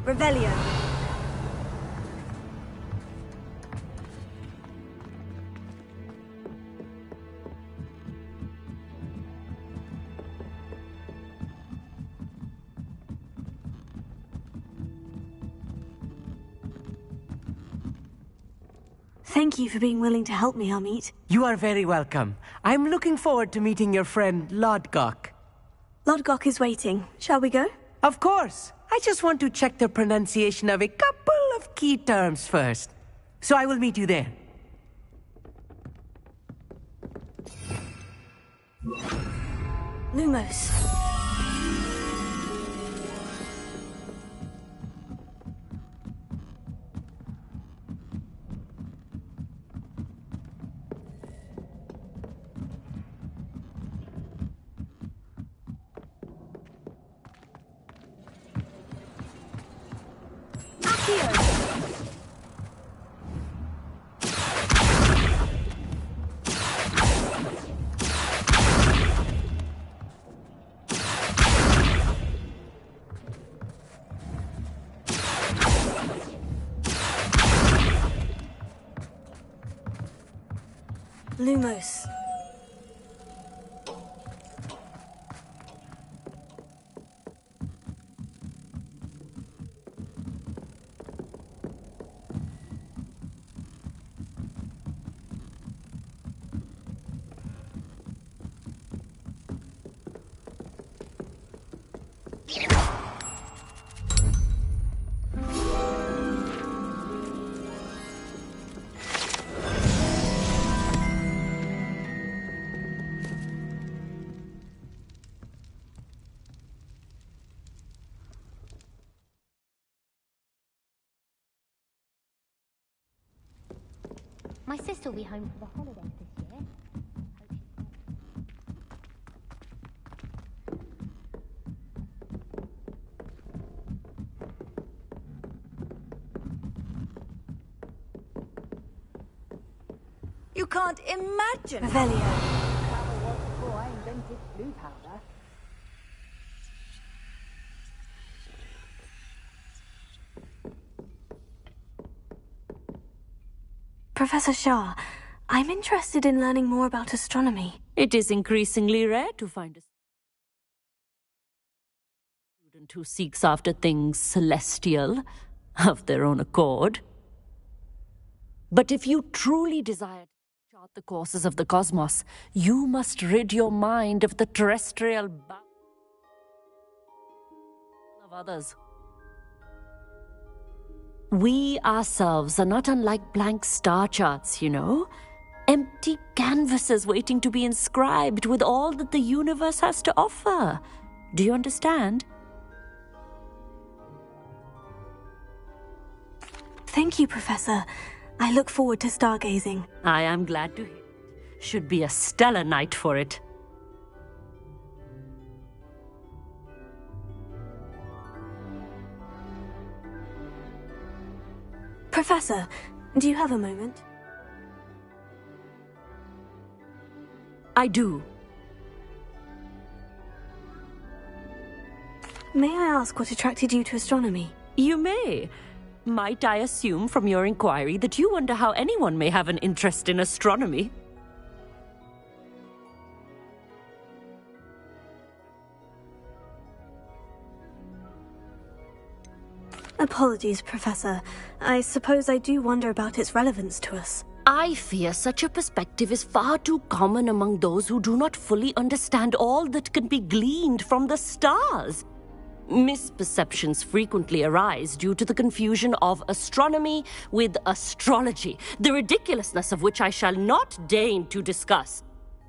Revelio. Thank you for being willing to help me, Amit. You are very welcome. I'm looking forward to meeting your friend Lodgok. Lodgok is waiting. Shall we go? Of course. I just want to check the pronunciation of a couple of key terms first. So I will meet you there. Lumos. Lumos. My sister will be home for the holidays this year. You can't imagine. Revelio. Before I invented blue powder. Professor Shah, I'm interested in learning more about astronomy. It is increasingly rare to find a student who seeks after things celestial of their own accord. But if you truly desire to chart the courses of the cosmos, you must rid your mind of the terrestrial bound of others. We ourselves are not unlike blank star charts, you know. Empty canvases waiting to be inscribed with all that the universe has to offer. Do you understand? Thank you, Professor. I look forward to stargazing. I am glad to hear it. Should be a stellar night for it. Professor, do you have a moment? I do. May I ask what attracted you to astronomy? You may. Might I assume from your inquiry that you wonder how anyone may have an interest in astronomy? Apologies, Professor. I suppose I do wonder about its relevance to us. I fear such a perspective is far too common among those who do not fully understand all that can be gleaned from the stars. Misperceptions frequently arise due to the confusion of astronomy with astrology, the ridiculousness of which I shall not deign to discuss.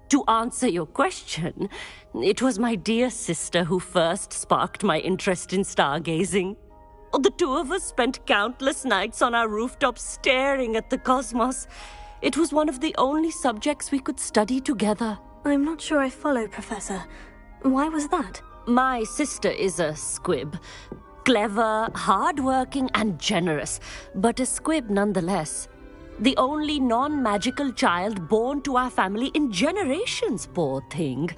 To answer your question, it was my dear sister who first sparked my interest in stargazing. The two of us spent countless nights on our rooftop staring at the cosmos. It was one of the only subjects we could study together. I'm not sure I follow, Professor. Why was that? My sister is a squib. Clever, hard-working, and generous, but a squib nonetheless. The only non-magical child born to our family in generations, poor thing.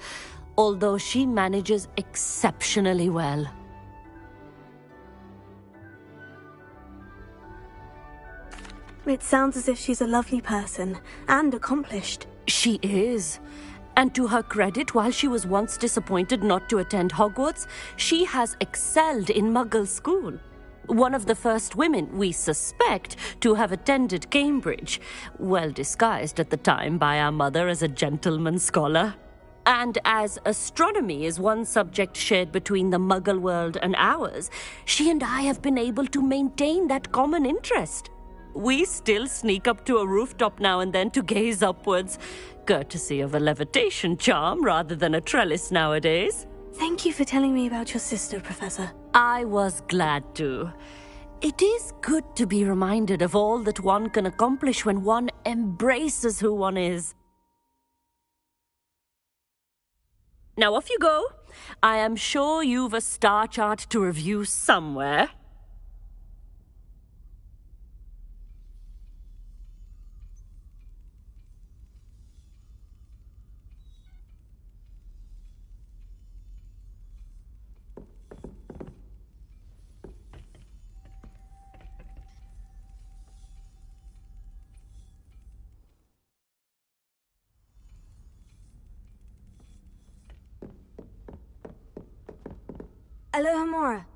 Although she manages exceptionally well. It sounds as if she's a lovely person and accomplished. She is. And to her credit, while she was once disappointed not to attend Hogwarts, she has excelled in Muggle school. One of the first women, we suspect, to have attended Cambridge, well disguised at the time by our mother as a gentleman scholar. And as astronomy is one subject shared between the Muggle world and ours, she and I have been able to maintain that common interest. We still sneak up to a rooftop now and then to gaze upwards, courtesy of a levitation charm rather than a trellis nowadays. Thank you for telling me about your sister, Professor. I was glad to. It is good to be reminded of all that one can accomplish when one embraces who one is. Now off you go. I am sure you've a star chart to review somewhere. Aloha Mora.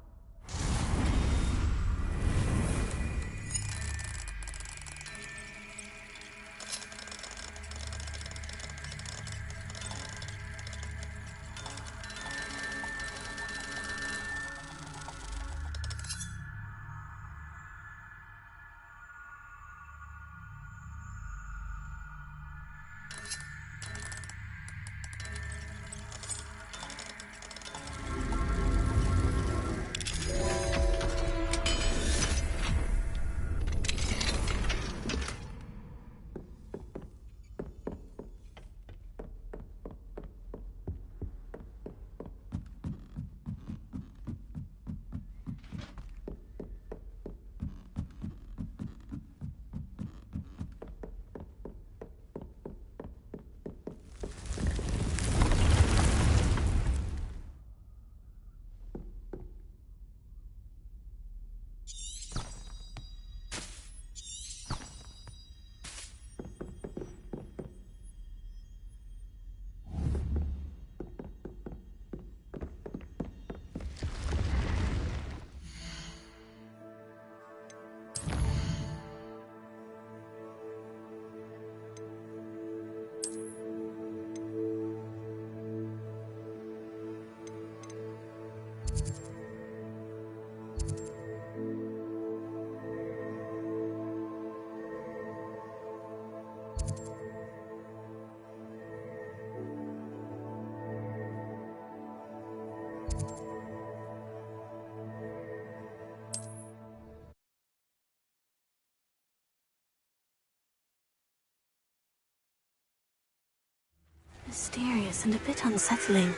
Mysterious and a bit unsettling.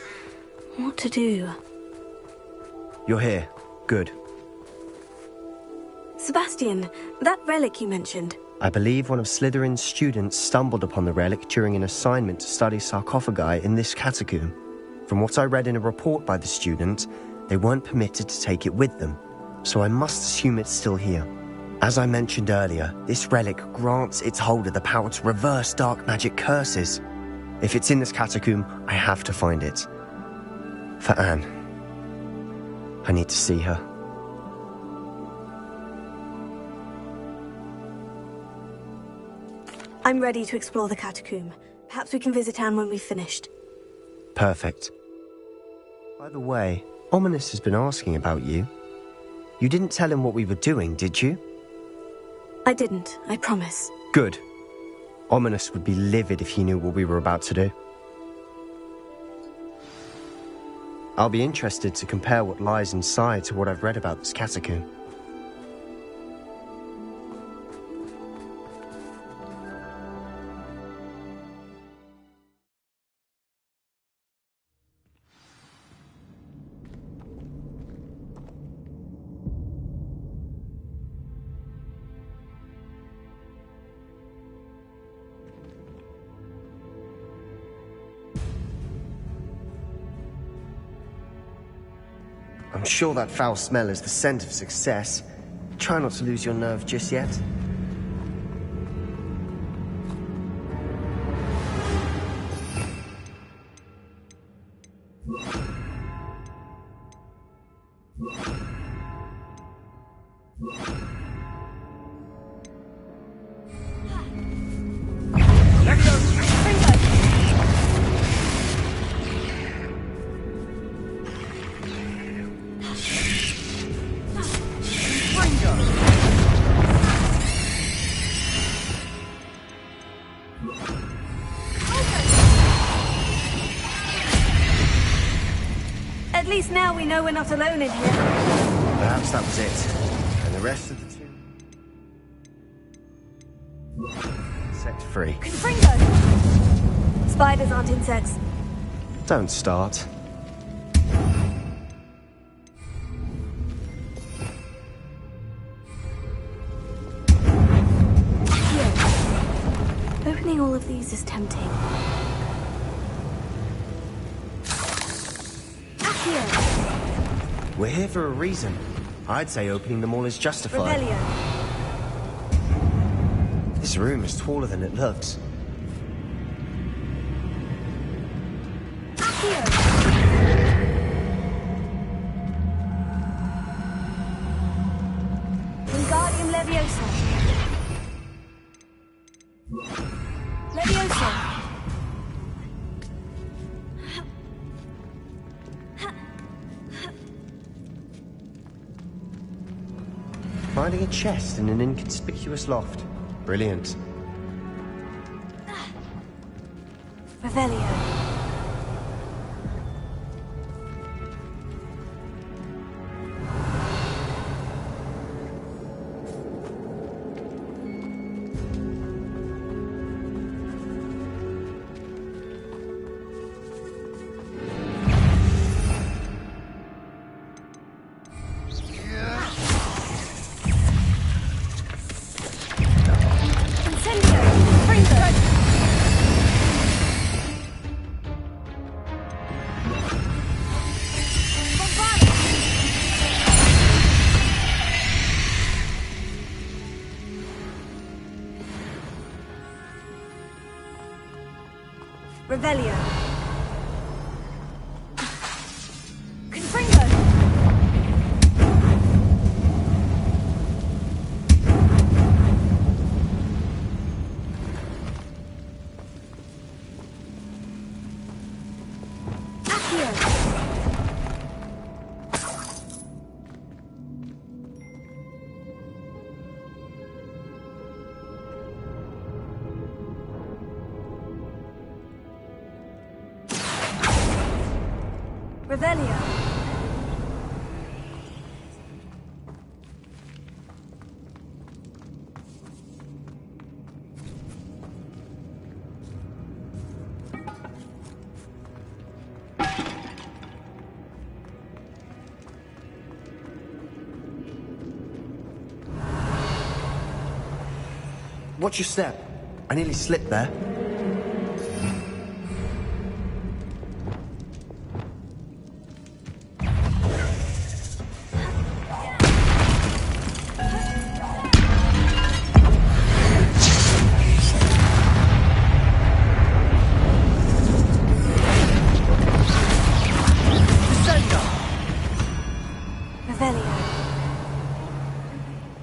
What to do? You're here. Good. Sebastian, that relic you mentioned. I believe one of Slytherin's students stumbled upon the relic during an assignment to study sarcophagi in this catacomb. From what I read in a report by the student, they weren't permitted to take it with them, so I must assume it's still here. As I mentioned earlier, this relic grants its holder the power to reverse dark magic curses. If it's in this catacomb, I have to find it. For Anne. I need to see her. I'm ready to explore the catacomb. Perhaps we can visit Anne when we've finished. Perfect. By the way, Ominous has been asking about you. You didn't tell him what we were doing, did you? I didn't, I promise. Good. Ominous would be livid if he knew what we were about to do. I'll be interested to compare what lies inside to what I've read about this catacomb. I'm sure that foul smell is the scent of success. Try not to lose your nerve just yet. least now we know we're not alone in here. Perhaps that was it. And the rest of the tomb... set free. Confringo! Spiders aren't insects. Don't start. Opening all of these is tempting. Accio! We're here for a reason. I'd say opening them all is justified. Revelio! This room is taller than it looks. Accio! Wingardium Leviosa! Leviosa! Finding a chest in an inconspicuous loft. Brilliant. Revelio. Revelio. Confringo. Accio. Revelio. Watch your step. I nearly slipped there.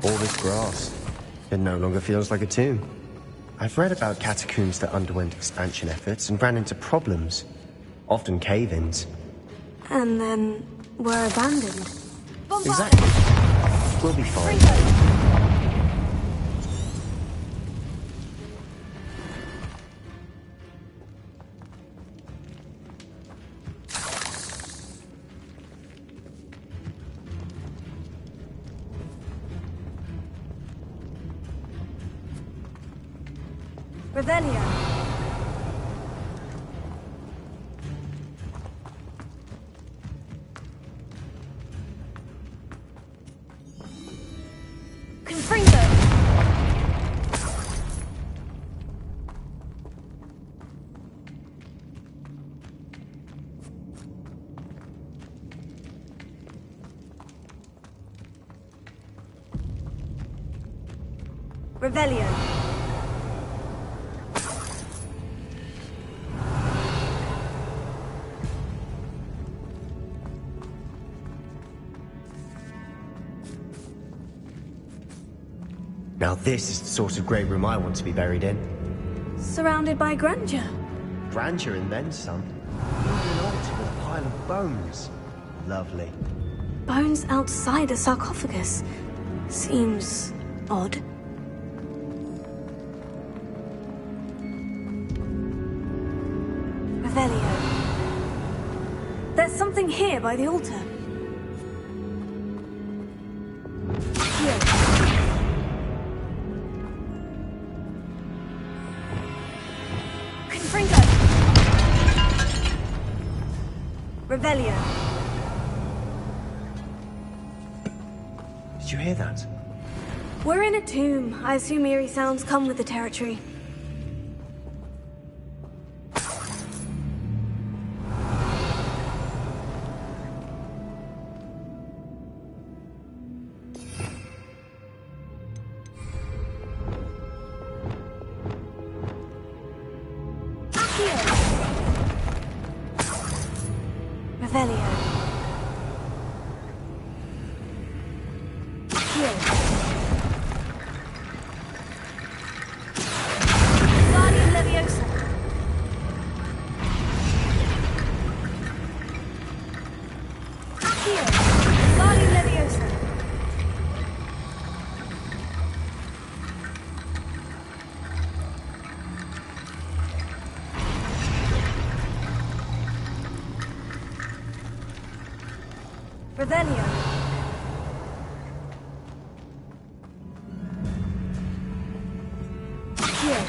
All this grass. It no longer feels like a tomb. I've read about catacombs that underwent expansion efforts and ran into problems. Often cave-ins. And then were abandoned. Exactly. We'll be fine. Revelio. Confringo. Revelio. Now this is the sort of grey room I want to be buried in. Surrounded by grandeur. Grandeur and then some. Even an altar with a pile of bones. Lovely. Bones outside a sarcophagus. Seems odd. Revelio. There's something something here by the altar. Here. Confringo! Revelio. Did you hear that? We're in a tomb. I assume eerie sounds come with the territory. Revelio. Here. Guardian Leviosa. Here. Guardian Leviosa. Revelio. Here.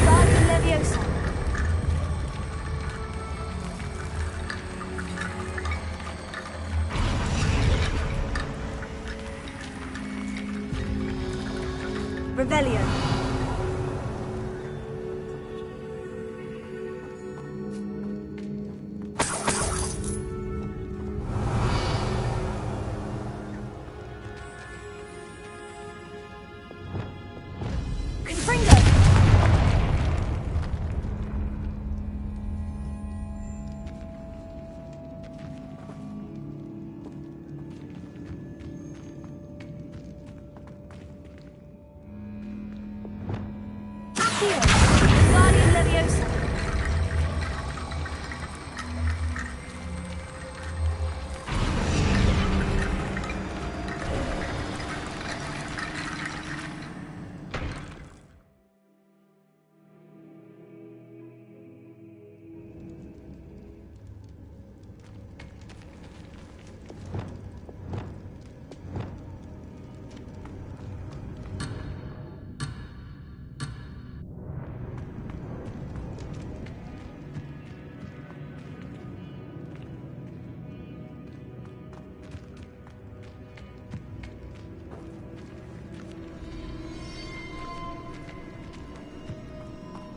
Guardian Leviosa. Revelio. Here. Guardian Leviosa.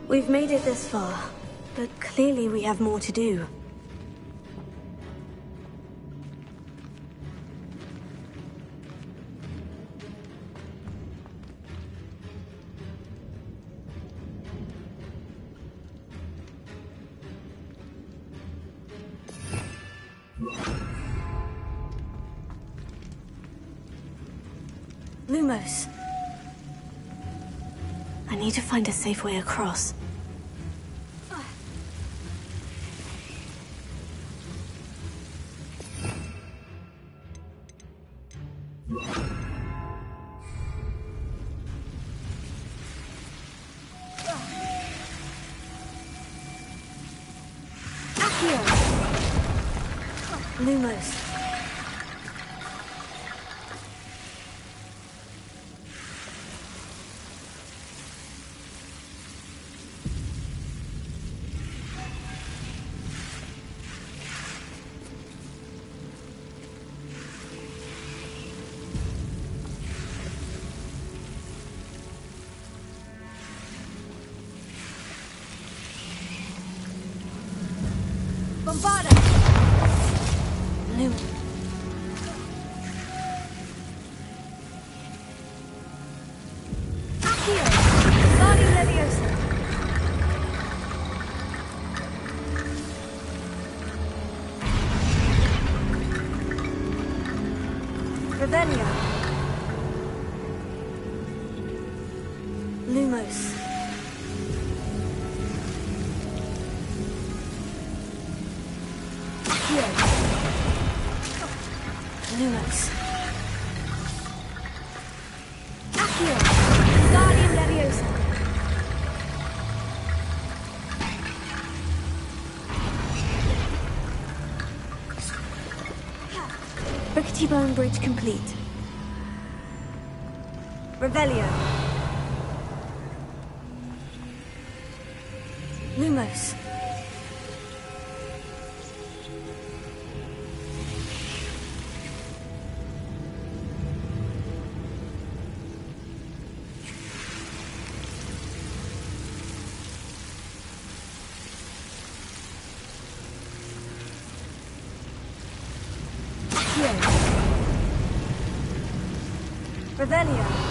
We've made it this far, but clearly we have more to do. Lumos. I need to find a safe way across. Lumos. Bombarda! Lum. Accio! Guardian Leviosa! Revelio! Lumos. Lumos. Accio! Guardian Leviosa! T-bone bridge complete. Revelio. Lumos. Revelio.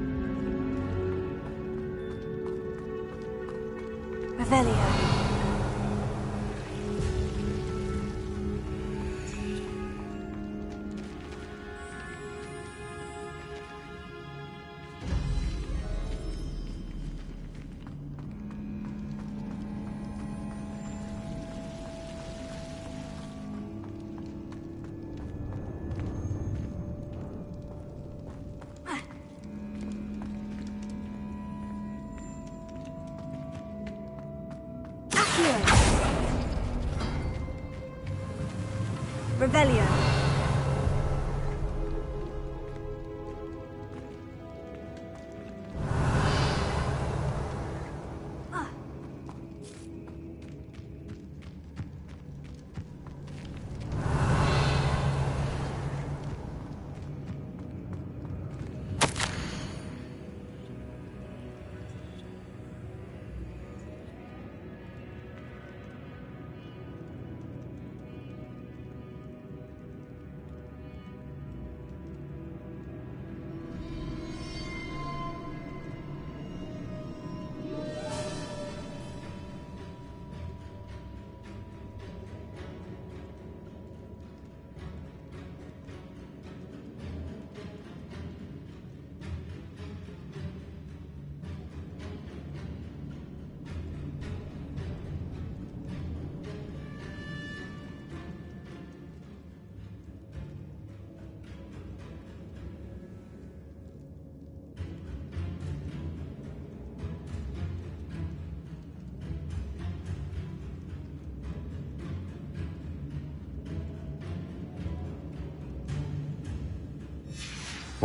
Revelio. Revelio.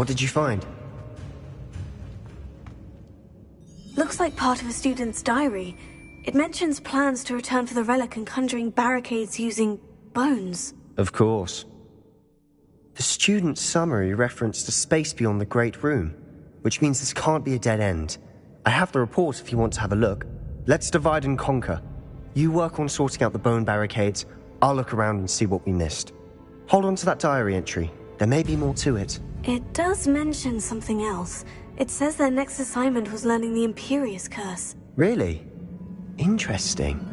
What did you find? Looks like part of a student's diary. It mentions plans to return for the relic and conjuring barricades using bones. Of course. The student's summary referenced a space beyond the Great Room, which means this can't be a dead end. I have the report if you want to have a look. Let's divide and conquer. You work on sorting out the bone barricades, I'll look around and see what we missed. Hold on to that diary entry. There may be more to it. It does mention something else. It says their next assignment was learning the Imperious Curse. Really? Interesting.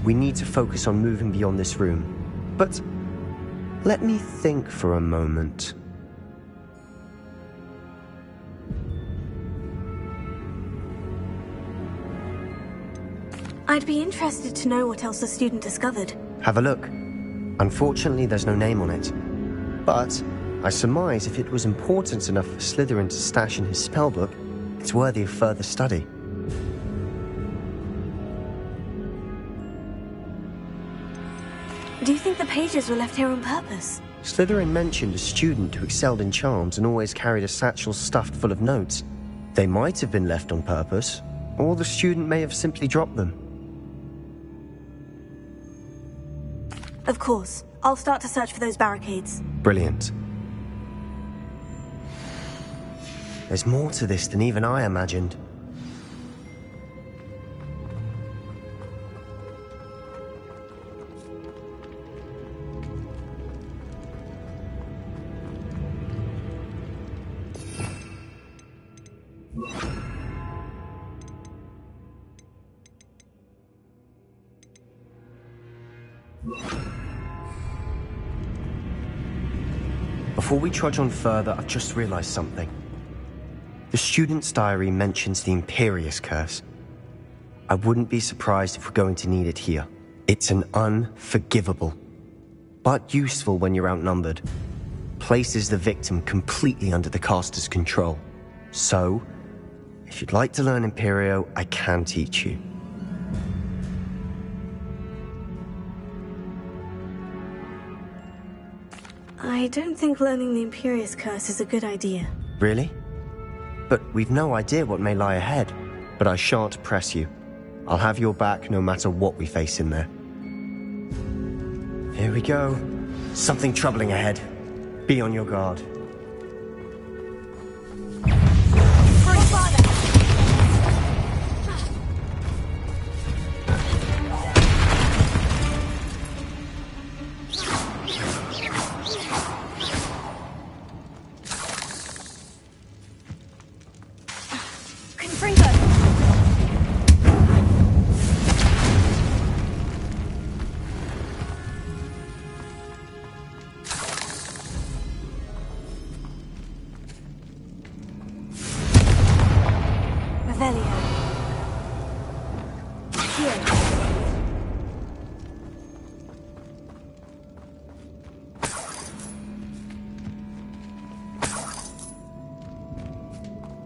We need to focus on moving beyond this room. But let me think for a moment. I'd be interested to know what else the student discovered. Have a look. Unfortunately, there's no name on it. But I surmise if it was important enough for Slytherin to stash in his spellbook, it's worthy of further study. Do you think the pages were left here on purpose? Slytherin mentioned a student who excelled in charms and always carried a satchel stuffed full of notes. They might have been left on purpose, or the student may have simply dropped them. Of course. I'll start to search for those barricades. Brilliant. There's more to this than even I imagined. Before we trudge on further, I've just realized something. The student's diary mentions the Imperious Curse. I wouldn't be surprised if we're going to need it here. It's an unforgivable, but useful when you're outnumbered. Places the victim completely under the caster's control. So, if you'd like to learn Imperio, I can teach you. I don't think learning the Imperious Curse is a good idea. Really? But we've no idea what may lie ahead. But I shan't press you. I'll have your back no matter what we face in there. Here we go. Something troubling ahead. Be on your guard.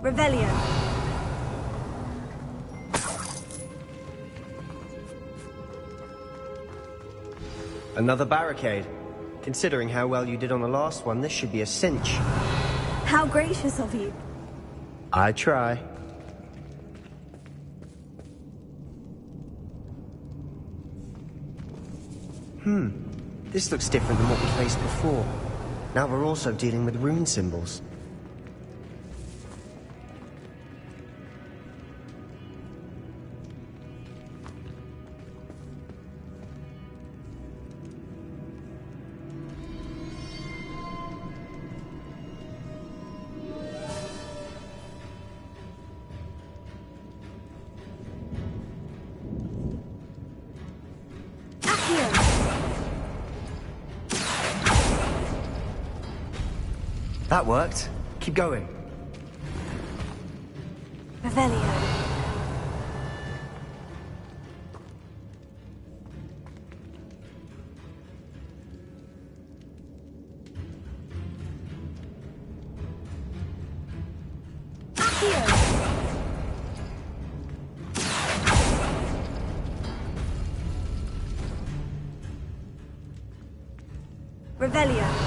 Revelio. Another barricade. Considering how well you did on the last one, this should be a cinch. How gracious of you. I try. This looks different than what we faced before. Now we're also dealing with rune symbols. That worked. Keep going. Revelio. Revelio.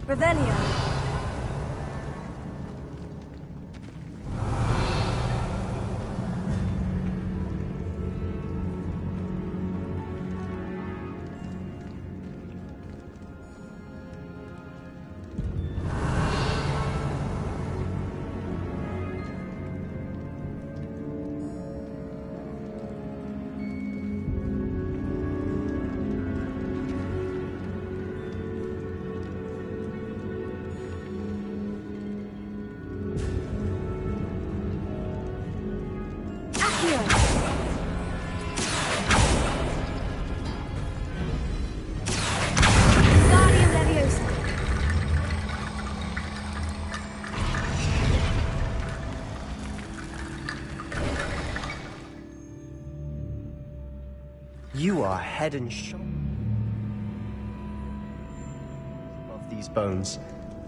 Revelio. You are head and shoulders above these bones.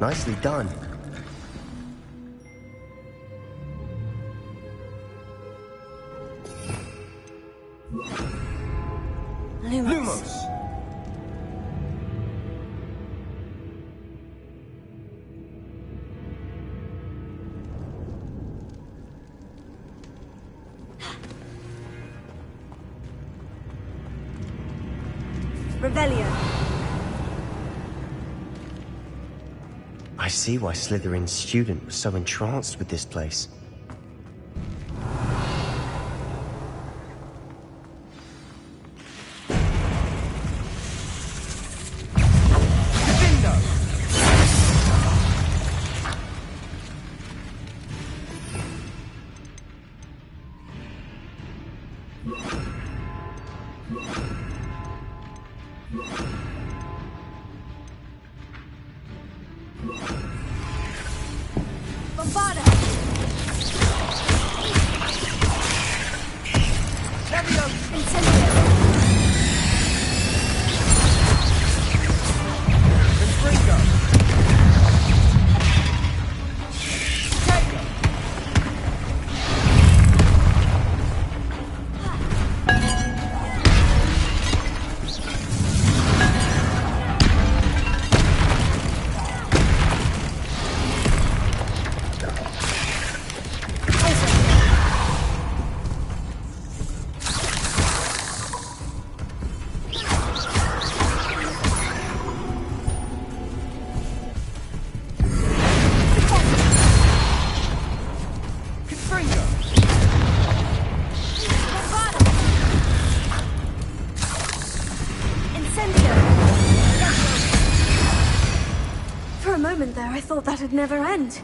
Nicely done. Lumos. Revelio. I see why Slytherin's student was so entranced with this place. I thought that'd never end.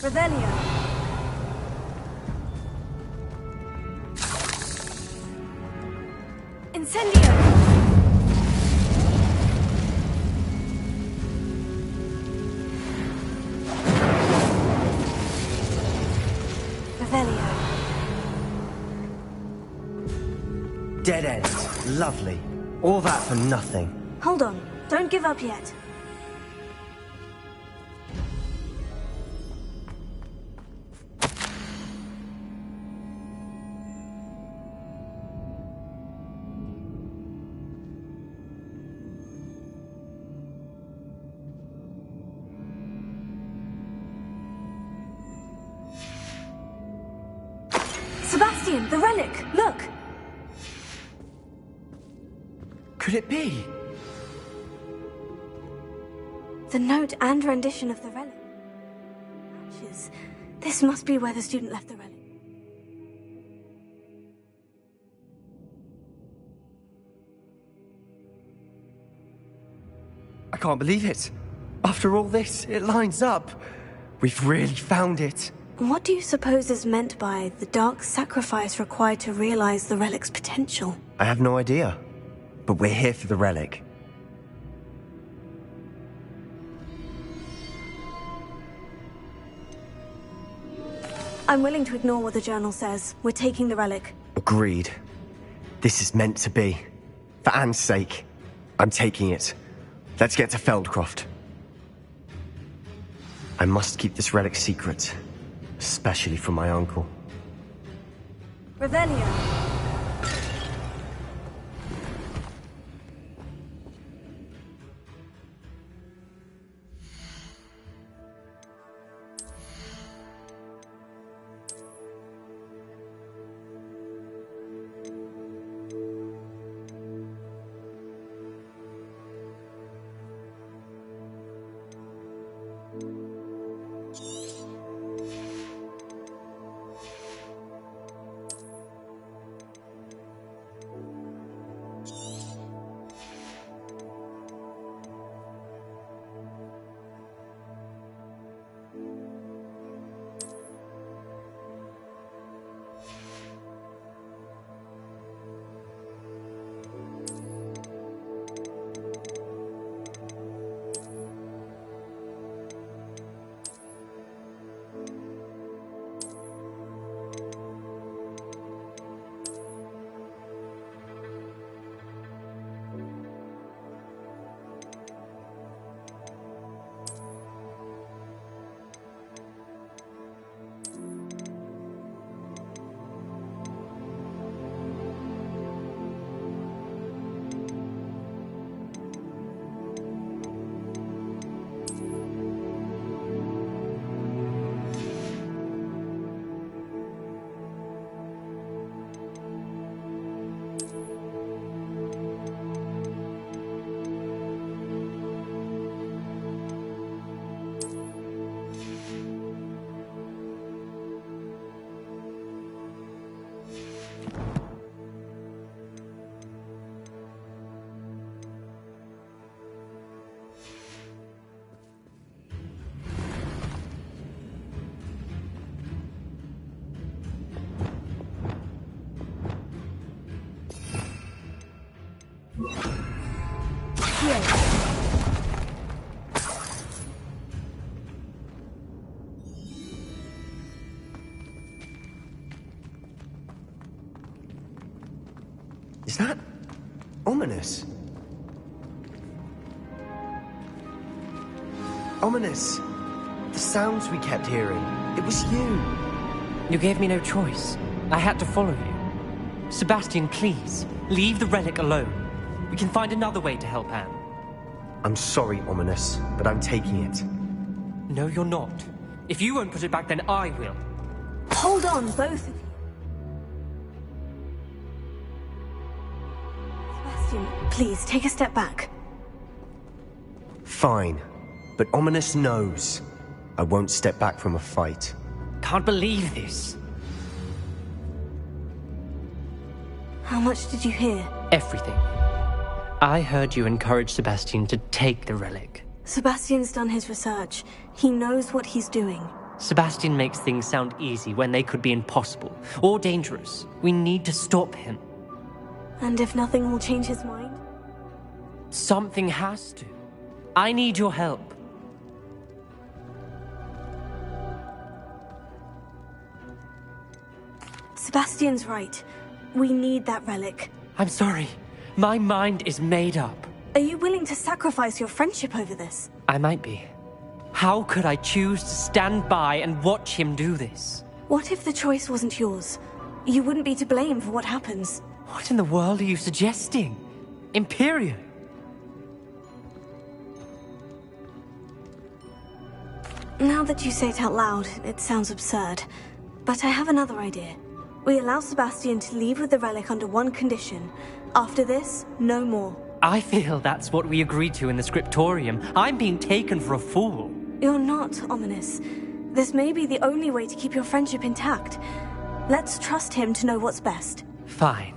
Revelio. Incendio. Revelio. Dead end. Lovely. All that for nothing. Hold on. Don't give up yet. Sebastian, the relic! Look! Could it be? The note and rendition of the relic. Matches. This must be where the student left the relic. I can't believe it. After all this, it lines up. We've really found it. What do you suppose is meant by the dark sacrifice required to realize the relic's potential? I have no idea. But we're here for the relic. I'm willing to ignore what the journal says. We're taking the relic. Agreed. This is meant to be. For Anne's sake, I'm taking it. Let's get to Feldcroft. I must keep this relic secret, especially from my uncle. Revelio. Is that ominous? Ominous! The sounds we kept hearing. It was you. You gave me no choice. I had to follow you. Sebastian, please, leave the relic alone. We can find another way to help Anne. I'm sorry, Ominous, but I'm taking it. No, you're not. If you won't put it back, then I will. Hold on, both of you. Sebastian, please, take a step back. Fine. But Ominous knows I won't step back from a fight. Can't believe this. How much did you hear? Everything. I heard you encourage Sebastian to take the relic. Sebastian's done his research. He knows what he's doing. Sebastian makes things sound easy when they could be impossible or dangerous. We need to stop him. And if nothing will change his mind? Something has to. I need your help. Sebastian's right. We need that relic. I'm sorry. My mind is made up. Are you willing to sacrifice your friendship over this? I might be. How could I choose to stand by and watch him do this? What if the choice wasn't yours? You wouldn't be to blame for what happens. What in the world are you suggesting? Imperium? Now that you say it out loud, it sounds absurd. But I have another idea. We allow Sebastian to leave with the relic under one condition. After this, no more. I feel that's what we agreed to in the scriptorium. I'm being taken for a fool. You're not, Ominous. This may be the only way to keep your friendship intact. Let's trust him to know what's best. Fine.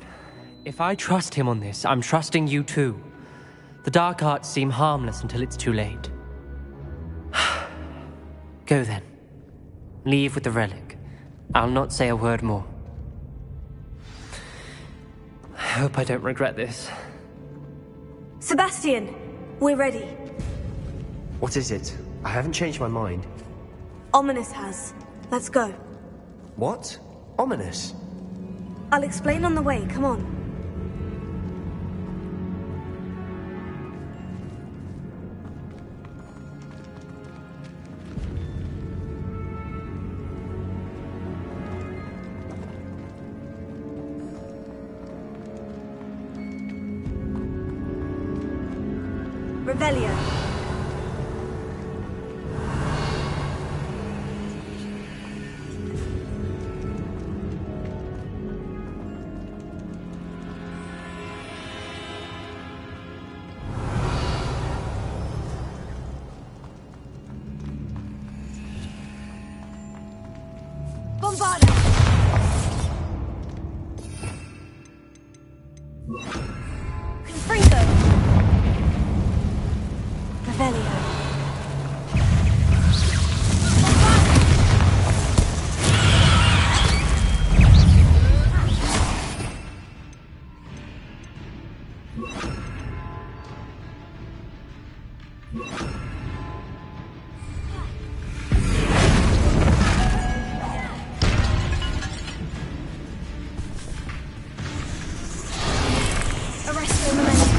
If I trust him on this, I'm trusting you too. The dark arts seem harmless until it's too late. Go then. Leave with the relic. I'll not say a word more. I hope I don't regret this. Sebastian! We're ready. What is it? I haven't changed my mind. Ominous has. Let's go. What? Ominous? I'll explain on the way, come on. Revelio. Bombarda. Confringo. Revelio. Arresto momentum.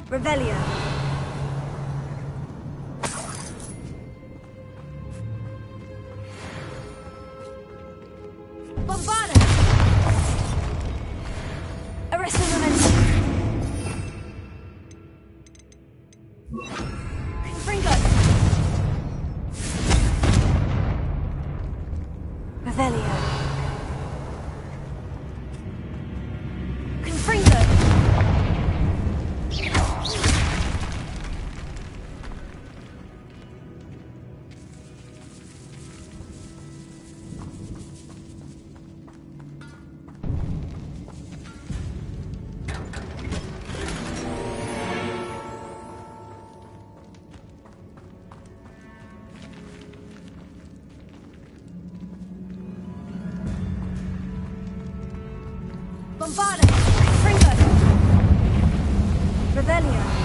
Revelio. Bombarda. Arresto momentum. Confringo. Revelio. Confringo. Bombarda! Fringo! Revelio!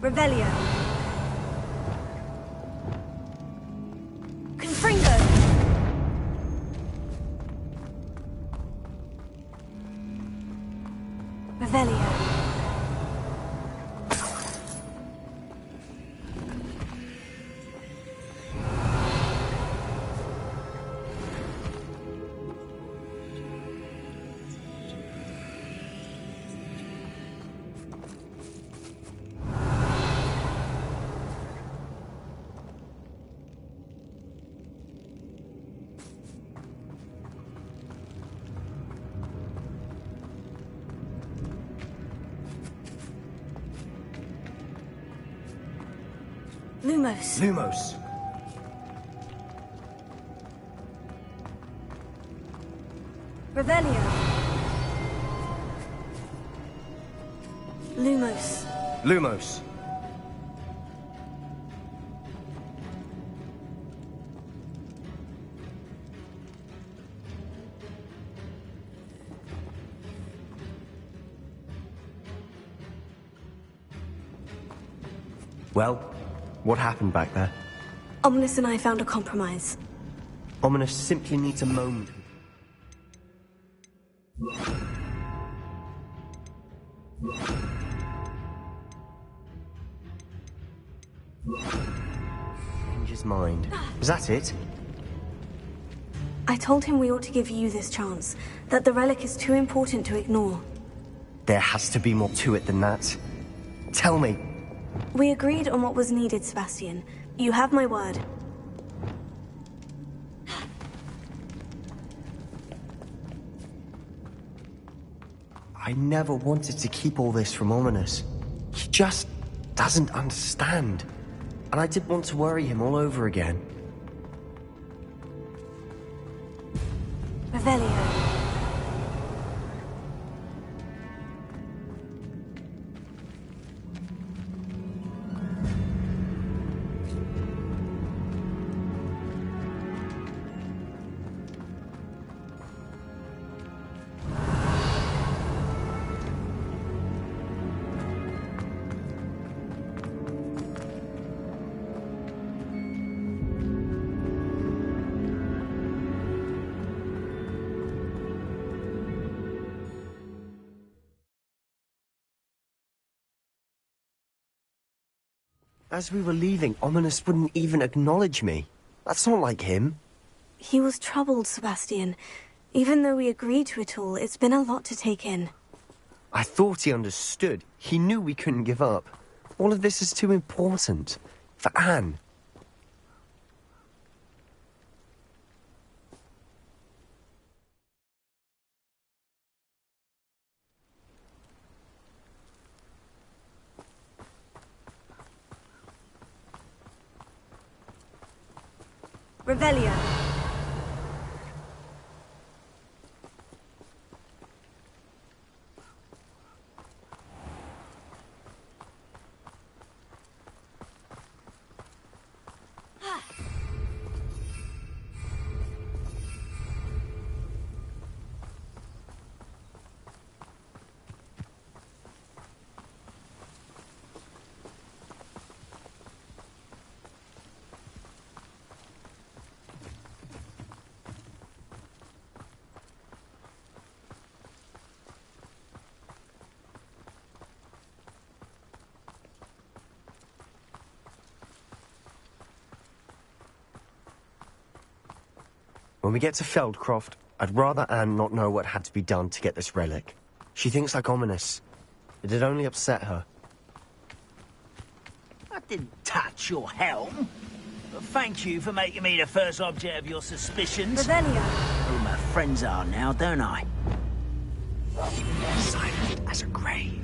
Revelio. Confringo. Revelio. Lumos. Lumos. Revelio. Lumos. Lumos. Well, what happened back there? Ominous and I found a compromise. Ominous simply needs a moment. Change his mind. Was that it? I told him we ought to give you this chance, that the relic is too important to ignore. There has to be more to it than that. Tell me. We agreed on what was needed, Sebastian. You have my word. I never wanted to keep all this from Ominous. He just doesn't understand. And I didn't want to worry him all over again. Revelio. As we were leaving, Ominous wouldn't even acknowledge me. That's not like him. He was troubled, Sebastian. Even though we agreed to it all, it's been a lot to take in. I thought he understood. He knew we couldn't give up. All of this is too important. For Anne. Revelio. When we get to Feldcroft, I'd rather Anne not know what had to be done to get this relic. She thinks like ominous. It'd only upset her. I didn't touch your helm. But thank you for making me the first object of your suspicions. Revelio. Who my friends are now, don't I? Silent as a grave.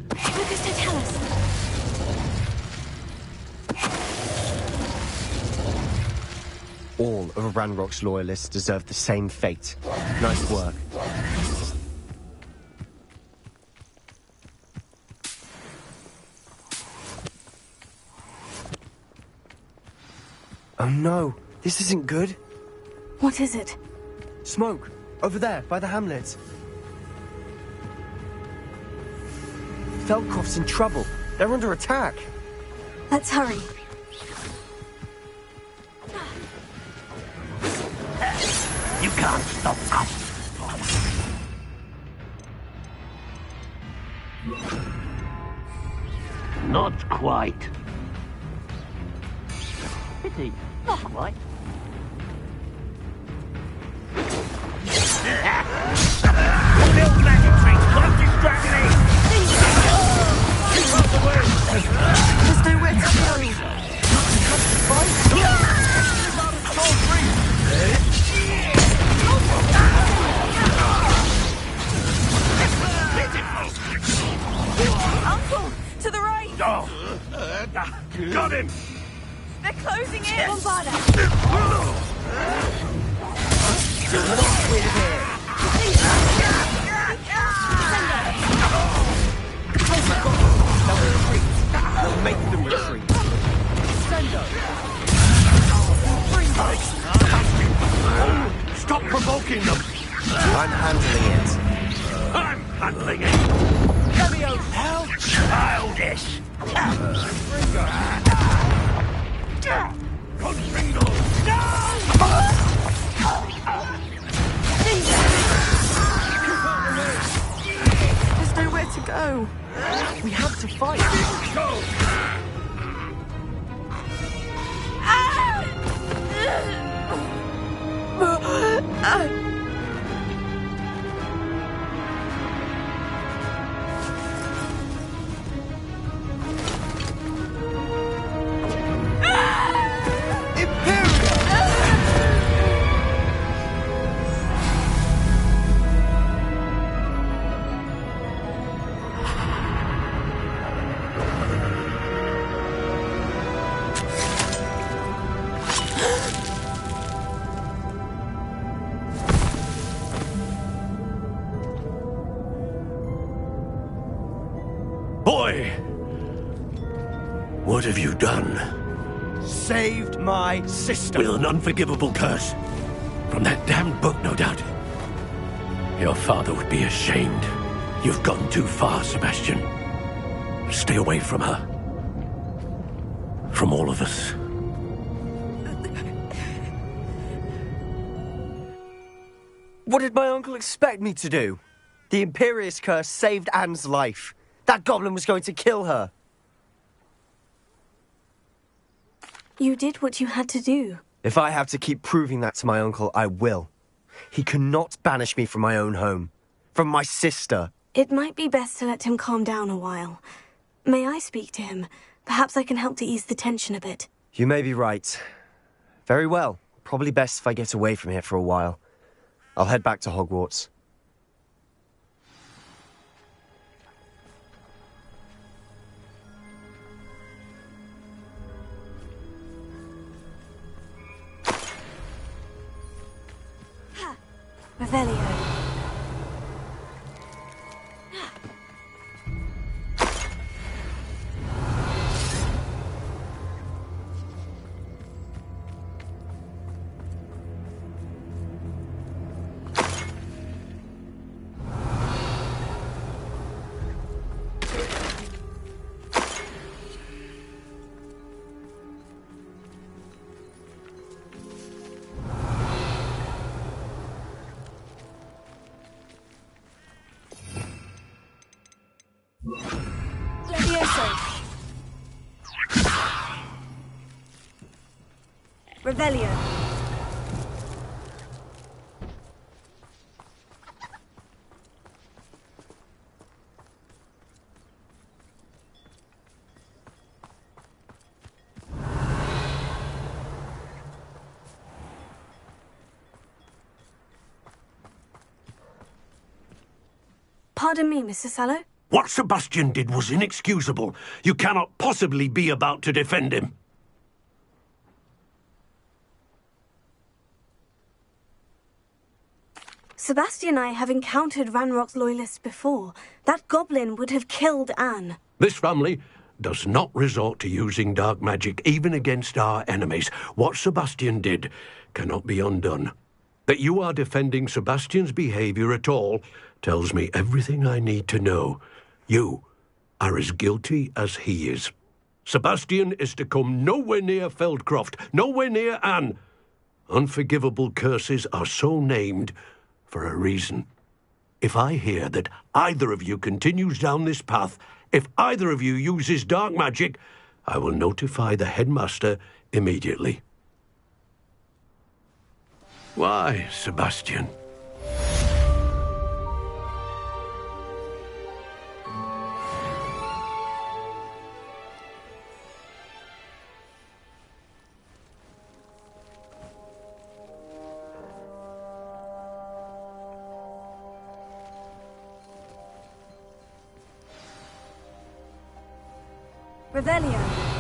What does that tell us? All of Ranrock's loyalists deserve the same fate. Nice work. Oh no, this isn't good. What is it? Smoke, over there, by the hamlet. Feldcroft's in trouble. They're under attack. Let's hurry. You can't stop us. Not quite. Pity, not quite. Build magic tricks, don't distract me! Keep up the way! There's nowhere to go. Uncle, to the right! Oh. Got him! They're closing in! Bombarda! We'll make them retreat. Stop provoking them! I'm handling it. I'm handling it! How childish! Conringo! There's nowhere to go. We have to fight. Go! Boy! What have you done? Saved my sister. With an unforgivable curse. From that damned book, no doubt. Your father would be ashamed. You've gone too far, Sebastian. Stay away from her. From all of us. What did my uncle expect me to do? The Imperious curse saved Anne's life. That goblin was going to kill her. You did what you had to do. If I have to keep proving that to my uncle, I will. He cannot banish me from my own home. From my sister. It might be best to let him calm down a while. May I speak to him? Perhaps I can help to ease the tension a bit. You may be right. Very well. Probably best if I get away from here for a while. I'll head back to Hogwarts. Revelio. Revelio. Pardon me, Mr. Sallow? What Sebastian did was inexcusable. You cannot possibly be about to defend him. Sebastian and I have encountered Ranrock's loyalists before. That goblin would have killed Anne. This family does not resort to using dark magic even against our enemies. What Sebastian did cannot be undone. That you are defending Sebastian's behavior at all tells me everything I need to know. You are as guilty as he is. Sebastian is to come nowhere near Feldcroft, nowhere near Anne. Unforgivable curses are so named for a reason. If I hear that either of you continues down this path, if either of you uses dark magic, I will notify the headmaster immediately. Why, Sebastian? Revelio.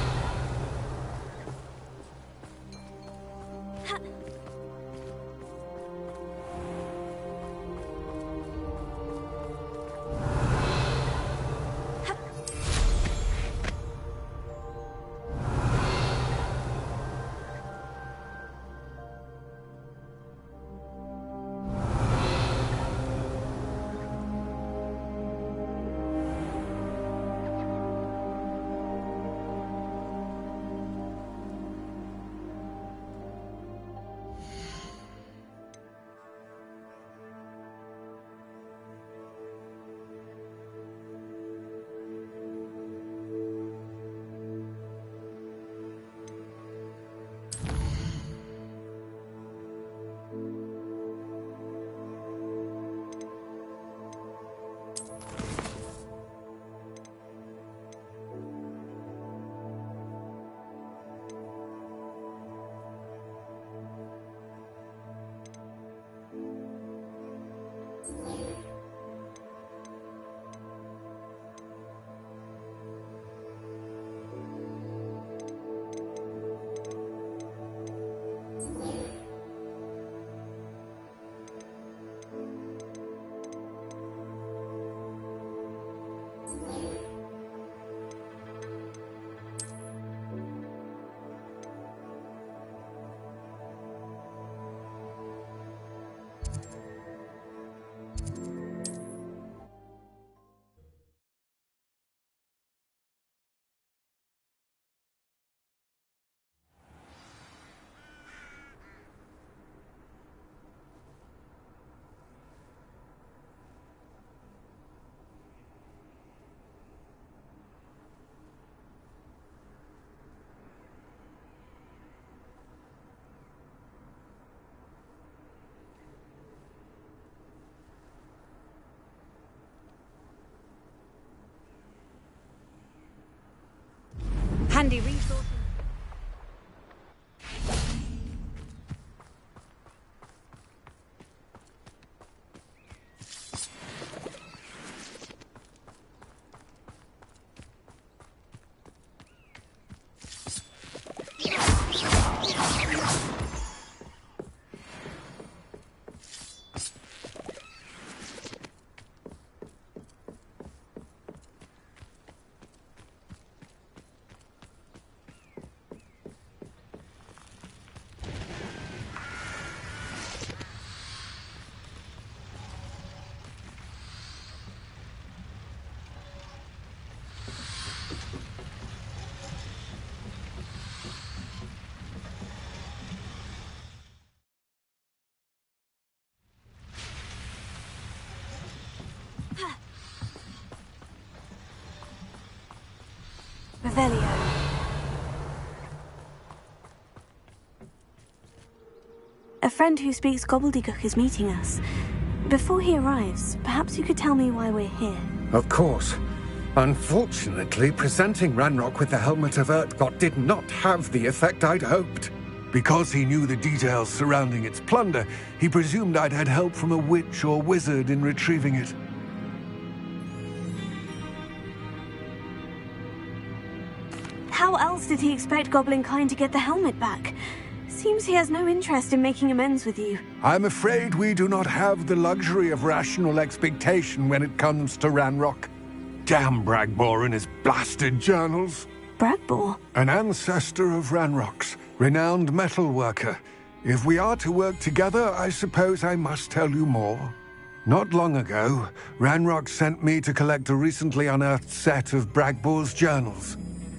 Handy resource. A friend who speaks gobbledygook is meeting us. Before he arrives, perhaps you could tell me why we're here. Of course. Unfortunately, presenting Ranrock with the Helmet of Urtkot did not have the effect I'd hoped. Because he knew the details surrounding its plunder, he presumed I'd had help from a witch or wizard in retrieving it. How else did he expect Goblinkind to get the helmet back? Seems he has no interest in making amends with you. I'm afraid we do not have the luxury of rational expectation when it comes to Ranrock. Damn Bragbor and his blasted journals. Bragbor? An ancestor of Ranrock's, renowned metal worker. If we are to work together, I suppose I must tell you more. Not long ago, Ranrock sent me to collect a recently unearthed set of Bragbor's journals.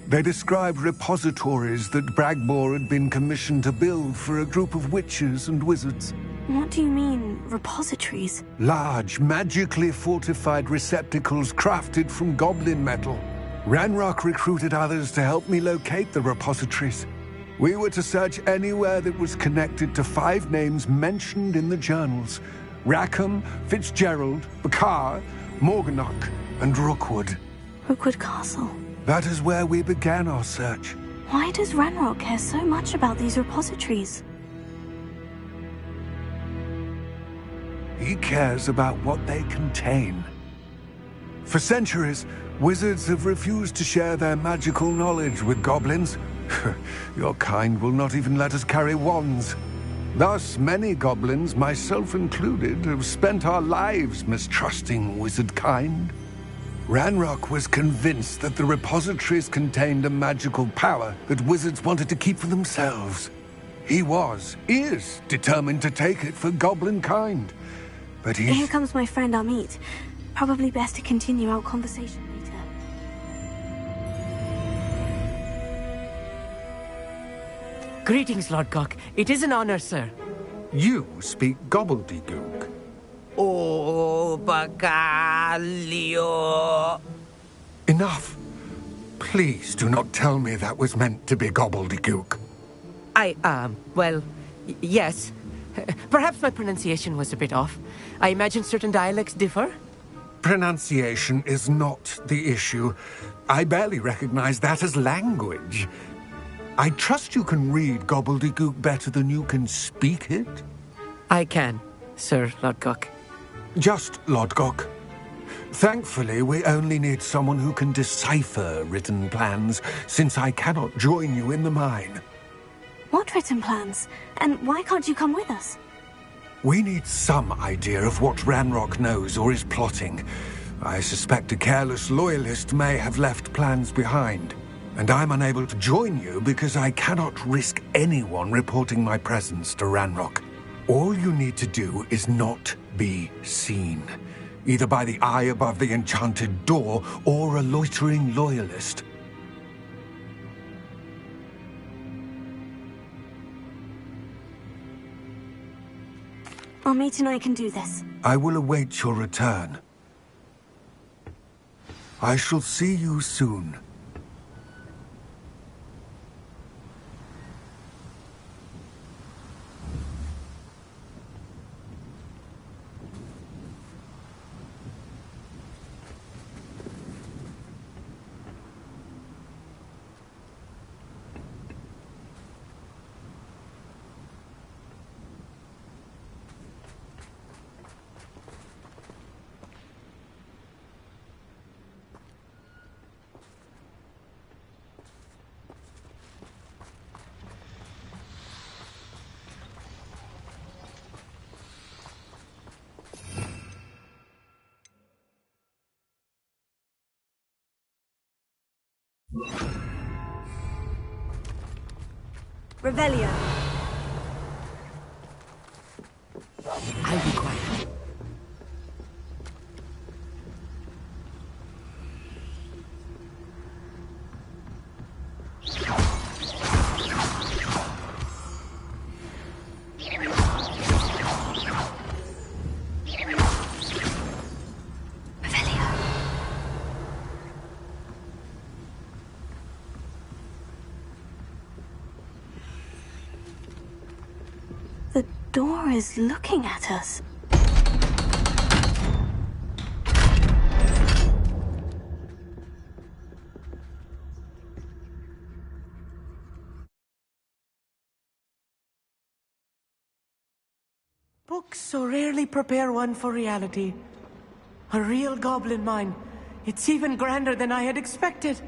They described repositories that Bragbor had been commissioned to build for a group of witches and wizards. What do you mean, repositories? Large, magically fortified receptacles crafted from goblin metal. Ranrock recruited others to help me locate the repositories. We were to search anywhere that was connected to 5 names mentioned in the journals: Rackham, Fitzgerald, Bakar, Morganach, and Rookwood. Rookwood Castle. That is where we began our search. Why does Ranrock care so much about these repositories? He cares about what they contain. For centuries, wizards have refused to share their magical knowledge with goblins. Your kind will not even let us carry wands. Thus, many goblins, myself included, have spent our lives mistrusting wizard kind. Ranrock was convinced that the repositories contained a magical power that wizards wanted to keep for themselves. He is determined to take it for goblin kind. But Here comes my friend Amit. Probably best to continue our conversation later. Greetings, Lord Cock. It is an honor, sir. You speak gobbledygook. Oh, Bacalio. Enough. Please do not tell me that was meant to be gobbledygook. Yes. Perhaps my pronunciation was a bit off. I imagine certain dialects differ. Pronunciation is not the issue. I barely recognize that as language. I trust you can read gobbledygook better than you can speak it? I can, Sir Lodgok. Just Lodgok. Thankfully, we only need someone who can decipher written plans, since I cannot join you in the mine. What written plans? And why can't you come with us? We need some idea of what Ranrock knows or is plotting. I suspect a careless loyalist may have left plans behind. And I'm unable to join you because I cannot risk anyone reporting my presence to Ranrock. All you need to do is not be seen, either by the eye above the enchanted door or a loitering loyalist. Amit and I can do this. I will await your return. I shall see you soon. Revelio. I'll be quiet. door is looking at us. Books so rarely prepare one for reality. A real goblin mine. It's even grander than I had expected.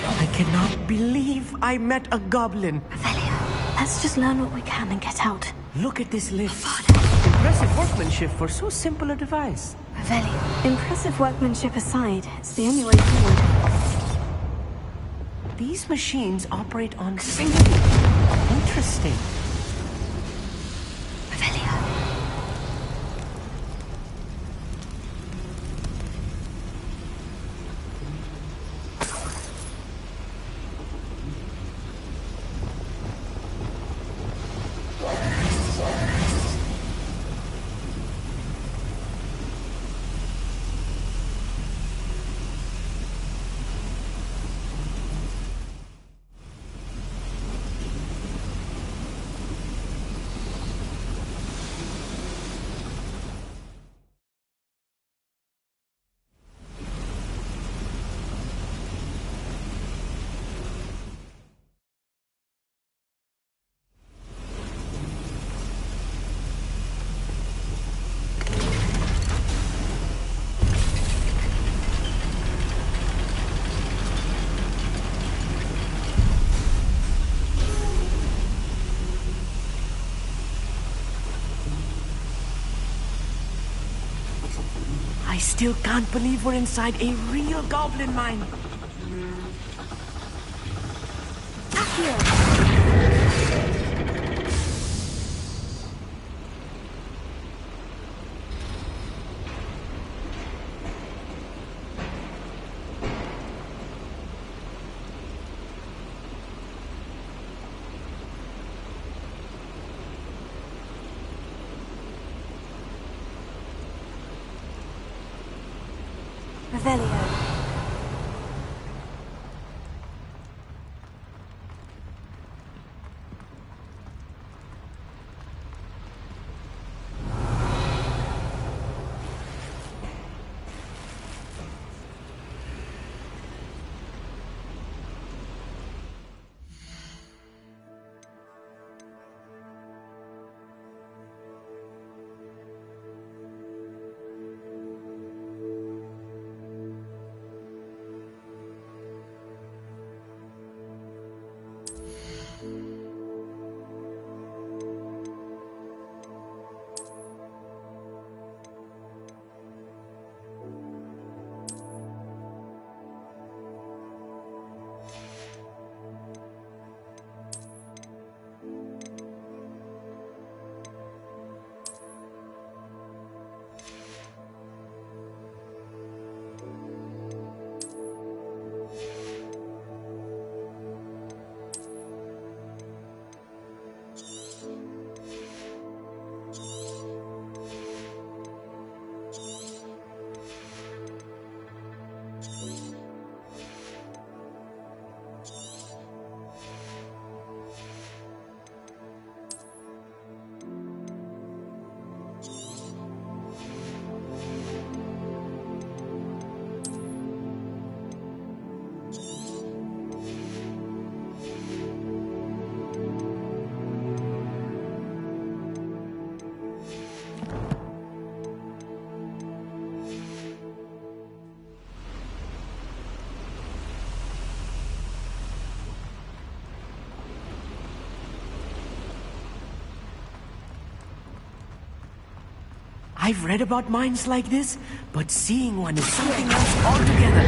I cannot believe I met a goblin. Let's just learn what we can and get out. Look at this lift. Impressive workmanship for so simple a device. Impressive workmanship aside, it's the only way forward. These machines operate on CiNdy. Interesting. I still can't believe we're inside a real goblin mine. I've read about mines like this, but seeing one is something else altogether.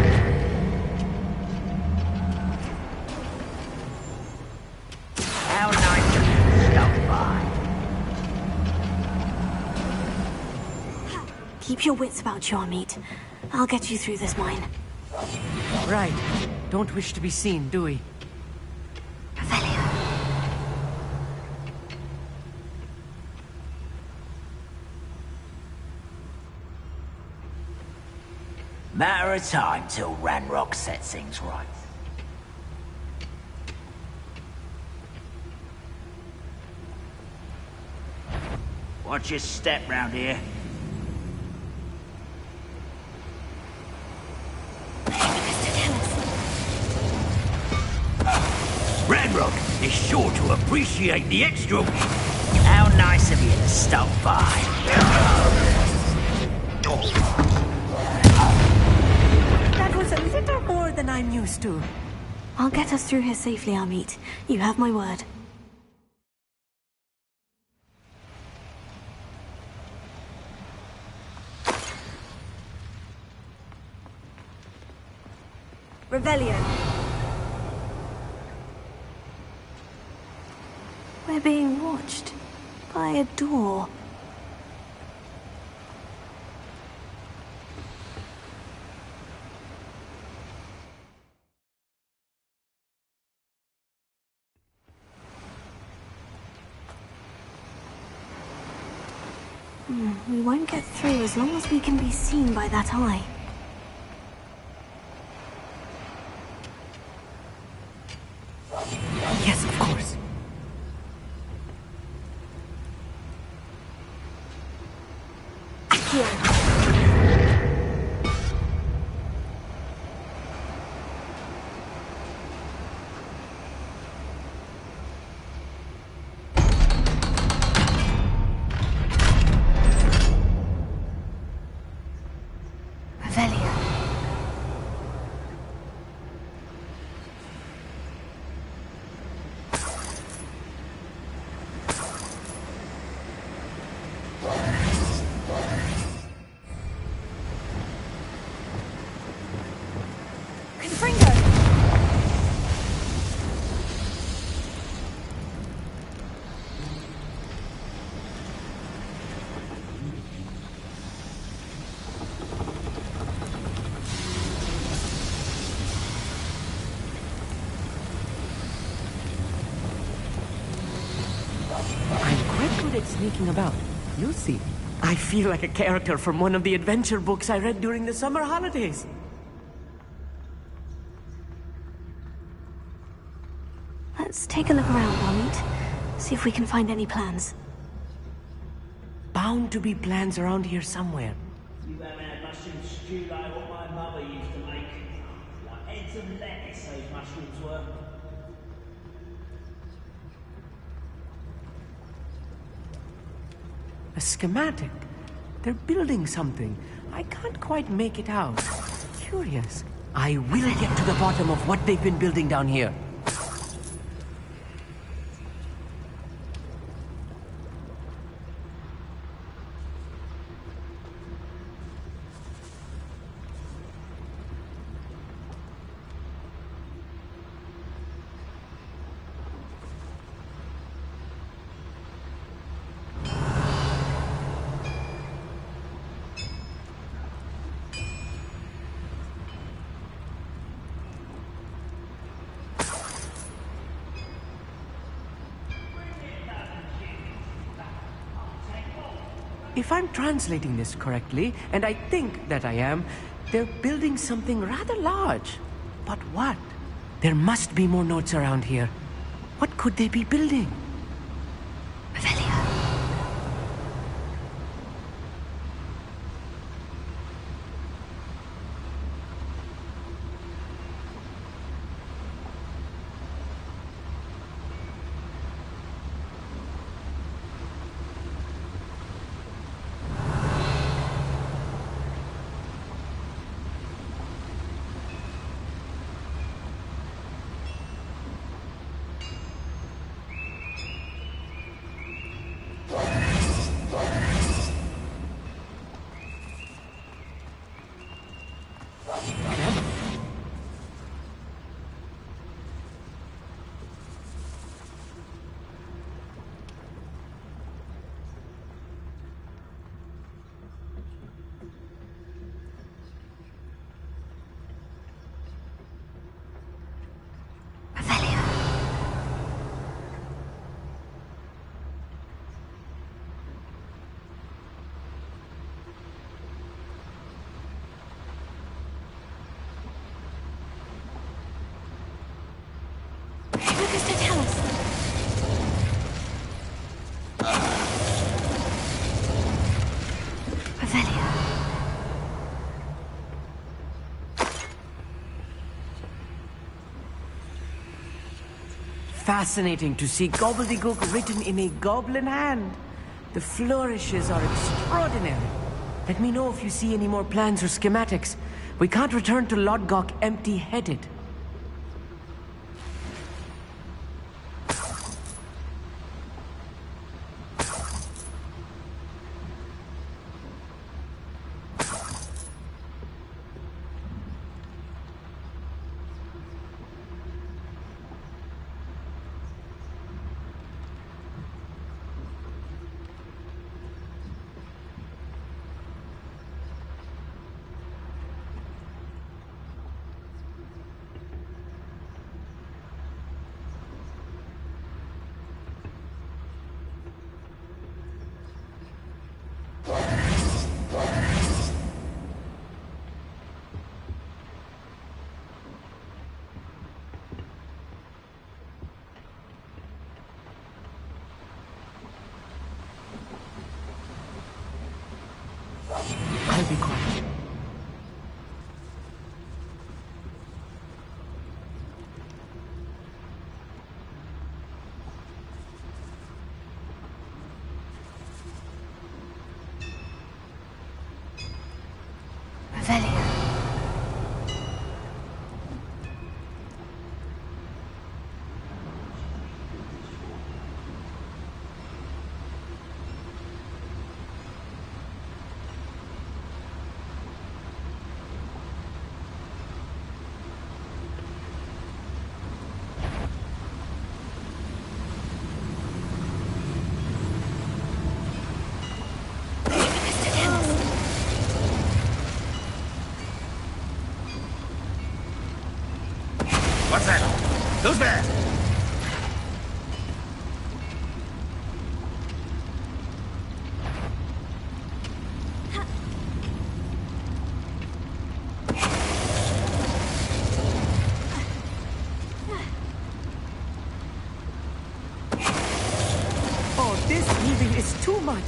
How nice of you to stop by. Keep your wits about you, Amit. I'll get you through this mine. Right. Don't wish to be seen, do we? Matter of time till Ranrock sets things right. Watch your step round here. Ranrock is sure to appreciate the extra. How nice of you to stop by. That was a little more than I'm used to. I'll get us through here safely, Amit. You have my word. Revelio. We're being watched by a door. We won't get through as long as we can be seen by that eye. Yes, of course. Sneaking about. You'll see. I feel like a character from one of the adventure books I read during the summer holidays. Let's take a look around, Amit. See if we can find any plans. Bound to be plans around here somewhere. You haven't had mushroom stew like what my mother used to make. Like heads of lettuce, those mushrooms were. A schematic. They're building something. I can't quite make it out. Curious. I will get to the bottom of what they've been building down here. If I'm translating this correctly, and I think that I am, they're building something rather large. But what? There must be more notes around here. What could they be building? fascinating to see gobbledygook written in a goblin hand. The flourishes are extraordinary. Let me know if you see any more plans or schematics. We can't return to Lodgok empty-headed. I'll be quiet. Revelio. What's that? Who's there? Oh, this heaving is too much.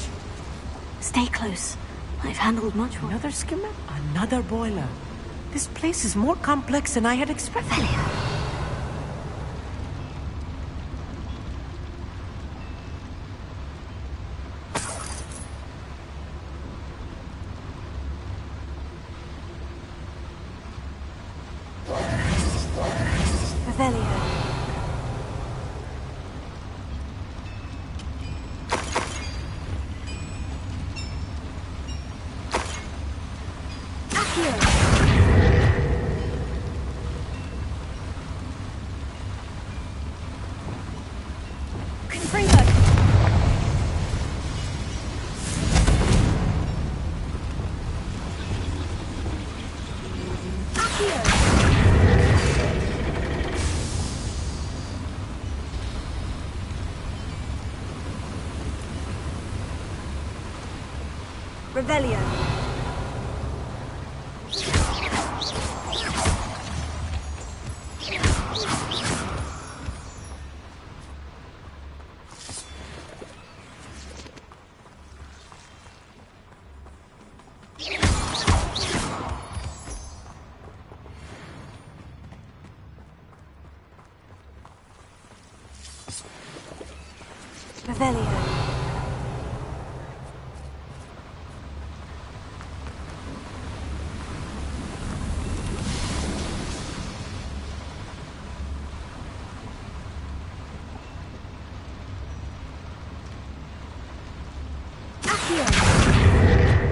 Stay close. I've handled much work. Another skimmer? Another boiler. This place is more complex than I had expected. Revelio. Revelio. Revelio.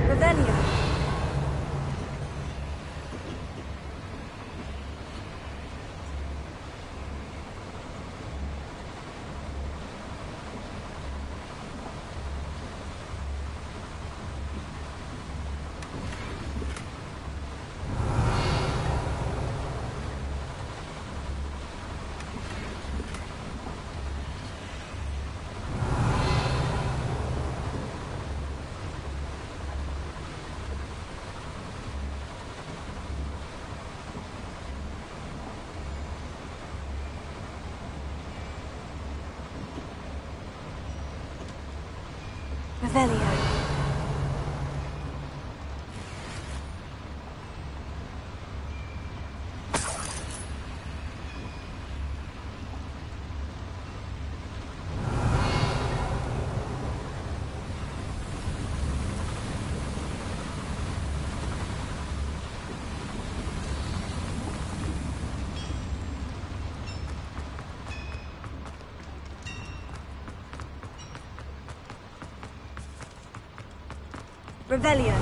Revelio. Revelio. Revelio.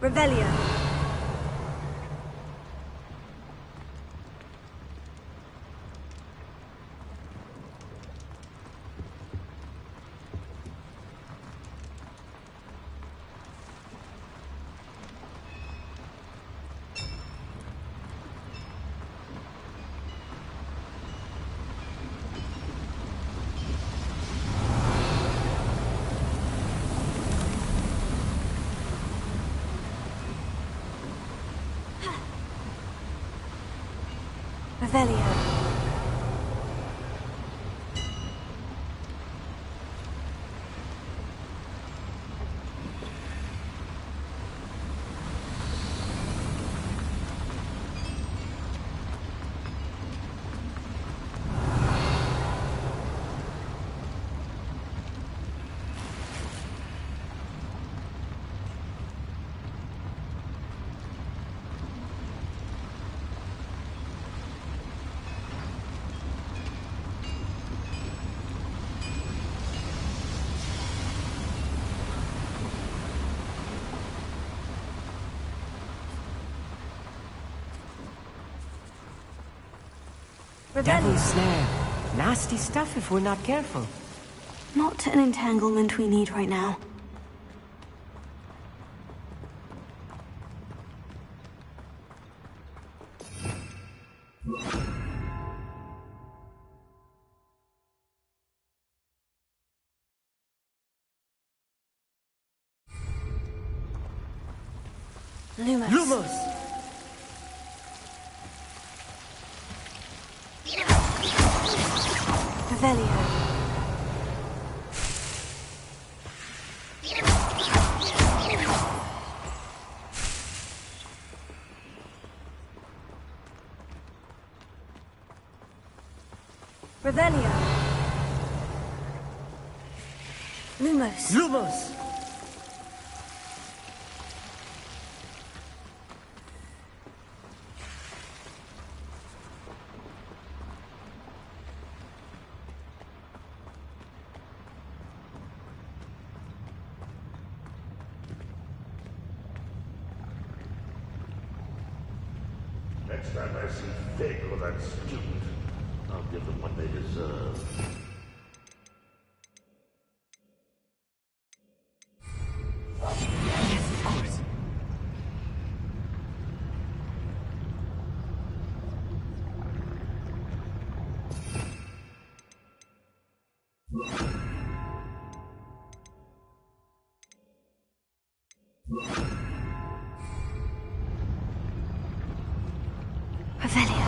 Revelio. Revelio. Devil's snare. Nasty stuff if we're not careful. Not an entanglement we need right now. Lumos. Lumos! Revelio. Revelio. Lumos. Lumos! Next time I see Fig or that student, I'll give them what they deserve. Yes, of course. Revelio.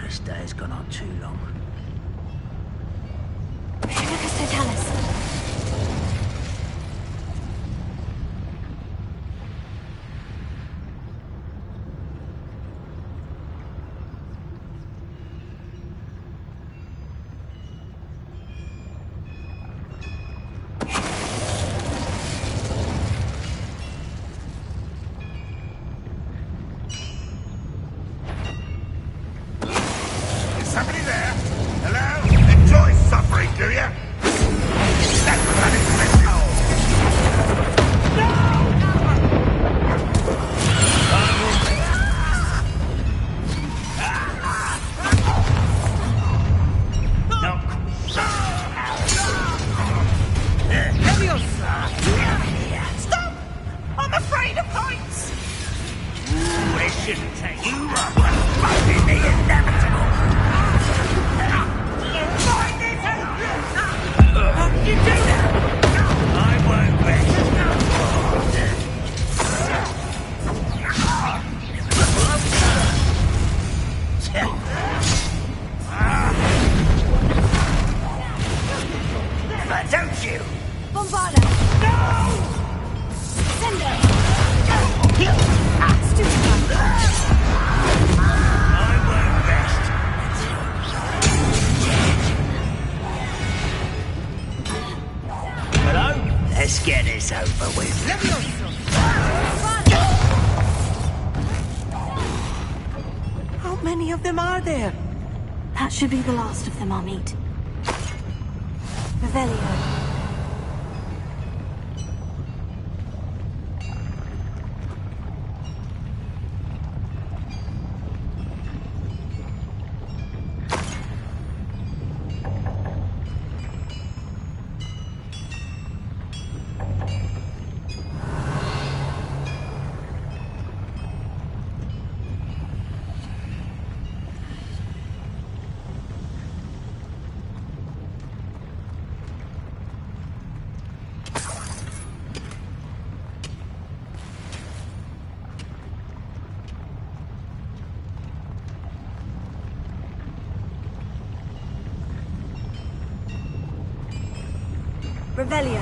This day has gone on too long. That should be the last of them I'll meet. Revelio. Revelio.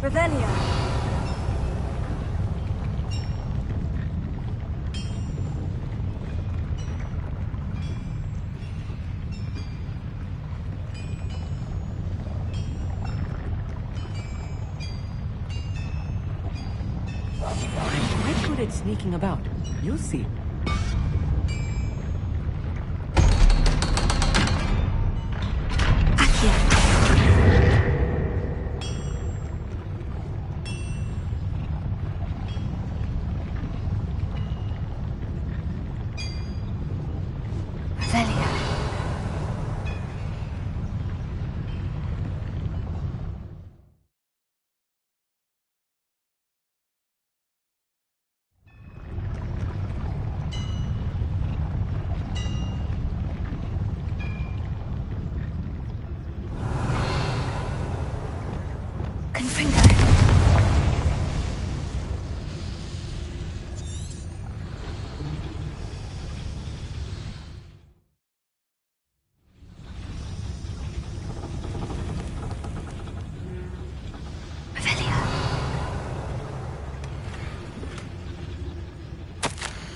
Revelio. Sneaking about. You'll see.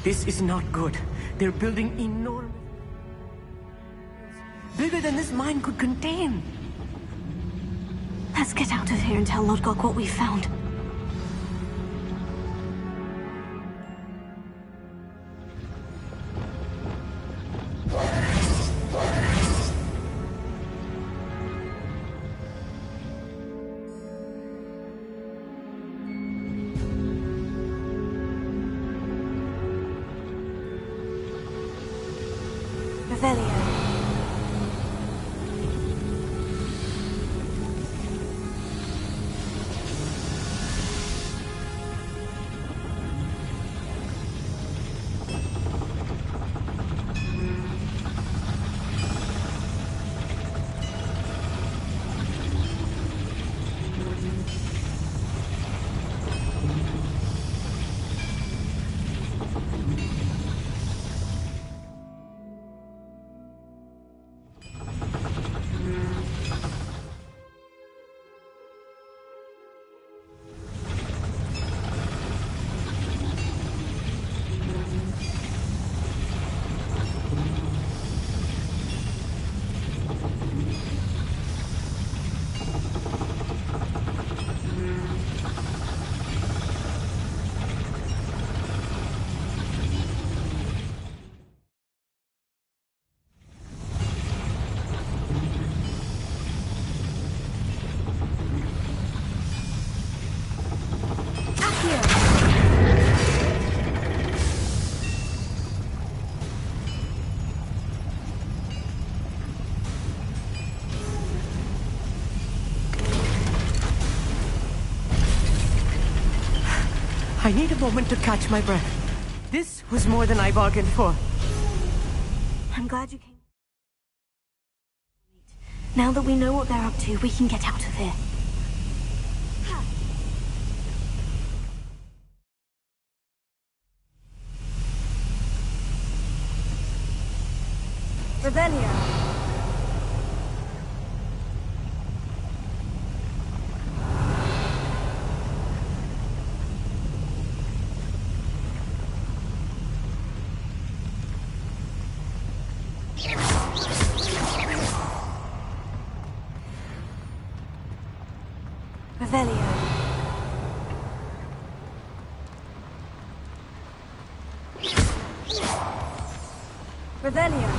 This is not good. They're building enormous... bigger than this mine could contain. Let's get out of here and tell Lodgok what we found. I need a moment to catch my breath. This was more than I bargained for. I'm glad you came. Now that we know what they're up to, we can get out of here. Revelio. Revelio. Revelio.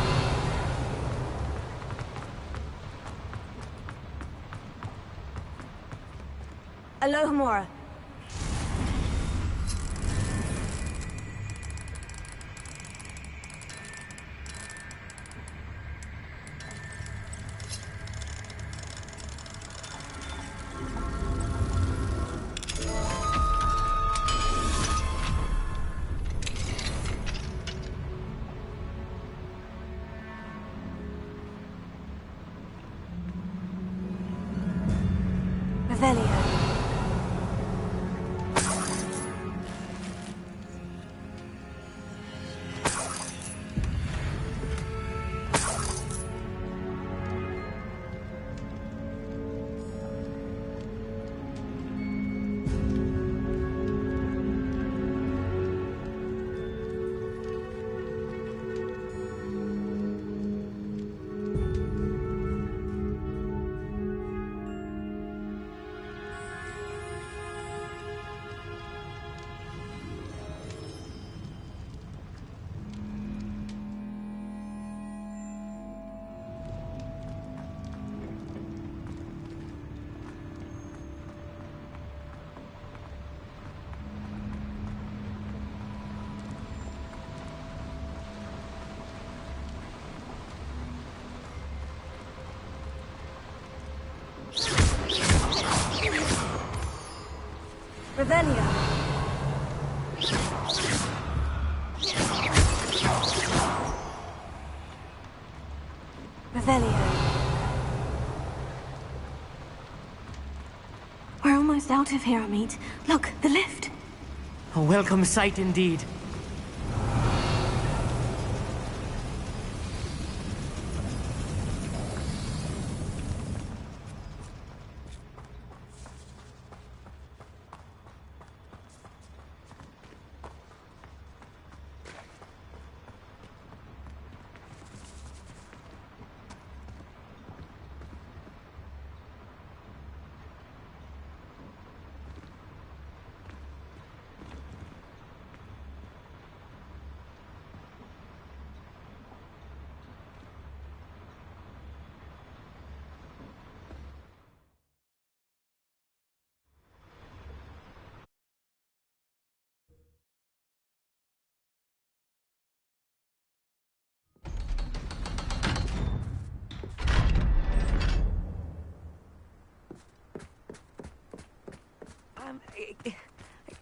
Alohomora. Revelio. Revelio. Revelio. We're almost out of here, Amit. Look, the lift. A welcome sight indeed.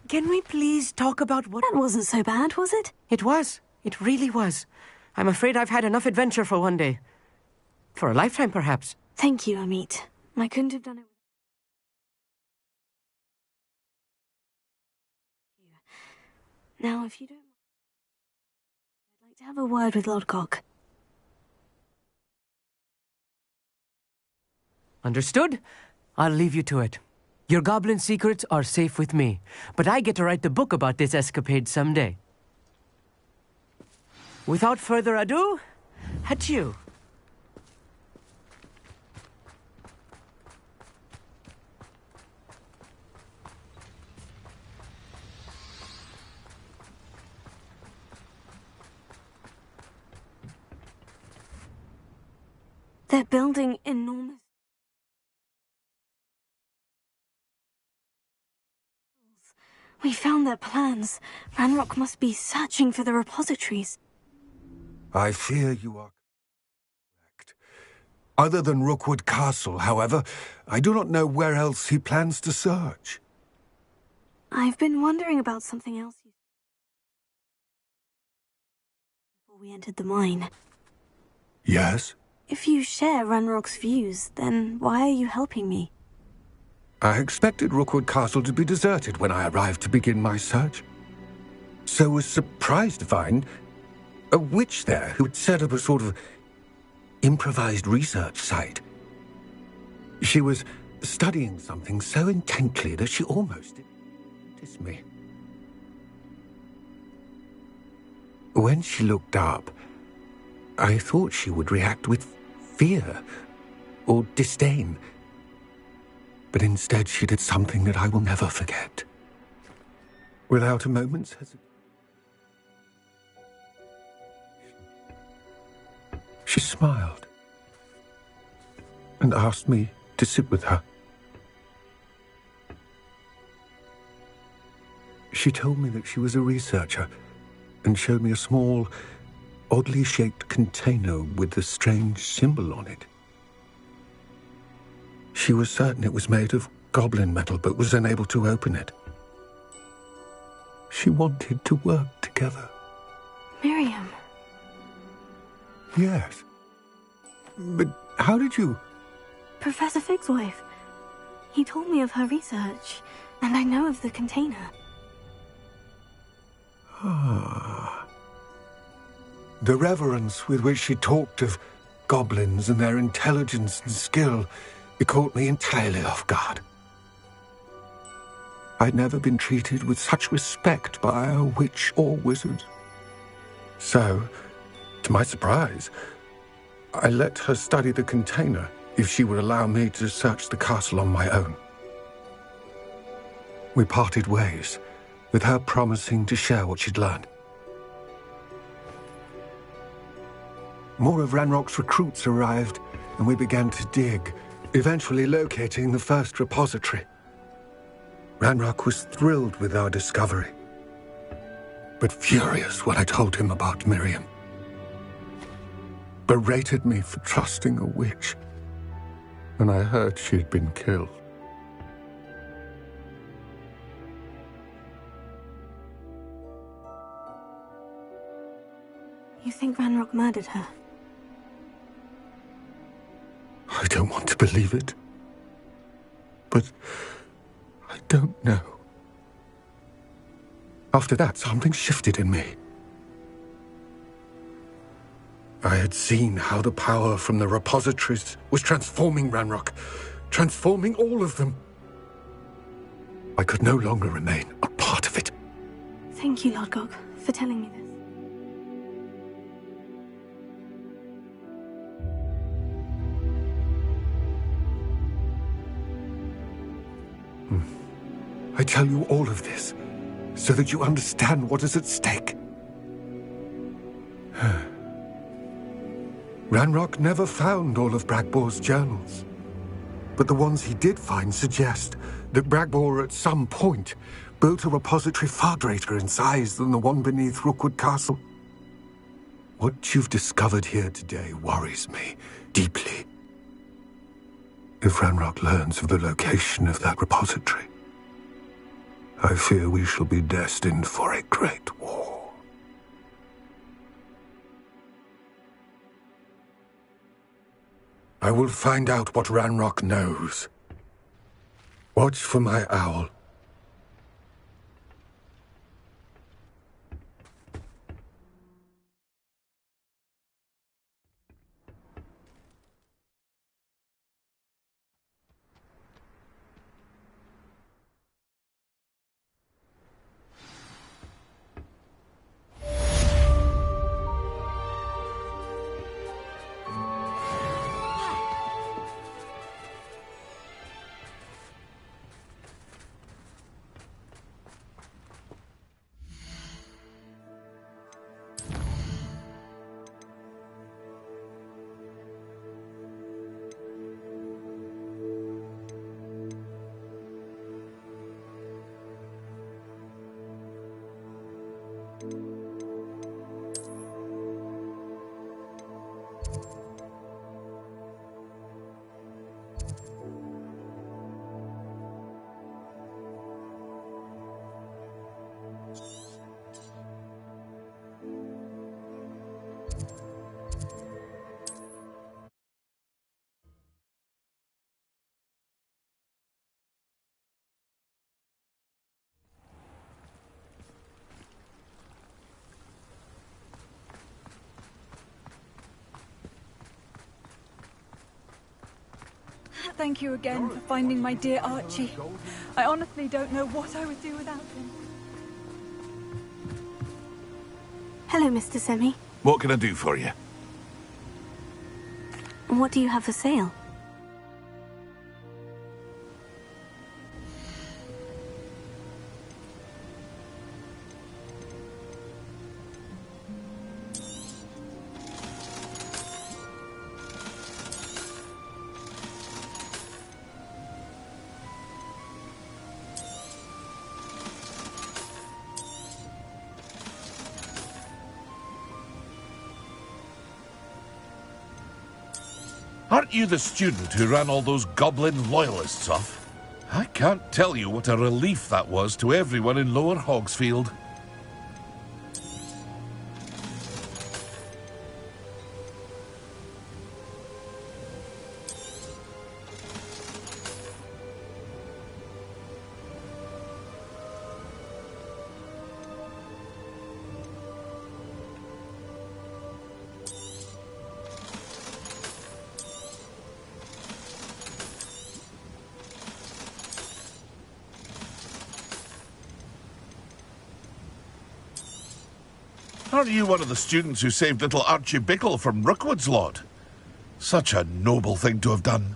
Can we please talk about what... That wasn't so bad, was it? It was. It really was. I'm afraid I've had enough adventure for one day. For a lifetime, perhaps. Thank you, Amit. I couldn't have done it without you. Now, if you don't mind, I'd like to have a word with Lodgok. Understood? I'll leave you to it. Your goblin secrets are safe with me, but I get to write the book about this escapade someday. Without further ado, adieu. They're building enormous... We found their plans. Ranrock must be searching for the repositories. I fear you are correct. Other than Rookwood Castle, however, I do not know where else he plans to search. I've been wondering about something else before we entered the mine. Yes? If you share Ranrock's views, then why are you helping me? I expected Rookwood Castle to be deserted when I arrived to begin my search. So was surprised to find a witch there who'd set up a sort of improvised research site. She was studying something so intently that she almost noticed me. When she looked up, I thought she would react with fear or disdain. But instead she did something that I will never forget. Without a moment's hesitation, she smiled and asked me to sit with her. She told me that she was a researcher and showed me a small, oddly shaped container with a strange symbol on it. She was certain it was made of goblin metal, but was unable to open it. She wanted to work together. Miriam. Yes. But how did you... Professor Fig's wife. He told me of her research, and I know of the container. Ah. The reverence with which she talked of goblins and their intelligence and skill, it caught me entirely off guard. I'd never been treated with such respect by a witch or wizard. So, to my surprise, I let her study the container if she would allow me to search the castle on my own. We parted ways, with her promising to share what she'd learned. More of Ranrock's recruits arrived, and we began to dig, eventually locating the first repository. Ranrock was thrilled with our discovery, but furious when I told him about Miriam. Berated me for trusting a witch when I heard she'd been killed. You think Ranrock murdered her? I don't want to believe it, but I don't know. After that, something shifted in me. I had seen how the power from the repositories was transforming Ranrock, transforming all of them. I could no longer remain a part of it. Thank you, Lord Gog, for telling me this. I tell you all of this so that you understand what is at stake. Ranrock never found all of Bragbor's journals, but the ones he did find suggest that Bragbor at some point built a repository far greater in size than the one beneath Rookwood Castle. What you've discovered here today worries me deeply. If Ranrock learns of the location of that repository, I fear we shall be destined for a great war. I will find out what Ranrock knows. Watch for my owl. thank you again for finding my dear Archie. I honestly don't know what I would do without him. Hello, Mr. Semi. What can I do for you? What do you have for sale? Aren't you the student who ran all those goblin loyalists off? I can't tell you what a relief that was to everyone in Lower Hogsfield. Aren't you one of the students who saved little Archie Bickle from Rookwood's lot? Such a noble thing to have done.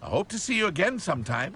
I hope to see you again sometime.